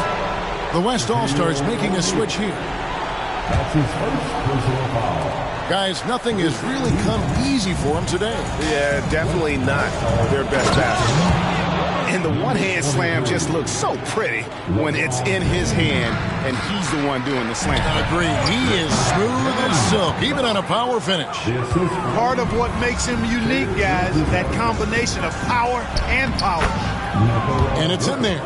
The West All-Stars making a switch here. That's his first personal foul. Guys, nothing has really come easy for him today. Yeah, definitely not their best basket. And the one-hand slam just looks so pretty when it's in his hand and he's the one doing the slam. Agreed. He is smooth as silk, even on a power finish. Part of what makes him unique, guys, that combination of power and power. And it's in there.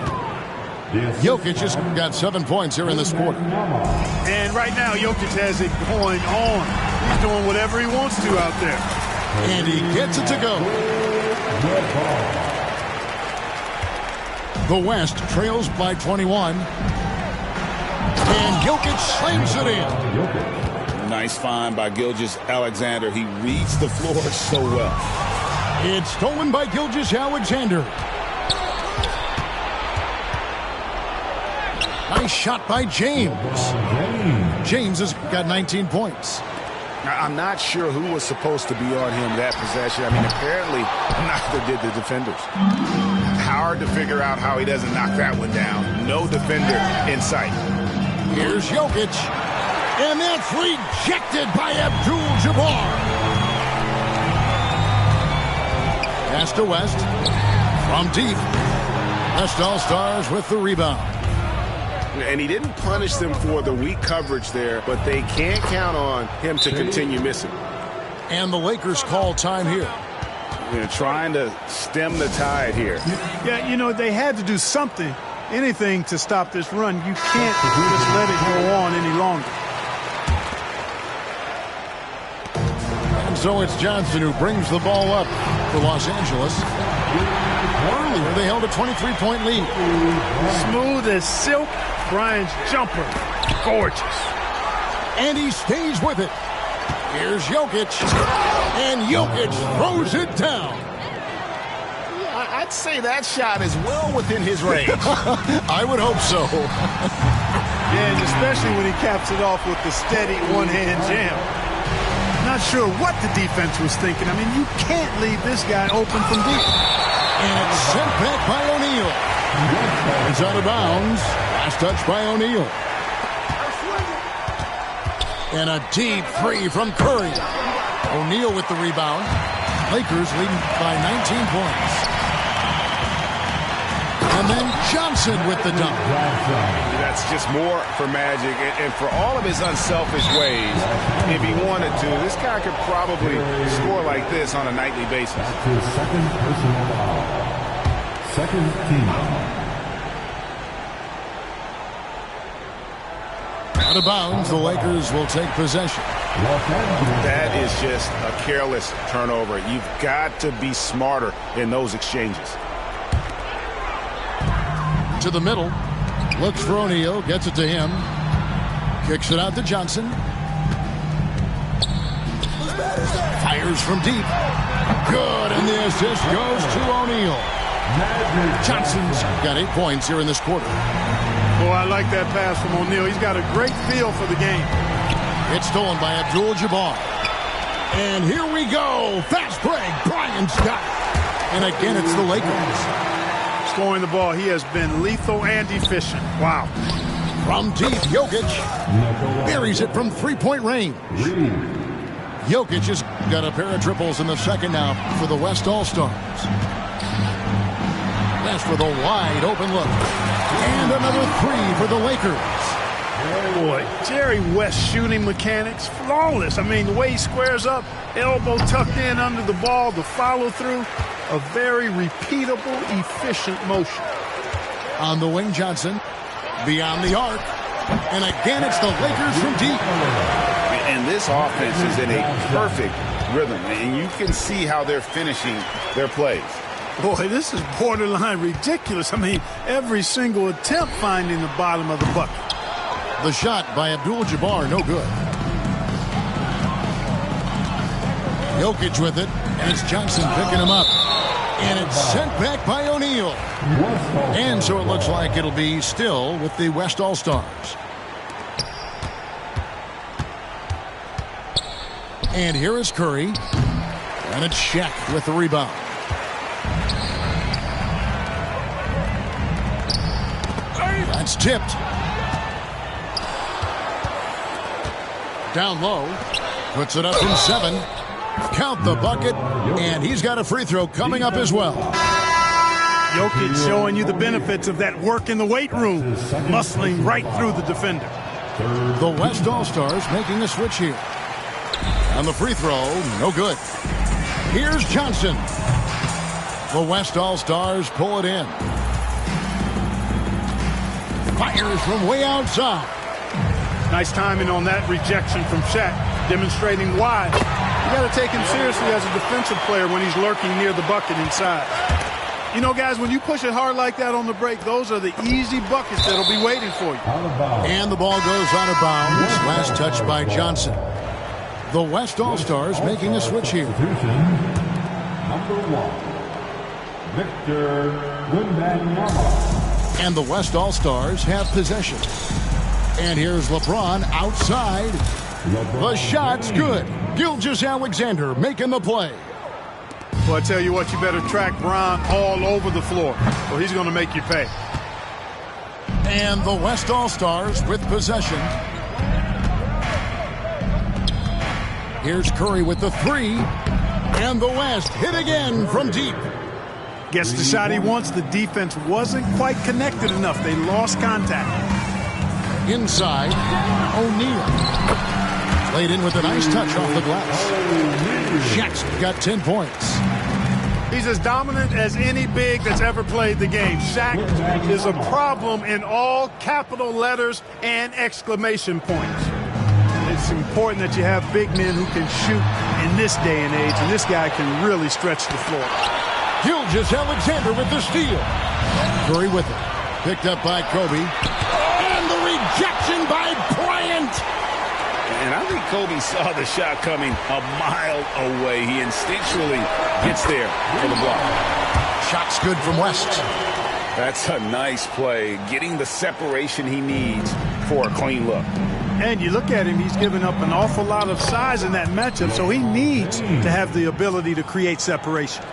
Jokic has got 7 points here in this quarter. And right now, Jokic has it going on. He's doing whatever he wants to out there. And he gets it to go. The West trails by 21. And Jokic slams it in. Nice find by Gilgeous-Alexander. He reads the floor so well. It's stolen by Gilgeous-Alexander. Nice shot by James. James has got 19 points. Now, I'm not sure who was supposed to be on him that possession. I mean, apparently, neither did the defenders. Hard to figure out how he doesn't knock that one down. No defender in sight. Here's Jokic. And that's rejected by Abdul-Jabbar. Pass to West. From deep, West All-Stars with the rebound. And he didn't punish them for the weak coverage there, but they can't count on him to continue missing. And the Lakers call time here. Trying to stem the tide here. Yeah, you know, they had to do something, anything to stop this run. You can't just let it go on any longer. And so it's Johnson who brings the ball up for Los Angeles. Earlier, they held a 23-point lead. Smooth as silk. Bryant's jumper. Gorgeous. And he stays with it. Here's Jokic. And Jokic throws it down. I'd say that shot is well within his range. I would hope so. Yeah, and especially when he caps it off with the steady one-hand jam. Not sure what the defense was thinking. I mean, you can't leave this guy open from deep. And it's sent back by O'Neal. It's out of bounds. Last touch by O'Neal. And a deep three from Curry. O'Neal with the rebound. Lakers leading by 19 points. And then Johnson with the dunk. That's just more for Magic. And for all of his unselfish ways, if he wanted to, this guy could probably score like this on a nightly basis. That's his second personal foul. Second team. Out of bounds, the Lakers will take possession. That is just a careless turnover. You've got to be smarter in those exchanges. To the middle. Looks for O'Neal. Gets it to him. Kicks it out to Johnson. Fires from deep. Good, and the assist goes to O'Neal. Johnson's got 8 points here in this quarter. Boy, I like that pass from O'Neal. He's got a great feel for the game. It's stolen by Abdul-Jabbar. And here we go. Fast break. Bryant's got it. And again, it's the Lakers. Scoring the ball, he has been lethal and efficient. Wow. From deep, Jokic buries it from three-point range. Jokic has got a pair of triples in the second now for the West All-Stars. That's for the wide open look. And another three for the Lakers. Oh boy, Jerry West shooting mechanics, flawless. I mean, the way he squares up, elbow tucked in under the ball, the follow through, a very repeatable, efficient motion. On the wing, Johnson, beyond the arc. And again, it's the Lakers from deep. And this offense is in a perfect rhythm, and you can see how they're finishing their plays. Boy, this is borderline ridiculous. I mean, every single attempt finding the bottom of the bucket. The shot by Abdul-Jabbar, no good. Jokic with it, and it's Johnson picking him up. And it's sent back by O'Neal. And so it looks like it'll be still with the West All-Stars. And here is Curry. And it's Shaq with the rebound. That's tipped. Down low. Puts it up from 7. Count the bucket. And he's got a free throw coming up as well. Jokic showing you the benefits of that work in the weight room. Muscling right through the defender. The West All-Stars making a switch here. And the free throw, no good. Here's Johnson. The West All-Stars pull it in. Fires from way outside. Nice timing on that rejection from Shaq, demonstrating why. You got to take him seriously as a defensive player when he's lurking near the bucket inside. You know, guys, when you push it hard like that on the break, those are the easy buckets that'll be waiting for you. And the ball goes out of bounds. Last touch by Johnson. The West All-Stars making a switch here. Number 1, Victor Wembanyama. And the West All-Stars have possession. And here's LeBron outside. The shot's good. Gilgeous-Alexander making the play. Well, I tell you what, you better track Bron all over the floor, or he's going to make you pay. And the West All-Stars with possession. Here's Curry with the 3. And the West hit again from deep. Gets the shot he wants. The defense wasn't quite connected enough. They lost contact. Inside, O'Neal. Played in with a nice touch off the glass. Shaq's got 10 points. He's as dominant as any big that's ever played the game. Shaq is a problem in all capital letters and exclamation points. It's important that you have big men who can shoot in this day and age, and this guy can really stretch the floor. Gilgeous-Alexander with the steal. Curry with it. Picked up by Kobe. And the rejection by Bryant. And I think Kobe saw the shot coming a mile away. He instinctually gets there for the block. Shot's good from West. That's a nice play, getting the separation he needs for a clean look. And you look at him, he's given up an awful lot of size in that matchup, so he needs to have the ability to create separation.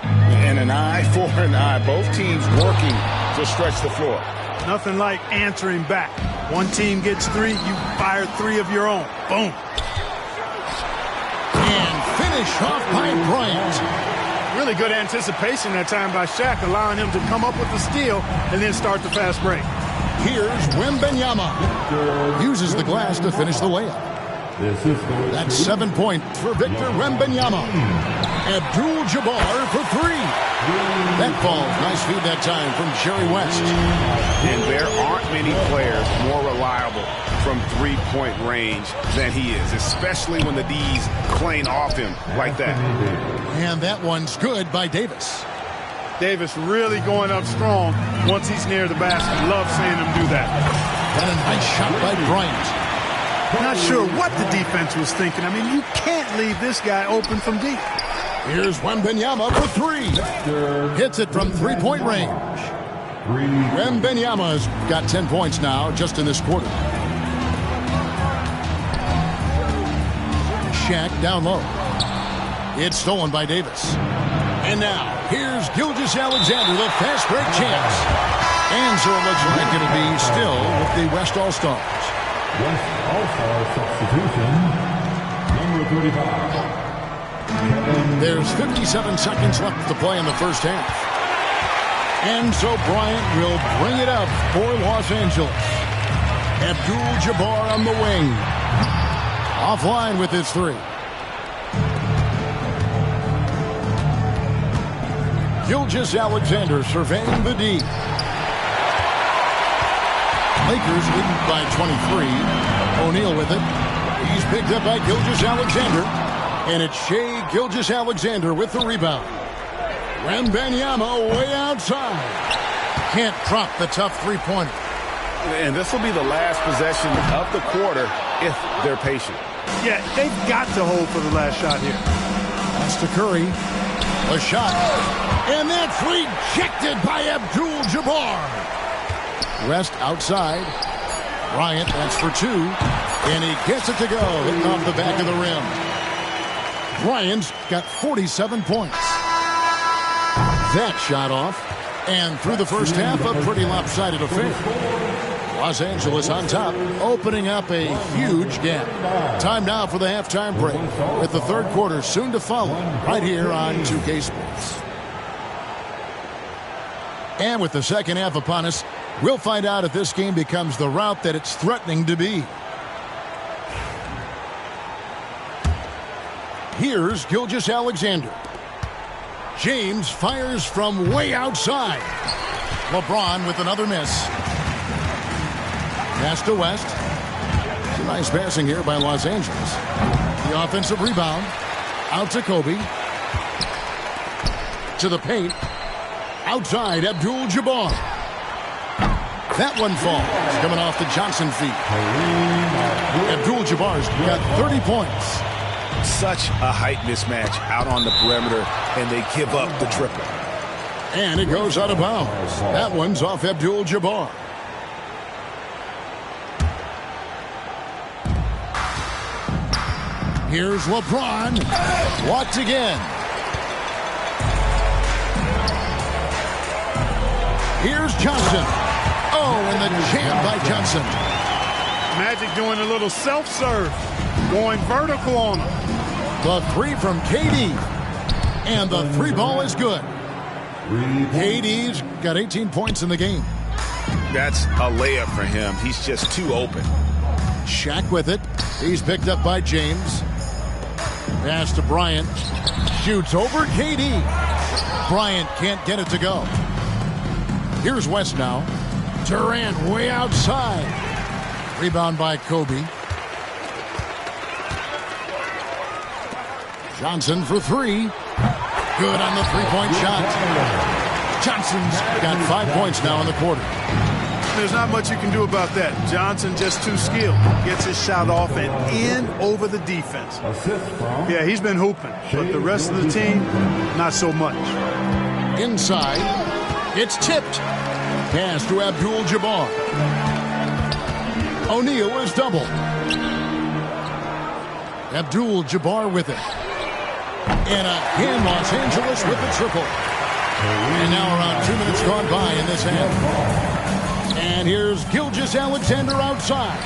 And an eye for an eye. Both teams working to stretch the floor. Nothing like answering back. One team gets 3, you fire 3 of your own. Boom. And finish off by Bryant. Really good anticipation that time by Shaq, allowing him to come up with the steal and then start the fast break. Here's Wembanyama. Uses the glass to finish the layup. That's 7 points for Victor Wembanyama. Abdul-Jabbar for 3. That falls. Nice feed that time from Jerry West. And there aren't many players more reliable from three-point range than he is, especially when the D's playing off him like that. And that one's good by Davis. Davis really going up strong once he's near the basket. Love seeing him do that. And a nice shot by Bryant. Not sure what the defense was thinking. I mean, you can't leave this guy open from deep. Here's Wembanyama for 3. Hits it from three-point range. Wembanyama's got 10 points now just in this quarter. Shaq down low. It's stolen by Davis. And now, here's Gilgeous-Alexander, the fast break chance. And so it looks like it'll be still with the West All-Stars. West All-Star substitution, number 35. There's 57 seconds left to play in the first half. And so Bryant will bring it up for Los Angeles. Abdul-Jabbar on the wing. Offline with his 3. Gilgeous-Alexander surveying the D. Lakers leading by 23. O'Neal with it. He's picked up by Gilgeous-Alexander. And it's Shai Gilgeous-Alexander with the rebound. Wembanyama way outside. Can't drop the tough three-pointer. And this will be the last possession of the quarter if they're patient. Yeah, they've got to hold for the last shot here. That's to Curry. A shot. And that's rejected by Abdul-Jabbar. West outside. Bryant, that's for 2. And he gets it to go, hitting off the back of the rim. Bryant's got 47 points. That shot off. And through the first half, a pretty lopsided affair. Los Angeles on top, opening up a huge gap. Time now for the halftime break, with the third quarter soon to follow, right here on 2K Sports. And with the second half upon us, we'll find out if this game becomes the route that it's threatening to be. Here's Gilgeous-Alexander. James fires from way outside. LeBron with another miss. Pass to West. It's a nice passing here by Los Angeles. The offensive rebound. Out to Kobe. To the paint. Outside, Abdul-Jabbar. That one falls. Coming off the Johnson feet. Abdul-Jabbar's got 30 points. Such a height mismatch out on the perimeter, and they give up the triple. And it goes out of bounds. That one's off Abdul-Jabbar. Here's LeBron. Once again. Here's Johnson. Oh, and the jam by Johnson. Magic doing a little self-serve. Going vertical on him. The 3 from KD. And the 3 ball is good. KD's got 18 points in the game. That's a layup for him. He's just too open. Shaq with it. He's picked up by James. Pass to Bryant. Shoots over KD. Bryant can't get it to go. Here's West now. Durant way outside. Rebound by Kobe. Johnson for three. Good on the three-point shot. Johnson's got 5 points now in the quarter. There's not much you can do about that. Johnson just too skilled. Gets his shot off and in over the defense. Yeah, he's been hooping, but the rest of the team, not so much. Inside, it's tipped. Pass to Abdul-Jabbar. O'Neal is double. Abdul-Jabbar with it. And again, Los Angeles with the triple. And now around 2 minutes gone by in this half. And here's Gilgeous-Alexander outside.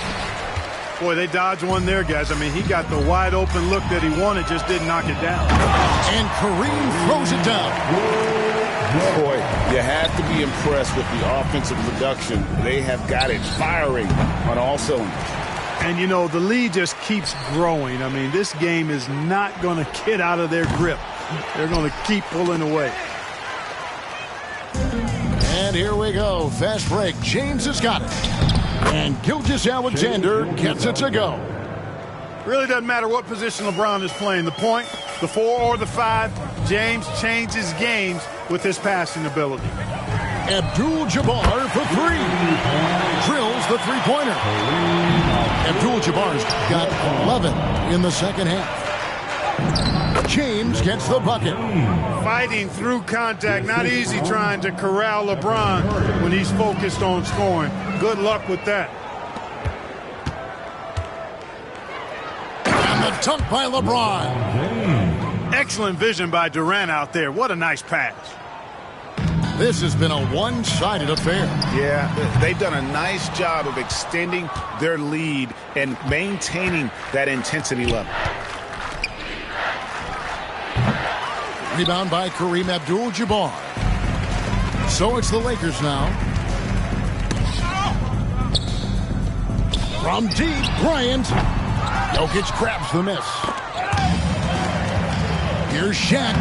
Boy, they dodged one there, guys. I mean, he got the wide open look that he wanted, just didn't knock it down. And Kareem throws it down. Boy, you have to be impressed with the offensive production. They have got it firing on all cylinders. And, you know, the lead just keeps growing. I mean, this game is not going to get out of their grip. They're going to keep pulling away. And here we go. Fast break. James has got it. And Gilgeous-Alexander gets it to go. Really doesn't matter what position LeBron is playing. The point, the 4 or the 5, James changes games with his passing ability. Abdul-Jabbar for three. Drills the three-pointer. Abdul-Jabbar's got 11 in the second half. James gets the bucket. Fighting through contact. Not easy trying to corral LeBron when he's focused on scoring. Good luck with that. And the dunk by LeBron. Excellent vision by Durant out there. What a nice pass. This has been a one-sided affair. Yeah, they've done a nice job of extending their lead and maintaining that intensity level. Rebound by Kareem Abdul-Jabbar. So it's the Lakers now. From deep, Bryant. Jokic grabs the miss. Here's Shaq.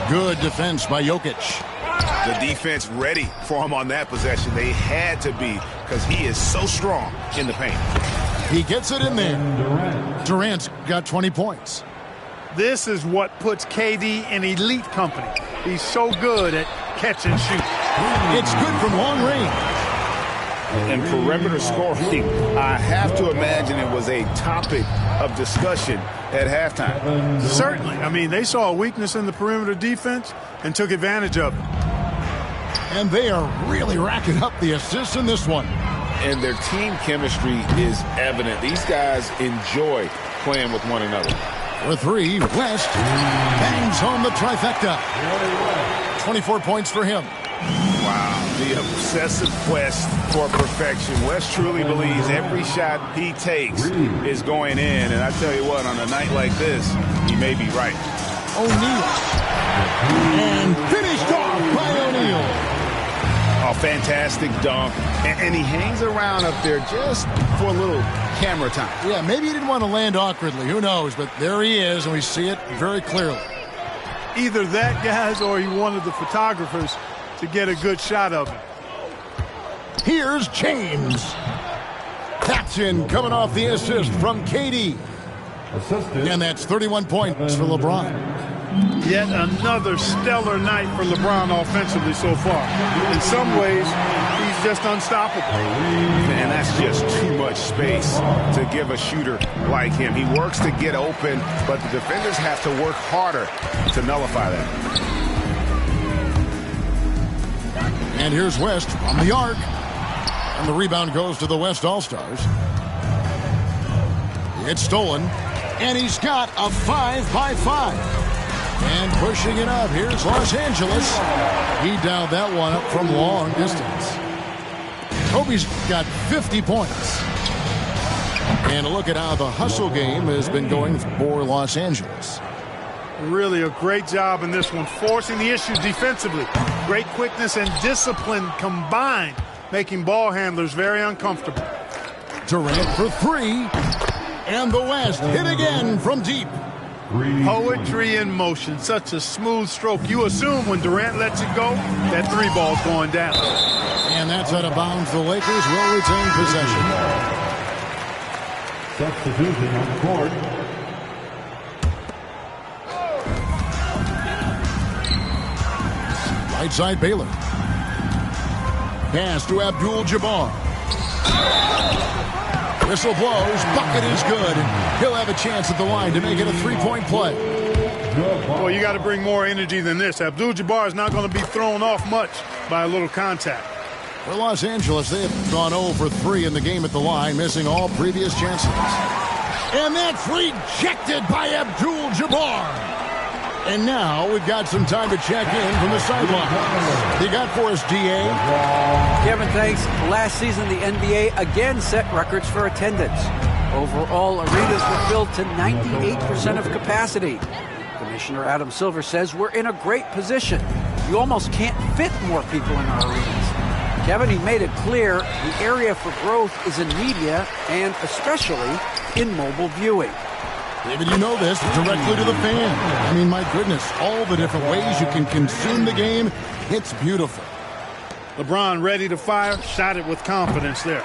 Good defense by Jokic. The defense ready for him on that possession. They had to be because he is so strong in the paint. He gets it in there. Durant's got 20 points. This is what puts KD in elite company. He's so good at catch and shoot. It's good from long range. And perimeter scoring, I have to imagine it was a topic of discussion at halftime. Certainly. I mean, they saw a weakness in the perimeter defense and took advantage of it. And they are really racking up the assists in this one. And their team chemistry is evident. These guys enjoy playing with one another. For three, West bangs home the trifecta. 24 points for him. Wow, the obsessive quest for perfection. West truly believes every shot he takes is going in. And I tell you what, on a night like this, he may be right. O'Neal. And finished off by O'Neal. A fantastic dunk. And he hangs around up there just for a little camera time. Yeah, maybe he didn't want to land awkwardly. Who knows? But there he is, and we see it very clearly. Either that, guys, or he wanted the photographers to get a good shot of him. Here's James. That's in, coming off the assist from KD. And that's 31 points for LeBron. Yet another stellar night for LeBron offensively so far. In some ways, he's just unstoppable. And that's just too much space to give a shooter like him. He works to get open, but the defenders have to work harder to nullify that. And here's West from the arc. And the rebound goes to the West All-Stars. It's stolen. And he's got a 5-by-5. And pushing it up. Here's Los Angeles. He dialed that one up from long distance. Kobe's got 50 points. And look at how the hustle game has been going for Los Angeles. Really a great job in this one, forcing the issue defensively. Great quickness and discipline combined, making ball handlers very uncomfortable. Durant for three. And the West hit again from deep. Poetry in motion. Such a smooth stroke. You assume when Durant lets it go, that three ball's going down. And that's out of bounds. The Lakers will retain possession. Substitution on the court. Right side Baylor. Pass to Abdul-Jabbar. Whistle blows. Bucket is good. And he'll have a chance at the line to make it a three-point play. Well, you got to bring more energy than this. Abdul-Jabbar is not going to be thrown off much by a little contact. For Los Angeles, they have gone 0 for 3 in the game at the line, missing all previous chances. And that's rejected by Abdul-Jabbar. And now we've got some time to check in from the sideline. You got for us, D.A.? Kevin, thanks. Last season, the NBA again set records for attendance. Overall, arenas were filled to 98% of capacity. Commissioner Adam Silver says we're in a great position. You almost can't fit more people in our arenas. Kevin, he made it clear the area for growth is in media and especially in mobile viewing. David, you know this, directly to the fan. I mean, my goodness, all the different ways you can consume the game, it's beautiful. LeBron ready to fire, shot it with confidence there.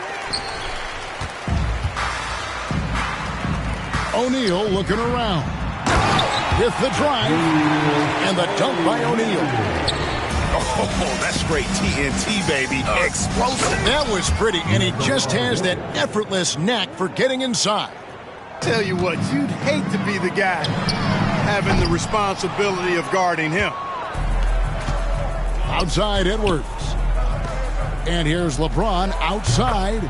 O'Neal looking around. With the drive, and the dunk by O'Neal. Oh, that's great TNT, baby. Explosive. That was pretty, and he just has that effortless knack for getting inside. Tell you what, you'd hate to be the guy having the responsibility of guarding him. Outside Edwards. And here's LeBron outside.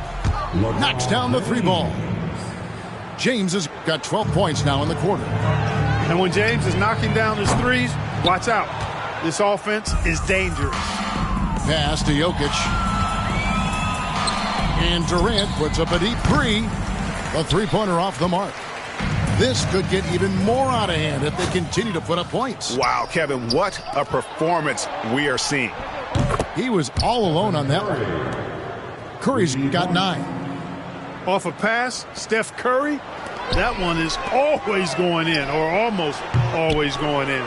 Knocks down the three ball. James has got 12 points now in the quarter. And when James is knocking down his threes, watch out. This offense is dangerous. Pass to Jokic. And Durant puts up a deep three. A three-pointer off the mark. This could get even more out of hand if they continue to put up points. Wow, Kevin, what a performance we are seeing. He was all alone on that one. Curry's got 9. Off a pass, Steph Curry, that one is always going in, or almost always going in.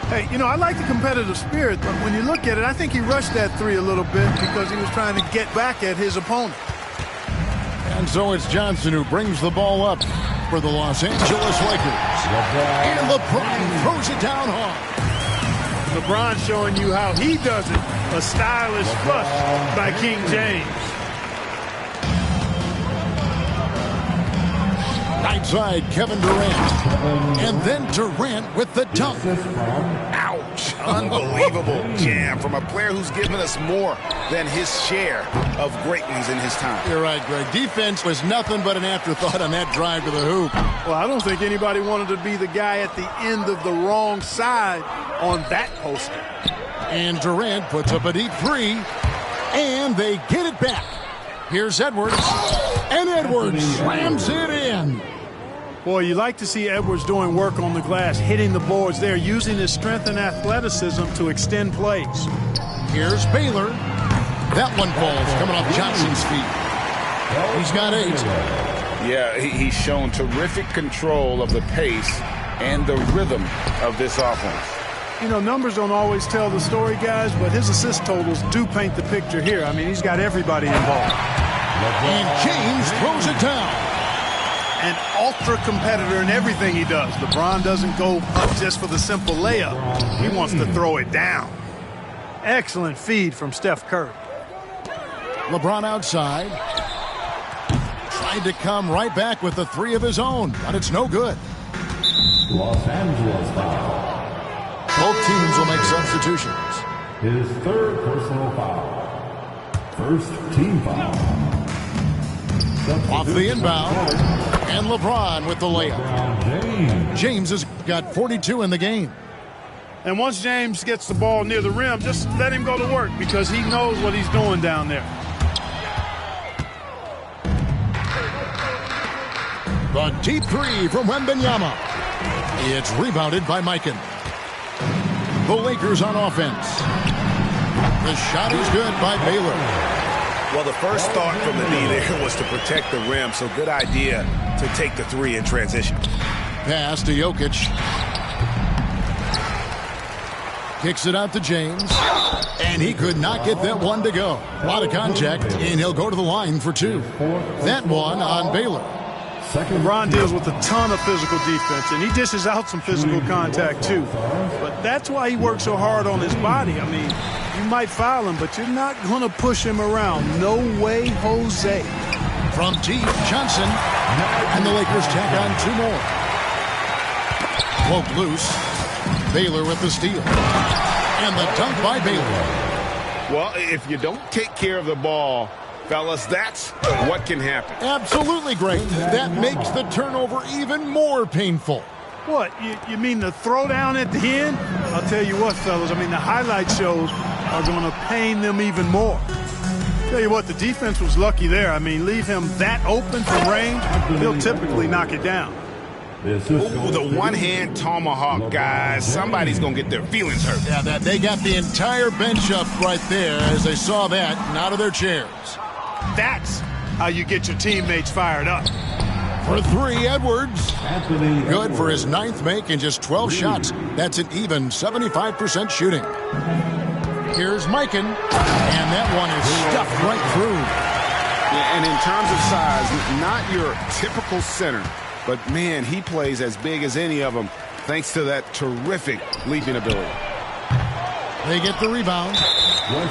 Hey, you know, I like the competitive spirit, but when you look at it, I think he rushed that three a little bit because he was trying to get back at his opponent. And so it's Johnson who brings the ball up for the Los Angeles Lakers. And LeBron throws it down hard. LeBron showing you how he does it. A stylish flush by King James. Right side, Kevin Durant. And then Durant with the dunk. Ouch. Unbelievable jam from a player who's given us more than his share of great ones in his time. You're right, Greg. Defense was nothing but an afterthought on that drive to the hoop. Well, I don't think anybody wanted to be the guy at the end of the wrong side on that poster. And Durant puts up a deep three. And they get it back. Here's Edwards. And Edwards slams it in. Boy, you like to see Edwards doing work on the glass, hitting the boards there, using his strength and athleticism to extend plays. Here's Baylor. That one falls coming off Johnson's feet. He's got 8. Yeah, he's shown terrific control of the pace and the rhythm of this offense. You know, numbers don't always tell the story, guys, but his assist totals do paint the picture here. I mean, he's got everybody involved. And James throws it down. An ultra competitor in everything he does. LeBron doesn't go up just for the simple layup. He wants to throw it down. Excellent feed from Steph Curry. LeBron outside. Tried to come right back with the three of his own, but it's no good. Los Angeles foul. Both teams will make substitutions. His third personal foul. First team foul. Off the inbound. And LeBron with the layup. James has got 42 in the game. And once James gets the ball near the rim, just let him go to work because he knows what he's doing down there. The deep three from Wembanyama. It's rebounded by Mikan. The Lakers on offense. The shot is good by Baylor. Well, the first thought from the D there was to protect the rim, so good idea to take the three in transition. Pass to Jokic. Kicks it out to James. And he could not get that one to go. A lot of contact, and he'll go to the line for two. That one on Baylor. LeBron deals with a ton of physical defense, and he dishes out some physical contact too. But that's why he works so hard on his body. I mean, you might foul him, but you're not going to push him around. No way, Jose. From deep, Johnson. And the Lakers tack on two more. Woke loose. Baylor with the steal. And the dunk by Baylor. Well, if you don't take care of the ball, fellas, that's what can happen. Absolutely great. That makes the turnover even more painful. What, you mean the throwdown at the end? I'll tell you what, fellas, I mean, the highlight shows are going to pain them even more. Tell you what, the defense was lucky there. I mean, leave him that open from range, he'll typically knock it down. Ooh, the one-hand tomahawk, guys. Somebody's going to get their feelings hurt. Yeah, they got the entire bench up right there as they saw that and out of their chairs. That's how you get your teammates fired up. For three, Edwards. Good for his ninth make in just 12 shots. That's an even 75% shooting. Here's Mikan, and that one is stuffed right through. Yeah, and in terms of size, not your typical center. But, man, he plays as big as any of them thanks to that terrific leaping ability. They get the rebound,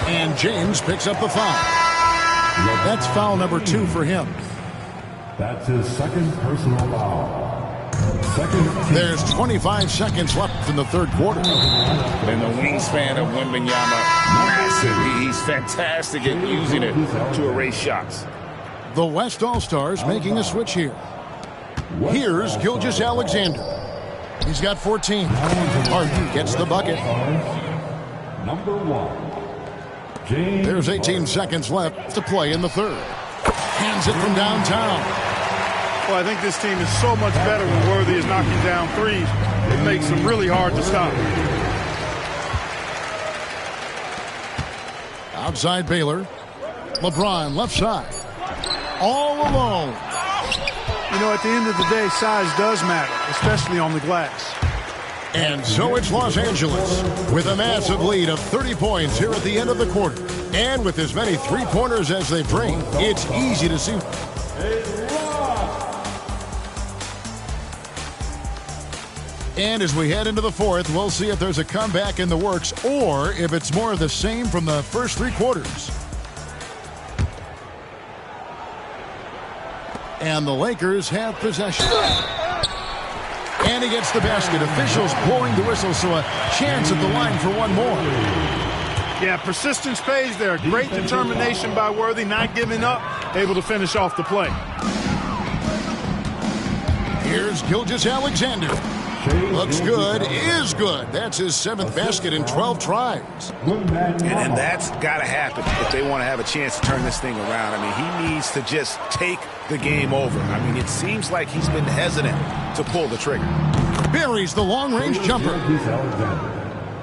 and James picks up the foul. That's foul number 2 for him. That's his second personal foul. There's 25 seconds left in the third quarter. And the wingspan of Wembanyama, massive. He's fantastic at using it to erase shots. The West All-Stars making a switch here. Here's Gilgeous-Alexander. He's got 14. Harden gets the bucket. Number 1. There's 18 seconds left to play in the third. Hands it from downtown. Well, I think this team is so much better when Worthy is knocking down threes. It makes them really hard to stop. Outside Baylor. LeBron left side. All alone. You know, at the end of the day, size does matter, especially on the glass. And so it's Los Angeles with a massive lead of 30 points here at the end of the quarter. And with as many three-pointers as they bring, it's easy to see. And as we head into the fourth, we'll see if there's a comeback in the works or if it's more of the same from the first three quarters. And the Lakers have possession. And he gets the basket. Officials blowing the whistle, so a chance at the line for one more. Yeah, persistence pays there. Great determination by Worthy, not giving up, able to finish off the play. Here's Gilgeous-Alexander. Looks good, is good. That's his 7th basket in 12 tries. And that's got to happen if they want to have a chance to turn this thing around. I mean, he needs to just take the game over. I mean, it seems like he's been hesitant to pull the trigger. Buries the long-range jumper.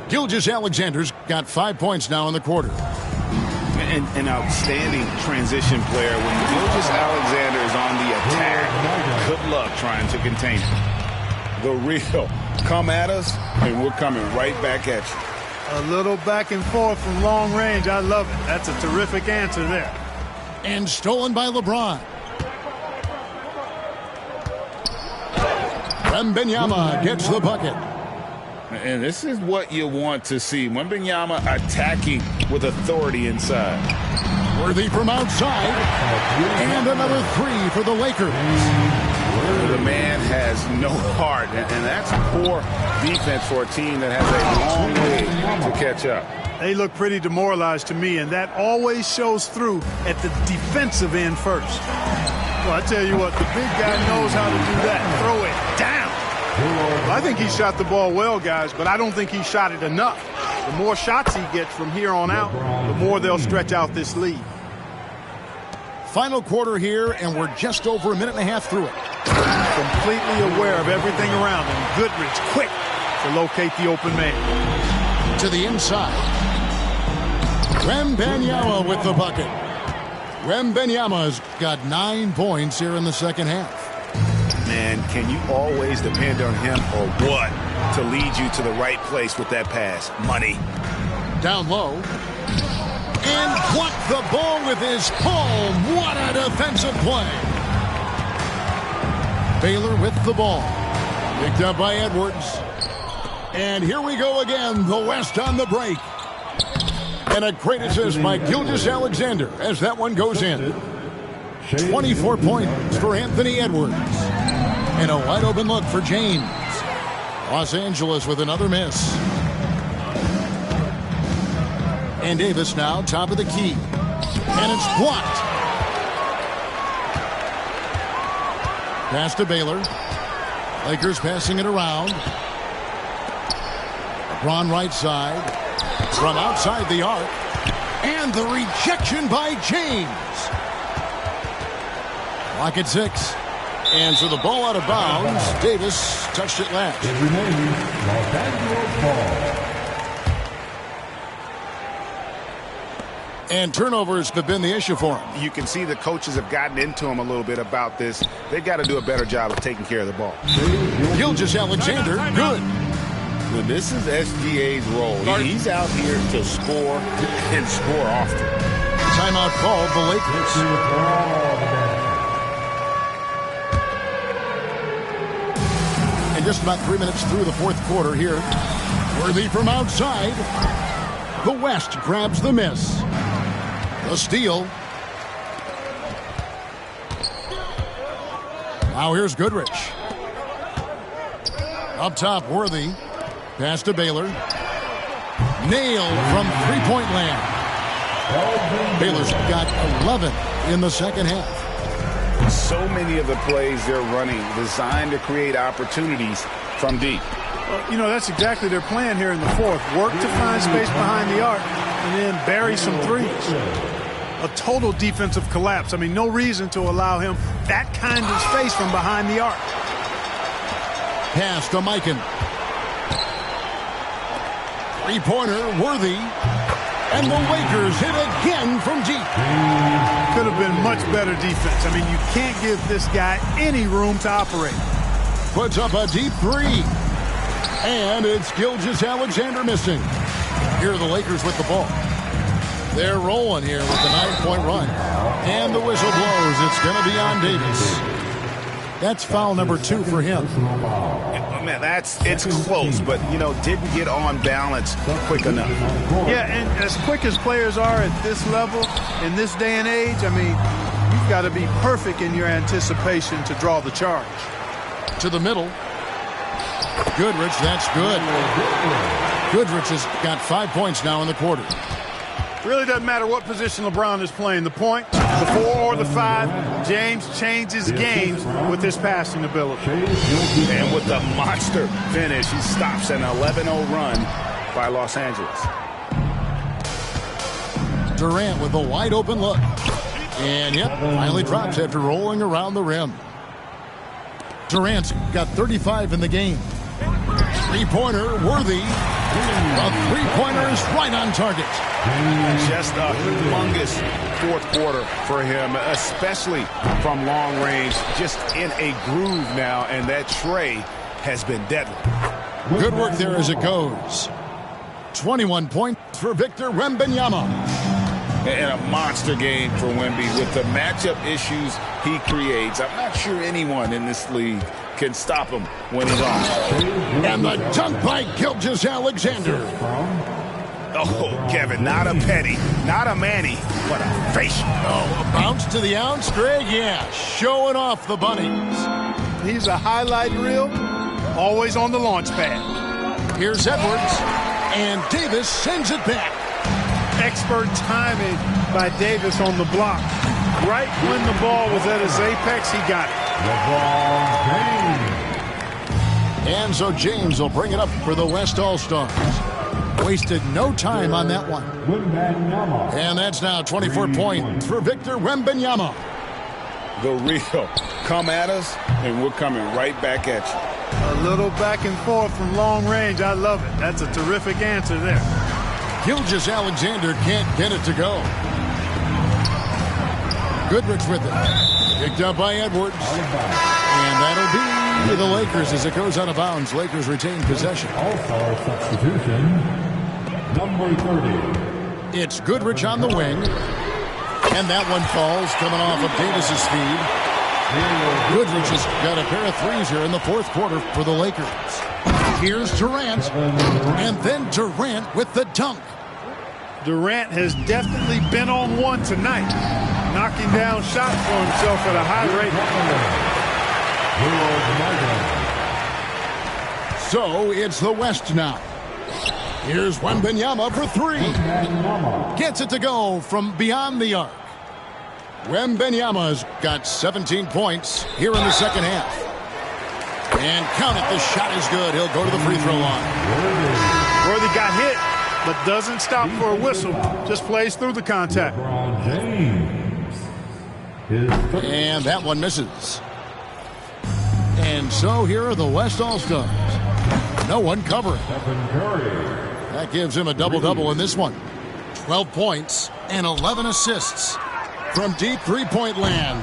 Gilgeous-Alexander's got 5 points now in the quarter. An outstanding transition player. When Gilgeous-Alexander is on the attack, good luck trying to contain him. The real come at us, and we're coming right back at you. A little back and forth from long range. I love it. That's a terrific answer there. And stolen by LeBron. Wembanyama gets the bucket. And this is what you want to see. Wembanyama attacking with authority inside. Worthy from outside. And another 3 for the Lakers. The man has no heart, and that's poor defense for a team that has a long way to catch up. They look pretty demoralized to me, and that always shows through at the defensive end first. Well, I tell you what, the big guy knows how to do that. Throw it down. Well, I think he shot the ball well, guys, but I don't think he shot it enough. The more shots he gets from here on out, the more they'll stretch out this lead. final quarter here, and we're just over a minute and a half through it. Completely aware of everything around him. Goodrich quick to locate the open man. To the inside. Wembanyama with the bucket. Wembanyama's got 9 points here in the second half. Man, can you always depend on him or what to lead you to the right place with that pass? Money. Down low. And blocked the ball with his palm. What a defensive play. Baylor with the ball. Picked up by Edwards. And here we go again. The West on the break. And a great assist by Gilgeous-Alexander as that one goes in. 24 points for Anthony Edwards. And a wide open look for James. Los Angeles with another miss. And Davis now top of the key. And it's blocked. Pass to Baylor. Lakers passing it around. LeBron right side. From outside the arc. And the rejection by James. Clock at 6. And so the ball out of bounds. Davis touched it last. It remains Los Angeles ball. And turnovers have been the issue for him. You can see the coaches have gotten into him a little bit about this. They've got to do a better job of taking care of the ball. Gilgeous-Alexander, good. Well, this is SGA's role. He's out here to score and score often. Timeout called the Lakers. And just about 3 minutes through the fourth quarter here. Worthy from outside. The West grabs the miss. The steal. Now here's Goodrich. Up top, Worthy. Pass to Baylor. Nailed from three-point land. Baylor's got 11 in the second half. So many of the plays they're running designed to create opportunities from deep. Well, you know, that's exactly their plan here in the fourth. Work to find space behind the arc and then bury some threes. A total defensive collapse. I mean, no reason to allow him that kind of space from behind the arc. Pass to Mikan. Three-pointer, Worthy. And the Lakers hit again from deep. Could have been much better defense. I mean, you can't give this guy any room to operate. Puts up a deep three. And it's Gilgeous-Alexander missing. Here are the Lakers with the ball. They're rolling here with the 9-point run. And the whistle blows. It's going to be on Davis. That's foul number 2 for him. Man, it's close, but, you know, didn't get on balance quick enough. Yeah, and as quick as players are at this level, in this day and age, I mean, you've got to be perfect in your anticipation to draw the charge. To the middle. Goodrich, that's good. Goodrich has got 5 points now in the quarter. Really doesn't matter what position LeBron is playing. The point, the 4 or the 5, James changes games with his passing ability. And with the monster finish, he stops an 11-0 run by Los Angeles. Durant with a wide open look. And, yep, finally drops after rolling around the rim. Durant's got 35 in the game. Three-pointer, Worthy. A three-pointer is right on target. Just a humongous fourth quarter for him, especially from long range. Just in a groove now, and that tray has been deadly. Good work there as it goes. 21 points for Victor Wembanyama. And a monster game for Wemby with the matchup issues he creates. I'm not sure anyone in this league can stop him when he's on. And the dunk by Gilgeous-Alexander. Oh, Kevin, not a Petty, not a Manny, but a facial. Oh, a bounce to the ounce, Greg? Yeah, showing off the bunnies. He's a highlight reel, always on the launch pad. Here's Edwards, and Davis sends it back. Expert timing by Davis on the block. Right when the ball was at its apex, he got it. And so James will bring it up for the West All-Stars. Wasted no time on that one. And that's now 24 points for Victor Wembanyama. The real. Come at us, and we're coming right back at you. A little back and forth from long range. I love it. That's a terrific answer there. Gilgeous-Alexander can't get it to go. Goodrich with it. Picked up by Edwards. And that'll be the Lakers as it goes out of bounds. Lakers retain possession. All-star substitution, number 30. It's Goodrich on the wing. And that one falls, coming off of Davis's feed. Goodrich has got a pair of threes here in the fourth quarter for the Lakers. Here's Durant. And then Durant with the dunk. Durant has definitely been on one tonight, knocking down shots for himself at a high rate. So it's the West now. Here's Wembanyama for three. Gets it to go from beyond the arc. Wembanyama's got 17 points here in the second half. And count it, the shot is good. He'll go to the free throw line. Worthy got hit, but doesn't stop for a whistle. Just plays through the contact. And that one misses. And so here are the West All-Stars. No one covering. That gives him a double-double in this one. 12 points and 11 assists. From deep three-point land,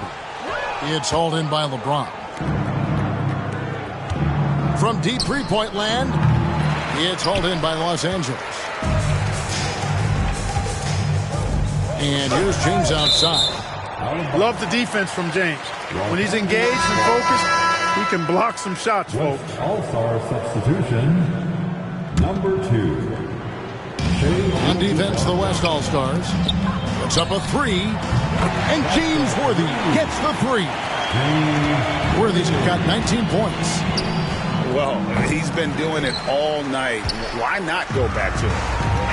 it's hauled in by LeBron. From deep three-point land, it's hauled in by Los Angeles. And here's James outside. Love the defense from James. When he's engaged and focused, he can block some shots, folks. All-star substitution, number 2. On defense, the West All-Stars. Puts up a three. And James Worthy gets the three. Worthy's got 19 points. Well, he's been doing it all night. Why not go back to it?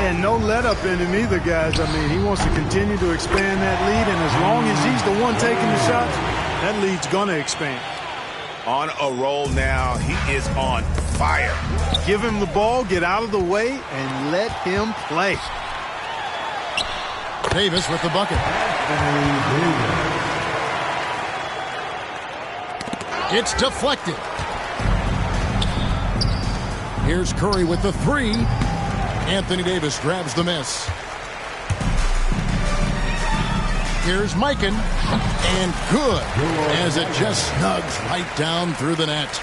And no let up in him either, guys. I mean, he wants to continue to expand that lead, and as long as he's the one taking the shots, that lead's going to expand. On a roll now. He is on fire. Give him the ball, get out of the way, and let him play. Davis with the bucket. It's deflected. Here's Curry with the three. Anthony Davis grabs the miss. Here's Mikan. And good, as it just snugs right down through the net.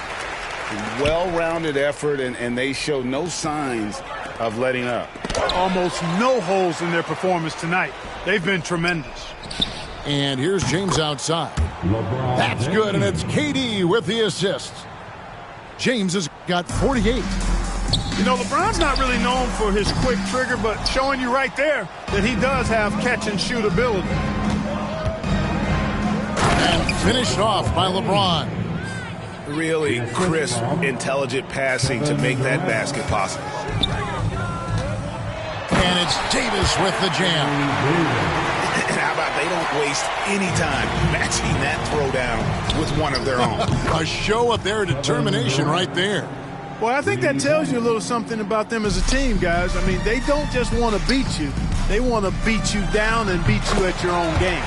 Well-rounded effort, and they show no signs of letting up. Almost no holes in their performance tonight. They've been tremendous. And here's James outside. That's good, and it's KD with the assist. James has got 48. You know, LeBron's not really known for his quick trigger, but showing you right there that he does have catch-and-shoot ability. And finished off by LeBron. Really crisp, intelligent passing to make that basket possible. And it's Davis with the jam. And how about they don't waste any time matching that throwdown with one of their own. A show of their determination right there. Well, I think that tells you a little something about them as a team, guys. I mean, they don't just want to beat you. They want to beat you down and beat you at your own game.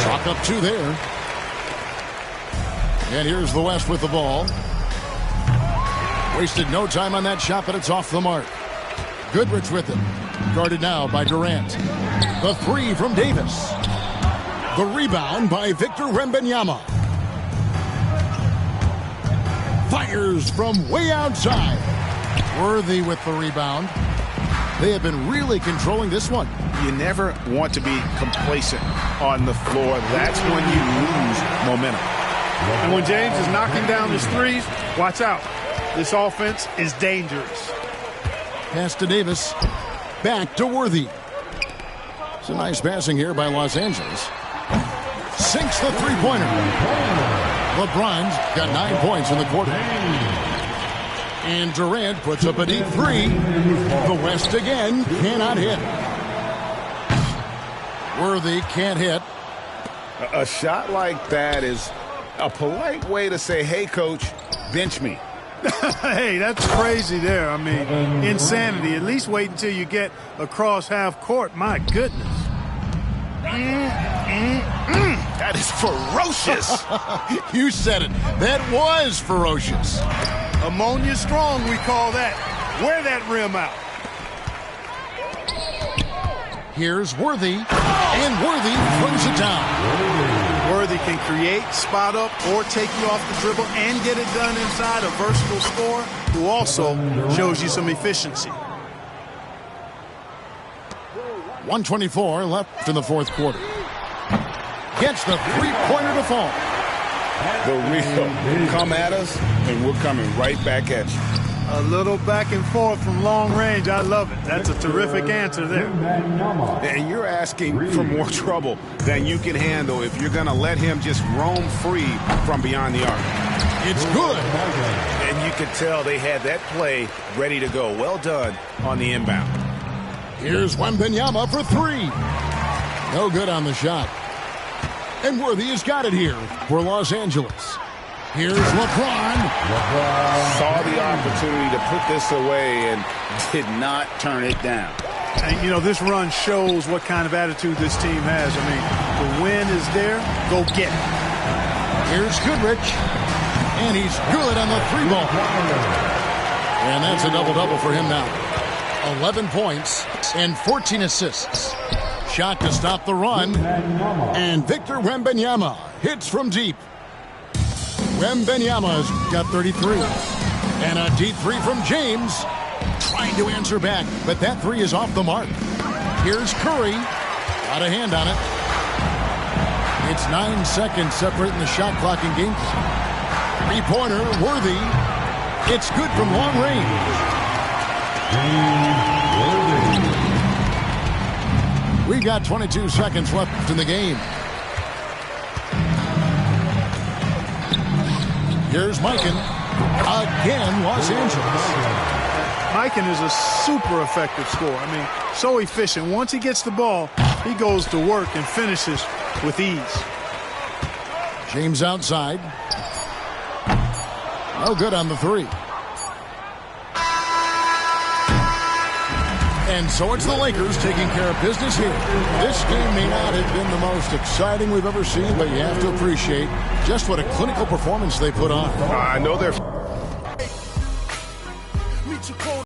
Chalk up two there. And here's the West with the ball. Wasted no time on that shot, but it's off the mark. Goodrich with it. Guarded now by Durant. The three from Davis. The rebound by Victor Wembanyama. Fires from way outside. Worthy with the rebound. They have been really controlling this one. You never want to be complacent on the floor. That's when you lose momentum. And when James is knocking down his threes, watch out. This offense is dangerous. Pass to Davis. Back to Worthy. It's a nice passing here by Los Angeles. Sinks the three-pointer. LeBron's got 9 points in the quarter. And Durant puts up a deep three. The West again cannot hit. Worthy can't hit. A shot like that is a polite way to say, hey, coach, bench me. Hey, that's crazy there. I mean, insanity. At least wait until you get across half court. My goodness. That is ferocious. You said it. That was ferocious. Ammonia strong, we call that. Wear that rim out. Here's Worthy, and Worthy throws it down. Worthy can create, spot up, or take you off the dribble and get it done inside. A versatile scorer who also shows you some efficiency. 1:24 left in the fourth quarter. Gets the three-pointer to fall. The real come at us, and we're coming right back at you. A little back and forth from long range. I love it. That's a terrific answer there. And you're asking for more trouble than you can handle if you're going to let him just roam free from beyond the arc. It's good. And you could tell they had that play ready to go. Well done on the inbound. Here's Wembanyama for three. No good on the shot. And Worthy has got it here for Los Angeles. Here's LeBron. Saw the opportunity to put this away and did not turn it down. And, you know, this run shows what kind of attitude this team has. I mean, the win is there. Go get it. Here's Goodrich. And he's good on the three ball. And that's a double-double for him now. 11 points and 14 assists. Shot to stop the run. And Victor Wembanyama hits from deep. Wembanyama's got 33. And a deep three from James. Trying to answer back, but that three is off the mark. Here's Curry. Got a hand on it. It's 9 seconds separating the shot clock in game. Three-pointer, Worthy. It's good from long range. We've got 22 seconds left in the game. Here's Mikan. Again, Los Angeles. Mikan is a super effective scorer. I mean, so efficient. Once he gets the ball, he goes to work and finishes with ease. James outside. No good on the three. And so it's the Lakers taking care of business here. This game may not have been the most exciting we've ever seen, but you have to appreciate just what a clinical performance they put on. I know they're